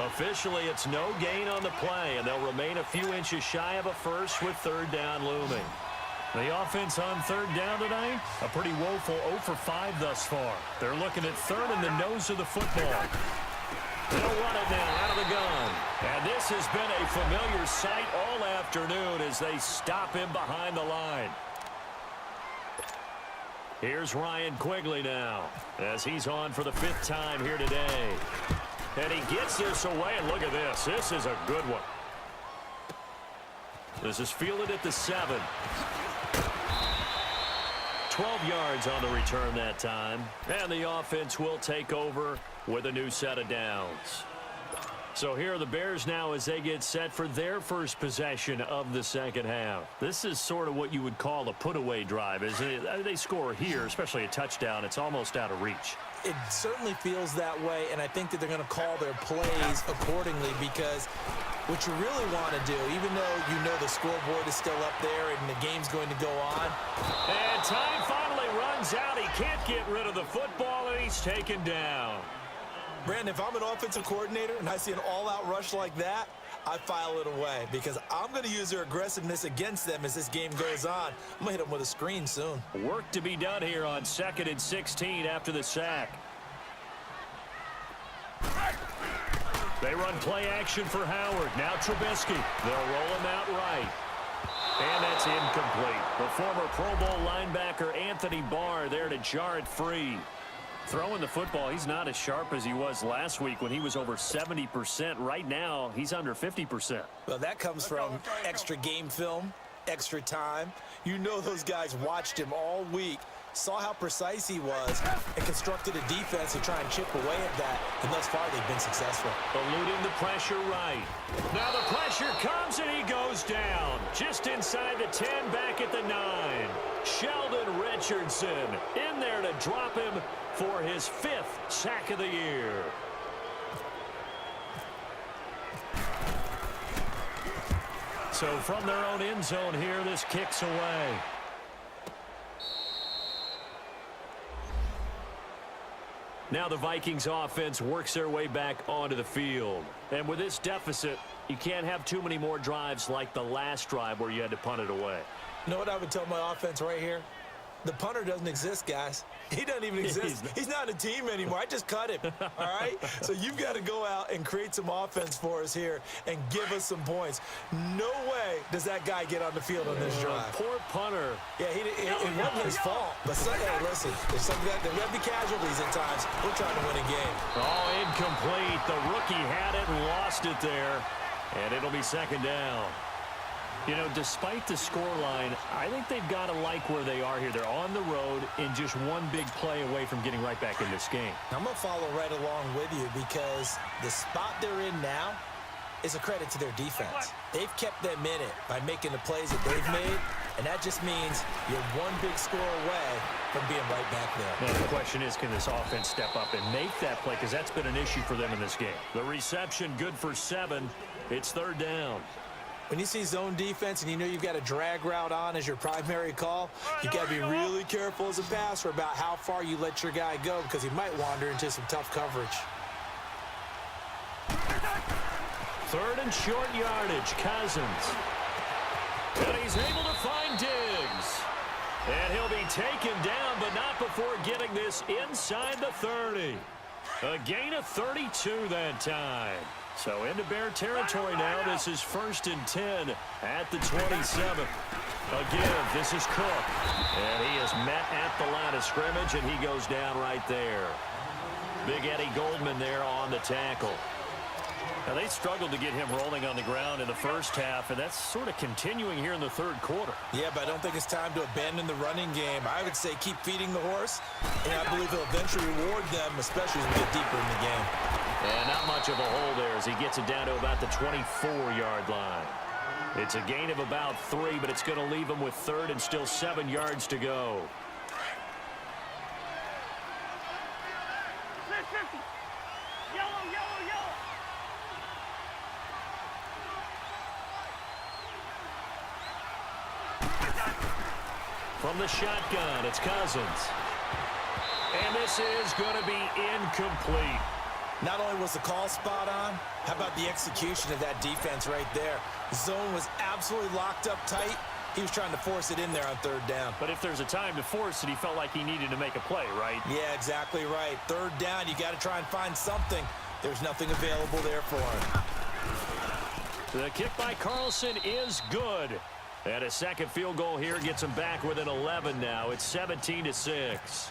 Officially, it's no gain on the play, and they'll remain a few inches shy of a first with third down looming. The offense on third down tonight, a pretty woeful 0 for 5 thus far. They're looking at third in the nose of the football. They'll run it now out of the gun. And this has been a familiar sight all afternoon as they stop him behind the line. Here's Ryan Quigley now as he's on for the 5th time here today. And he gets this away, and look at this. This is a good one. This is fielded at the 7. 12 yards on the return that time. And the offense will take over with a new set of downs. So here are the Bears now as they get set for their first possession of the second half. This is sort of what you would call a put-away drive. As they score here, especially a touchdown, it's almost out of reach. It certainly feels that way, and I think that they're going to call their plays accordingly, because what you really want to do, even though you know the scoreboard is still up there and the game's going to go on. And time finally runs out. He can't get rid of the football, and he's taken down. Brandon, if I'm an offensive coordinator and I see an all-out rush like that, I file it away, because I'm going to use their aggressiveness against them as this game goes on. I'm going to hit them with a screen soon. Work to be done here on 2nd and 16 after the sack. They run play action for Howard. Now Trubisky. They'll roll him out right. And that's incomplete. The former Pro Bowl linebacker Anthony Barr there to jar it free. Throwing the football, he's not as sharp as he was last week when he was over 70%. Right now, he's under 50%. Well, that comes from extra game film, extra time. You know those guys watched him all week, saw how precise he was, and constructed a defense to try and chip away at that. And thus far, they've been successful. Eluding the pressure right. Now the pressure comes, fires, and he goes down. Just inside the 10, back at the 9. Sheldon Richardson in there to drop him for his 5th sack of the year. So from their own end zone here, this kicks away. Now the Vikings offense works their way back onto the field. And with this deficit, you can't have too many more drives like the last drive where you had to punt it away. You know what I would tell my offense right here? The punter doesn't exist, guys. He doesn't even exist. He's not a team anymore. I just cut him, all right? So you've got to go out and create some offense for us here and give us some points. No way does that guy get on the field on this drive. Poor punter. Yeah, it wasn't his fault. But hey, listen, there's some guys, there will be casualties at times. We're trying to win a game. Oh, incomplete. The rookie had it and lost it there. And it'll be 2nd down. You know, despite the scoreline, I think they've got to like where they are here. They're on the road and just one big play away from getting right back in this game. I'm going to follow right along with you because the spot they're in now is a credit to their defense. They've kept them in it by making the plays that they've made, and that just means you're one big score away from being right back there. Now, the question is, can this offense step up and make that play? Because that's been an issue for them in this game. The reception good for 7. It's 3rd down. When you see zone defense and you know you've got a drag route on as your primary call, you got to be really careful as a passer about how far you let your guy go because he might wander into some tough coverage. 3rd and short yardage, Cousins. And he's able to find Diggs. And he'll be taken down, but not before getting this inside the 30. A gain of 32 that time. So into Bear territory now. This is 1st and 10 at the 27. Again, this is Cook. And he is met at the line of scrimmage, and he goes down right there. Big Eddie Goldman there on the tackle. Now, they struggled to get him rolling on the ground in the first half, and that's sort of continuing here in the 3rd quarter. Yeah, but I don't think it's time to abandon the running game. I would say keep feeding the horse, and I believe he'll eventually reward them, especially as we get deeper in the game. And not much of a hole there as he gets it down to about the 24-yard line. It's a gain of about 3, but it's going to leave him with 3rd and still 7 yards to go. From the shotgun, it's Cousins. And this is going to be incomplete. Not only was the call spot on, how about the execution of that defense right there? Zone was absolutely locked up tight. He was trying to force it in there on 3rd down. But if there's a time to force it, he felt like he needed to make a play, right? Yeah, exactly right. 3rd down, you got to try and find something. There's nothing available there for him. The kick by Carlson is good. And a 2nd field goal here gets him back within 11 now. It's 17-6.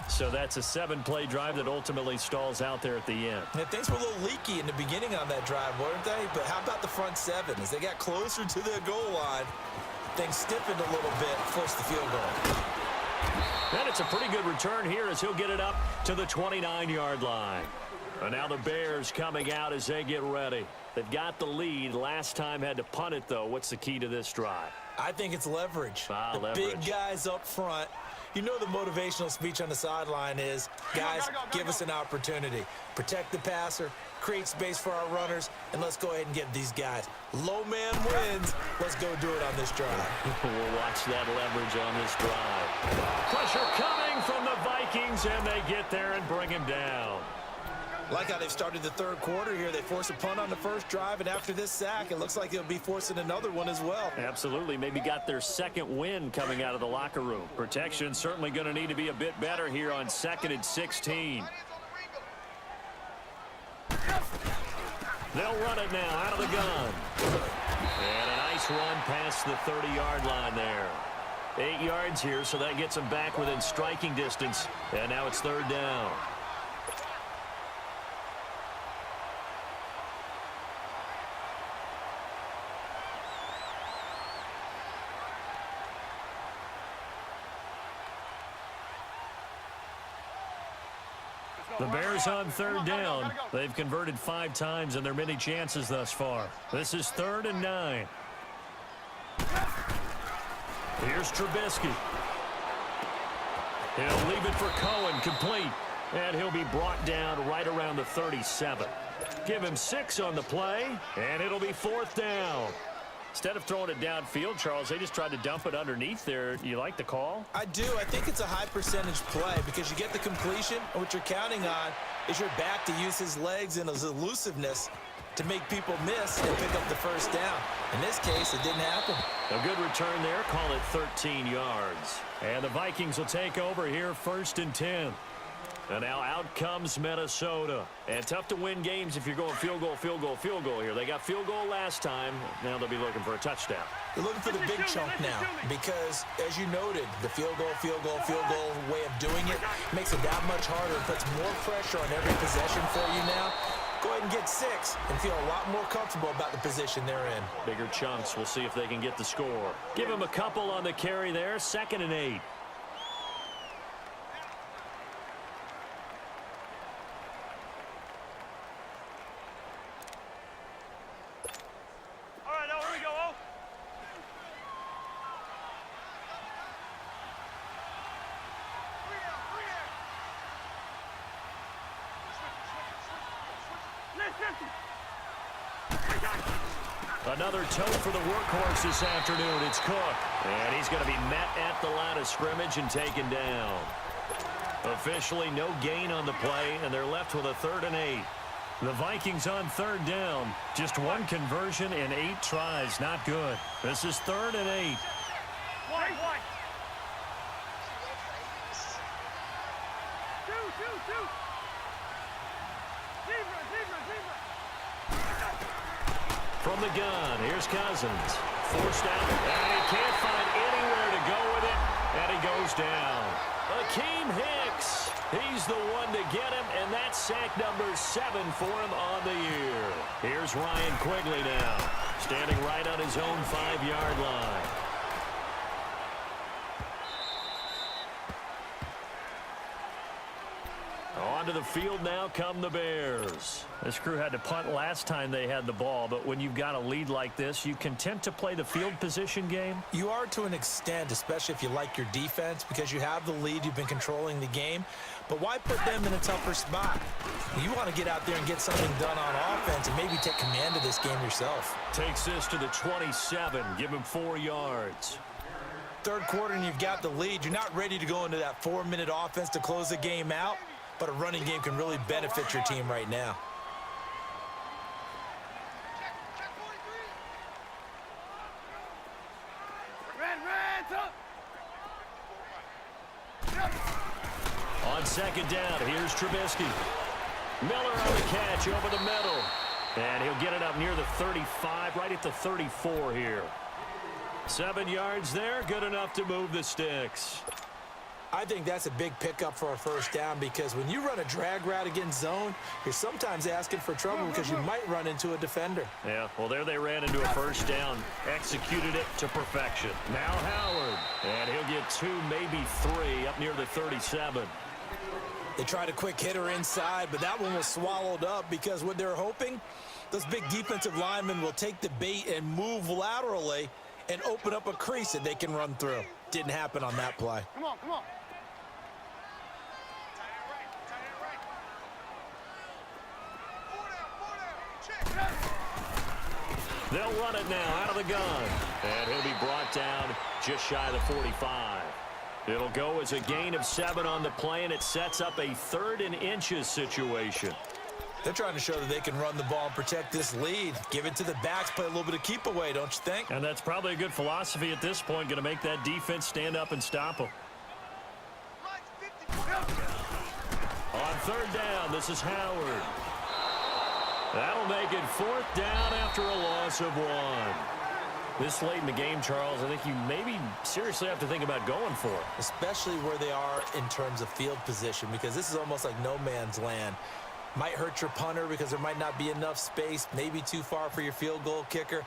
So that's a 7-play drive that ultimately stalls out there at the end. Yeah, things were a little leaky in the beginning on that drive, weren't they? But how about the front 7? As they got closer to the goal line, things stiffened a little bit, forced the field goal. And it's a pretty good return here as he'll get it up to the 29-yard line. And now the Bears coming out as they get ready. They've got the lead. Last time had to punt it, though. What's the key to this drive? I think it's leverage. Leverage. Big guys up front. You know the motivational speech on the sideline is, guys, give us an opportunity. Protect the passer, create space for our runners, and let's go ahead and get these guys. Low man wins. Let's go do it on this drive. We'll watch that leverage on this drive. Pressure coming from the Vikings, and they get there and bring him down. Like how they've started the 3rd quarter here. They force a punt on the first drive, and after this sack, it looks like they'll be forcing another one as well. Absolutely. Maybe got their 2nd win coming out of the locker room. Protection certainly going to need to be a bit better here on 2nd and 16. They'll run it now out of the gun. And a nice run past the 30-yard line there. 8 yards here, so that gets them back within striking distance. And now it's 3rd down. The Bears on third down. They've converted 5 times in their many chances thus far. This is 3rd and 9. Here's Trubisky. He'll leave it for Cohen, complete. And he'll be brought down right around the 37. Give him 6 on the play, and it'll be 4th down. Instead of throwing it downfield, Charles, they just tried to dump it underneath there. You like the call? I do. I think it's a high percentage play because you get the completion, and what you're counting on is your back to use his legs and his elusiveness to make people miss and pick up the first down. In this case, it didn't happen. A good return there. Call it 13 yards. And the Vikings will take over here 1st and 10. And now out comes Minnesota. And tough to win games if you're going field goal, field goal, field goal here. They got field goal last time. Now they'll be looking for a touchdown. They're looking for the big chunk now because, as you noted, the field goal way of doing it makes it that much harder and puts more pressure on every possession for you now. Go ahead and get 6 and feel a lot more comfortable about the position they're in. Bigger chunks. We'll see if they can get the score. Give him a couple on the carry there. 2nd and 8. Another toe for the workhorse this afternoon. It's Cook. And he's going to be met at the line of scrimmage and taken down. Officially no gain on the play, and they're left with a 3rd and 8. The Vikings on 3rd down. Just 1 conversion in 8 tries. Not good. This is 3rd and 8. One. Two. Zebra. From the gun, here's Cousins. Forced out, and he can't find anywhere to go with it, and he goes down. Akeem Hicks, he's the one to get him, and that's sack number 7 for him on the year. Here's Ryan Quigley now, standing right on his own 5-yard line. Onto the field now come the Bears. This crew had to punt last time they had the ball, but when you've got a lead like this, you content to play the field position game? You are to an extent, especially if you like your defense, because you have the lead, you've been controlling the game. But why put them in a tougher spot? You want to get out there and get something done on offense and maybe take command of this game yourself. Takes this to the 27, give him 4 yards. 3rd quarter and you've got the lead. You're not ready to go into that 4-minute offense to close the game out. But a running game can really benefit your team right now. On 2nd down, here's Trubisky. Miller on the catch over the middle. And he'll get it up near the 35, right at the 34 here. 7 yards there, good enough to move the sticks. I think that's a big pickup for a 1st down because when you run a drag route against zone, you're sometimes asking for trouble because you might run into a defender. Yeah, well, there they ran into a 1st down, executed it to perfection. Now Howard, and he'll get 2, maybe 3, up near the 37. They tried a quick hitter inside, but that one was swallowed up because what they're hoping, those big defensive linemen will take the bait and move laterally and open up a crease that they can run through. Didn't happen on that play. Come on. They'll run it now out of the gun. And he'll be brought down just shy of the 45. It'll go as a gain of 7 on the play, and it sets up a 3rd and inches situation. They're trying to show that they can run the ball and protect this lead. Give it to the backs, play a little bit of keep away, don't you think? And that's probably a good philosophy at this point, going to make that defense stand up and stop them. On 3rd down, this is Howard. That'll make it 4th down after a loss of 1. This late in the game, Charles, I think you maybe seriously have to think about going for it. Especially where they are in terms of field position, because this is almost like no man's land. Might hurt your punter because there might not be enough space, maybe too far for your field goal kicker.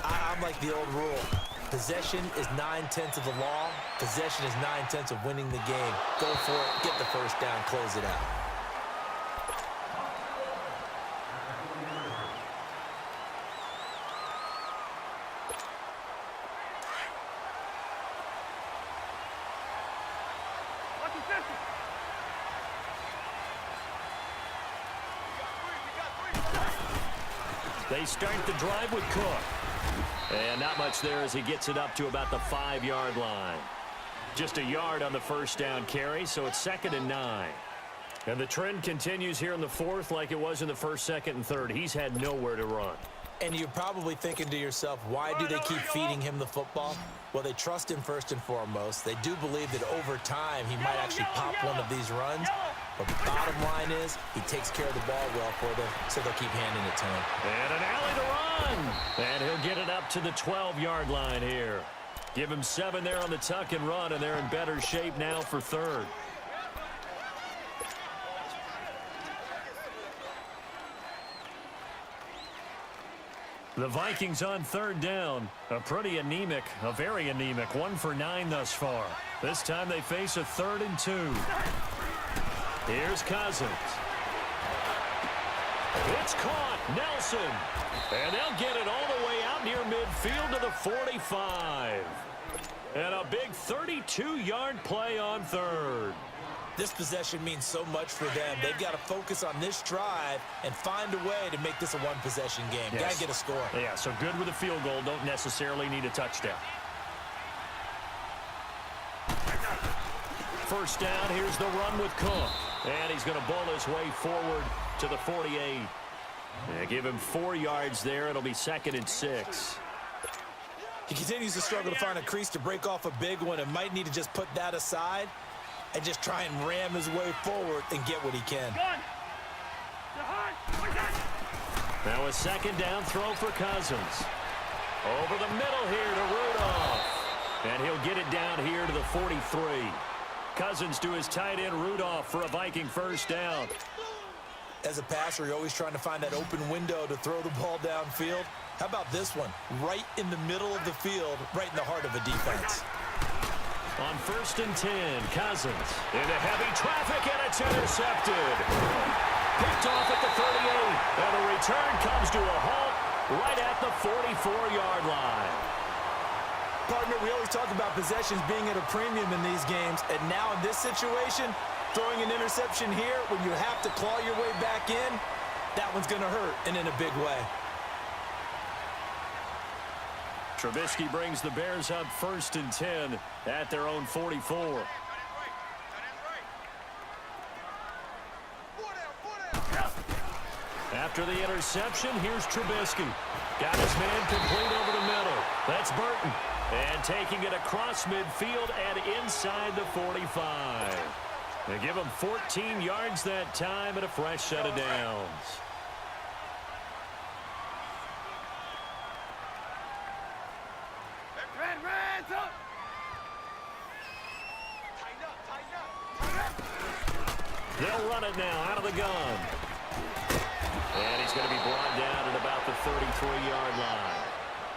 I'm like the old rule. Possession is 9/10 of the law. Possession is 9/10 of winning the game. Go for it, get the 1st down, close it out. They start the drive with Cook. And not much there as he gets it up to about the 5-yard line. Just a yard on the first down carry, so it's 2nd and 9. And the trend continues here in the 4th like it was in the 1st, 2nd, and 3rd. He's had nowhere to run. And you're probably thinking to yourself, why do they keep feeding him the football? Well, they trust him first and foremost. They do believe that over time he might actually pop one of these runs. But the bottom line is he takes care of the ball well for them, so they'll keep handing it to him. And an alley to run. And he'll get it up to the 12-yard line here. Give him 7 there on the tuck and run, and they're in better shape now for 3rd. The Vikings on 3rd down. A very anemic 1 for 9 thus far. This time they face a 3rd and 2. Here's Cousins. It's caught. Nelson. And they'll get it all the way out near midfield to the 45. And a big 32-yard play on 3rd. This possession means so much for them. They've got to focus on this drive and find a way to make this a one-possession game. Yes. Got to get a score. Yeah, so good with a field goal. Don't necessarily need a touchdown. First down, here's the run with Cook. And he's going to bull his way forward to the 48. They give him 4 yards there. It'll be 2nd and 6. He continues to struggle to find a crease to break off a big one and might need to just put that aside and just try and ram his way forward and get what he can. Now a 2nd down throw for Cousins. Over the middle here to Rudolph. And he'll get it down here to the 43. Cousins to his tight end Rudolph for a Viking first down. As a passer, you're always trying to find that open window to throw the ball downfield. How about this one? Right in the middle of the field, right in the heart of a defense. On 1st and 10, Cousins into heavy traffic, and it's intercepted. Picked off at the 38, and the return comes to a halt right at the 44-yard line. Partner, we always talk about possessions being at a premium in these games, and now in this situation, throwing an interception here when you have to claw your way back in, that one's going to hurt, and in a big way. Trubisky brings the Bears up 1st and 10 at their own 44. After the interception, here's Trubisky. Got his man complete over the middle. That's Burton. And taking it across midfield and inside the 45. They give him 14 yards that time and a fresh set of downs. They'll run it now out of the gun. And he's going to be brought down at about the 33-yard line.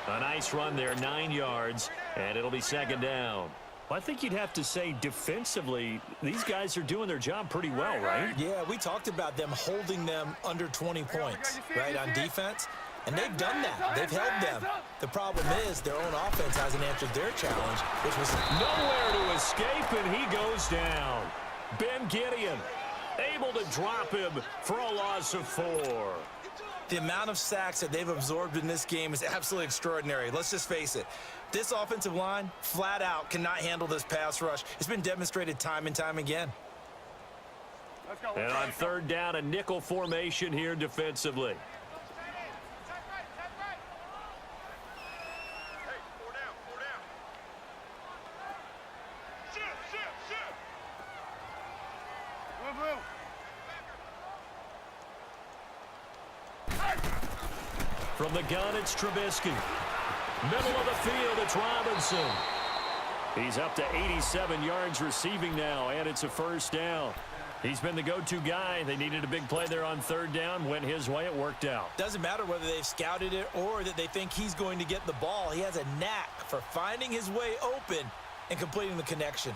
A nice run there, 9 yards, and it'll be 2nd down. Well, I think you'd have to say defensively, these guys are doing their job pretty well, right? Yeah, we talked about them holding them under 20 points, right, on defense. And they've done that. They've held them. The problem is their own offense hasn't answered their challenge, which was nowhere to escape, and he goes down. Ben Gideon able to drop him for a loss of 4. The amount of sacks that they've absorbed in this game is absolutely extraordinary. Let's just face it. This offensive line, flat out, cannot handle this pass rush. It's been demonstrated time and time again. And on 3rd down, a nickel formation here defensively. From the gun, it's Trubisky. Middle of the field, it's Robinson. He's up to 87 yards receiving now, and it's a first down. He's been the go-to guy. They needed a big play there on 3rd down. Went his way. It worked out. Doesn't matter whether they've scouted it or that they think he's going to get the ball. He has a knack for finding his way open and completing the connection.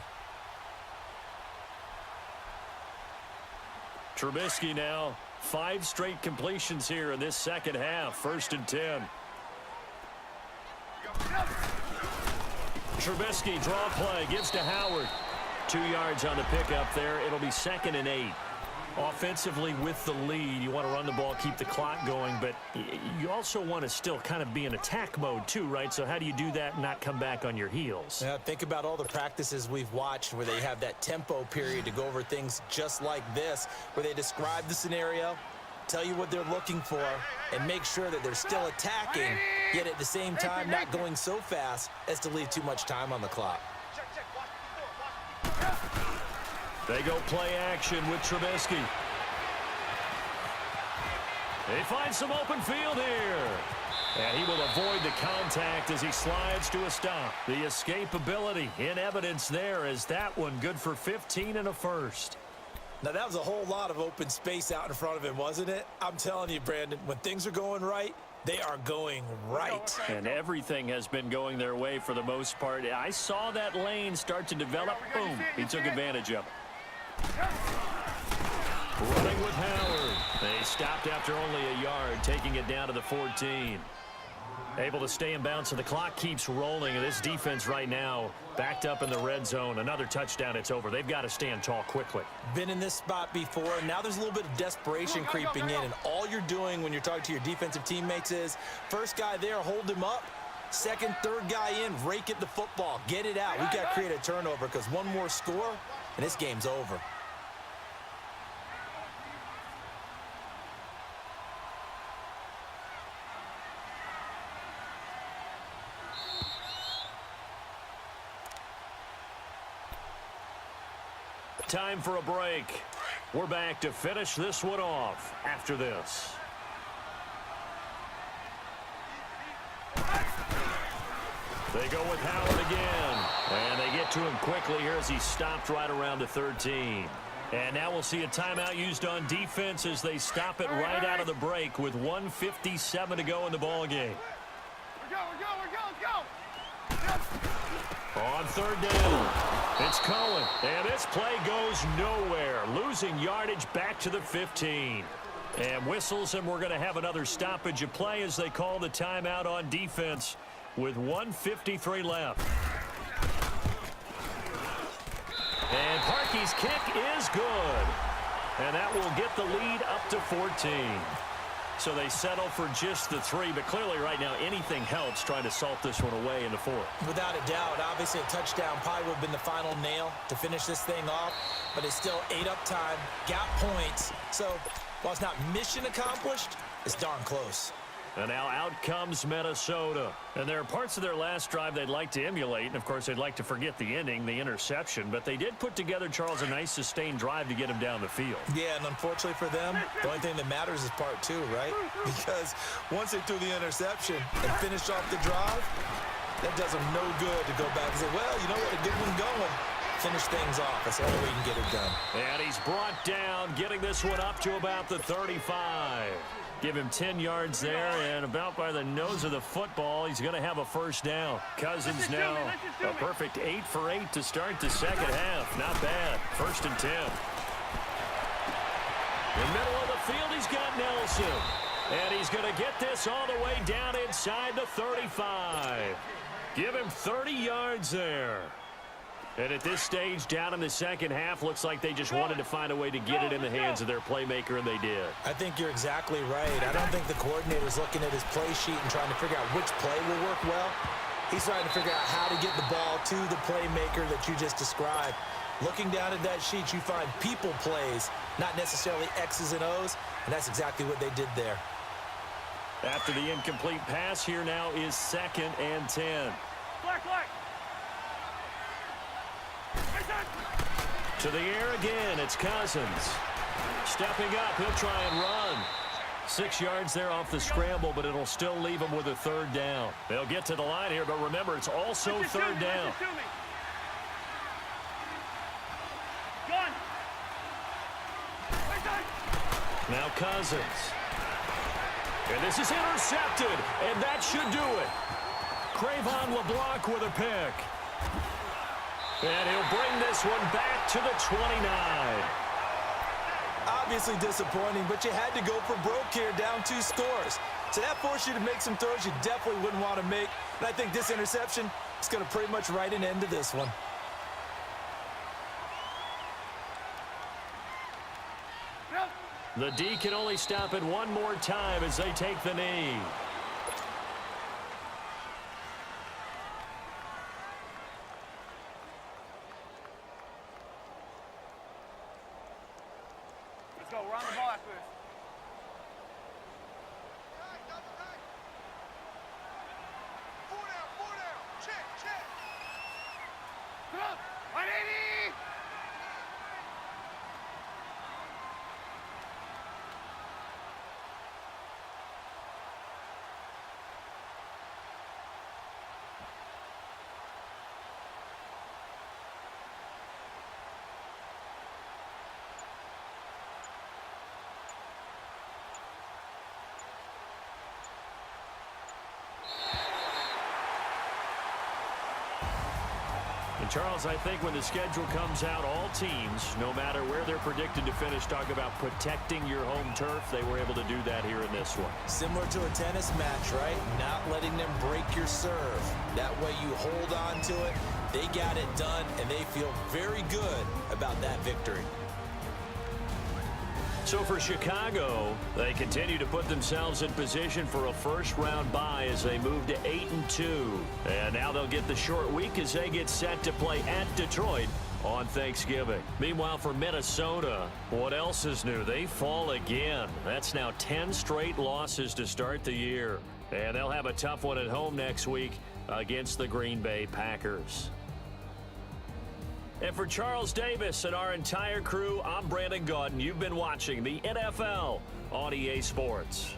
Trubisky now. 5 straight completions here in this second half. 1st and 10. Trubisky draw play. Gives to Howard. 2 yards on the pickup there. It'll be 2nd and 8. Offensively with the lead, you want to run the ball, keep the clock going, but you also want to still kind of be in attack mode too, right? So how do you do that and not come back on your heels? Yeah, think about all the practices we've watched where they have that tempo period to go over things just like this, where they describe the scenario, tell you what they're looking for, and make sure that they're still attacking, yet at the same time not going so fast as to leave too much time on the clock. They go play action with Trubisky. They find some open field here. And he will avoid the contact as he slides to a stop. The escapability in evidence there as that one good for 15 and a first. Now, that was a whole lot of open space out in front of him, wasn't it? I'm telling you, Brandon, when things are going right, they are going right. And everything has been going their way for the most part. I saw that lane start to develop. Boom. He took advantage of it. Running with Howard. They stopped after only a yard, taking it down to the 14. Able to stay in bounds, so the clock keeps rolling. And this defense right now backed up in the red zone. Another touchdown, it's over. They've got to stand tall quickly. Been in this spot before. Now there's a little bit of desperation creeping in. And all you're doing when you're talking to your defensive teammates is, first guy there, hold him up. Second, third guy in, rake at the football. Get it out. We've got to create a turnover because one more score, and this game's over. Time for a break. We're back to finish this one off after this. They go with Howard again. And they get to him quickly here as he stopped right around the 13. And now we'll see a timeout used on defense as they stop it right out of the break with 1:57 to go in the ballgame. We're go. On third down, it's Cohen. And this play goes nowhere, losing yardage back to the 15. And whistles, and we're going to have another stoppage of play as they call the timeout on defense with 1:53 left. And Parkey's kick is good. And that will get the lead up to 14. So they settle for just the 3, but clearly right now anything helps trying to salt this one away in the 4th. Without a doubt, obviously a touchdown probably would have been the final nail to finish this thing off, but it's still ate up time, got points. So while it's not mission accomplished, it's darn close. And now out comes Minnesota. And there are parts of their last drive they'd like to emulate. And, of course, they'd like to forget the ending, the interception. But they did put together, Charles, a nice sustained drive to get him down the field. Yeah, and unfortunately for them, the only thing that matters is part 2, right? Because once they threw the interception and finished off the drive, that does them no good to go back and say, well, you know what, a good one going. Finish things off. That's the only way you can get it done. And he's brought down, getting this one up to about the 35. Give him 10 yards there, and about by the nose of the football, he's going to have a first down. Cousins now a perfect 8 for 8 to start the second half. Not bad. 1st and 10. In the middle of the field, he's got Nelson. And he's going to get this all the way down inside the 35. Give him 30 yards there. And at this stage, down in the second half, looks like they just wanted to find a way to get it in the hands of their playmaker, and they did. I think you're exactly right. I don't think the coordinator's looking at his play sheet and trying to figure out which play will work well. He's trying to figure out how to get the ball to the playmaker that you just described. Looking down at that sheet, you find people plays, not necessarily X's and O's, and that's exactly what they did there. After the incomplete pass, here now is 2nd and 10. Black. To the air again, it's Cousins. Stepping up, he'll try and run. 6 yards there off the scramble, but it'll still leave him with a 3rd down. They'll get to the line here, but remember, it's also 3rd down. Now Cousins. And this is intercepted, and that should do it. Crayvon LeBlanc with a pick. And he'll bring this one back to the 29. Obviously disappointing, but you had to go for broke here, down 2 scores. So that forced you to make some throws you definitely wouldn't want to make. And I think this interception is going to pretty much write an end to this one. The D can only stop it one more time as they take the knee. Let's go. We're on the ball after this. Four down. Check. Come on. 180. And Charles, I think when the schedule comes out, all teams, no matter where they're predicted to finish, talk about protecting your home turf. They were able to do that here in this one. Similar to a tennis match, right? Not letting them break your serve. That way you hold on to it. They got it done, and they feel very good about that victory. So for Chicago, they continue to put themselves in position for a first-round bye as they move to 8-2. And now they'll get the short week as they get set to play at Detroit on Thanksgiving. Meanwhile, for Minnesota, what else is new? They fall again. That's now 10 straight losses to start the year. And they'll have a tough one at home next week against the Green Bay Packers. And for Charles Davis and our entire crew, I'm Brandon Gaudin. You've been watching the NFL on EA Sports.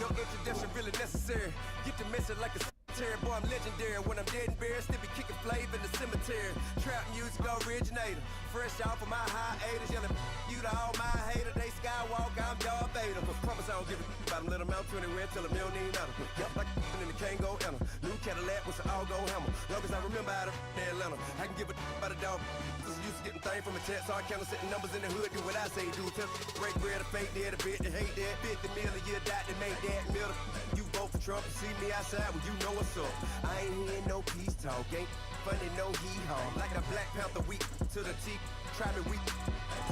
No introduction really necessary. Get the message like a cemetery. Boy, I'm legendary. When I'm dead and buried, still be kicking flavor in the cemetery. Trap music originator. Fresh off of my hiatus. Yelling you to all my haters. They skywalk, I'm Darth Vader. Promise I don't give a about them. Let them out to anywhere. Tell them you don't need nothing. Yup, like in the Kango enter. New Cadillac with an all-go hammer. Long as I remember out of Atlanta. I can give a about a dog. Used to getting things from a text, so I count setting numbers in the hood. Do what I say, do. Tell break bread, a fake dead, a bit to hate that. 50 million, you die to make that middle. You vote for Trump, you see me outside, well, you know what's up. I ain't hearing no peace talk, ain't funny, no hee-haw. Like a Black Panther week to the teeth, try me weak.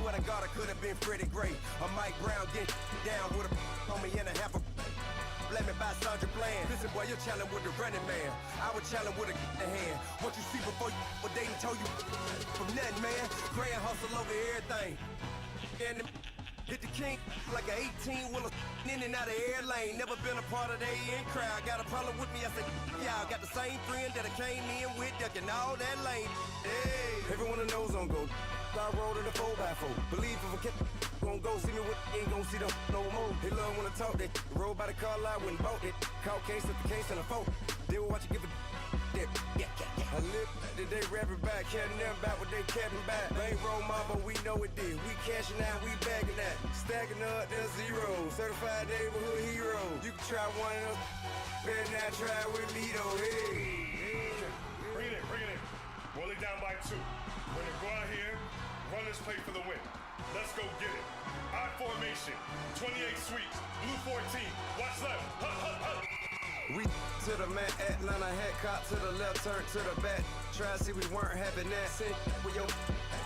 Swear to God, I could have been Freddie Gray. Or Mike Brown getting down with a on me and a half a. Let me buy Sandra Bland. Listen, boy, you're challenging with the running man. I would challenge with a hand. What you see before you what they done told you from nothing, man. Grand hustle over everything. And hit the king like an 18-wheeler in and out of air lane. Never been a part of the in crowd. Got a problem with me, I said, y'all got the same friend that I came in with, ducking all that lane. Hey, everyone knows on go. I rolled in a 4x4. Believe if I kept gon' go see me with ain't gon' see them no more. They love when I talk that. Roll by the car lot when bought it. Caught case at the case and a phone. They will watch you give a that. I live that they rapping back, caring them back what they capping back. Bankroll mama, we know it did. We cashing out, we bagging that. Stacking up, there's zero. Certified neighborhood hero. You can try one of them. Better not try with me though. Hey. Bring it in. Roll it down by 2. When they go out here, run this play for the win. Let's go get it. I formation, 28 sweeps, blue 14. Watch left. We to the man, Atlanta head cop to the left, turn to the back. Try to see we weren't having that. Sit with your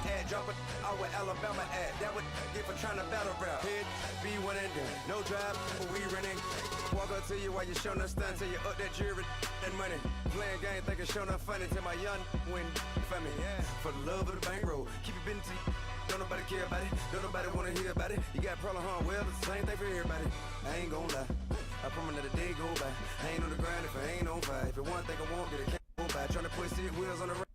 ad, drop it out with Alabama ad. That would get for trying to battle rap. Head, be one and done. No drive, but we running. Walk up to you while you showing us stunt till you up that jury and money. Playing game, thinking showing up funny till my young win for me. Yeah. For the love of the bankroll, keep it been to you. Don't nobody care about it. Don't nobody wanna hear about it. You got a problem, huh? Well, it's the same thing for everybody. I ain't gon' lie. I promise that a day go by. I ain't on the grind if I ain't on fire. If it one thing I want, then it can't go by. Tryna put 6 wheels on the road.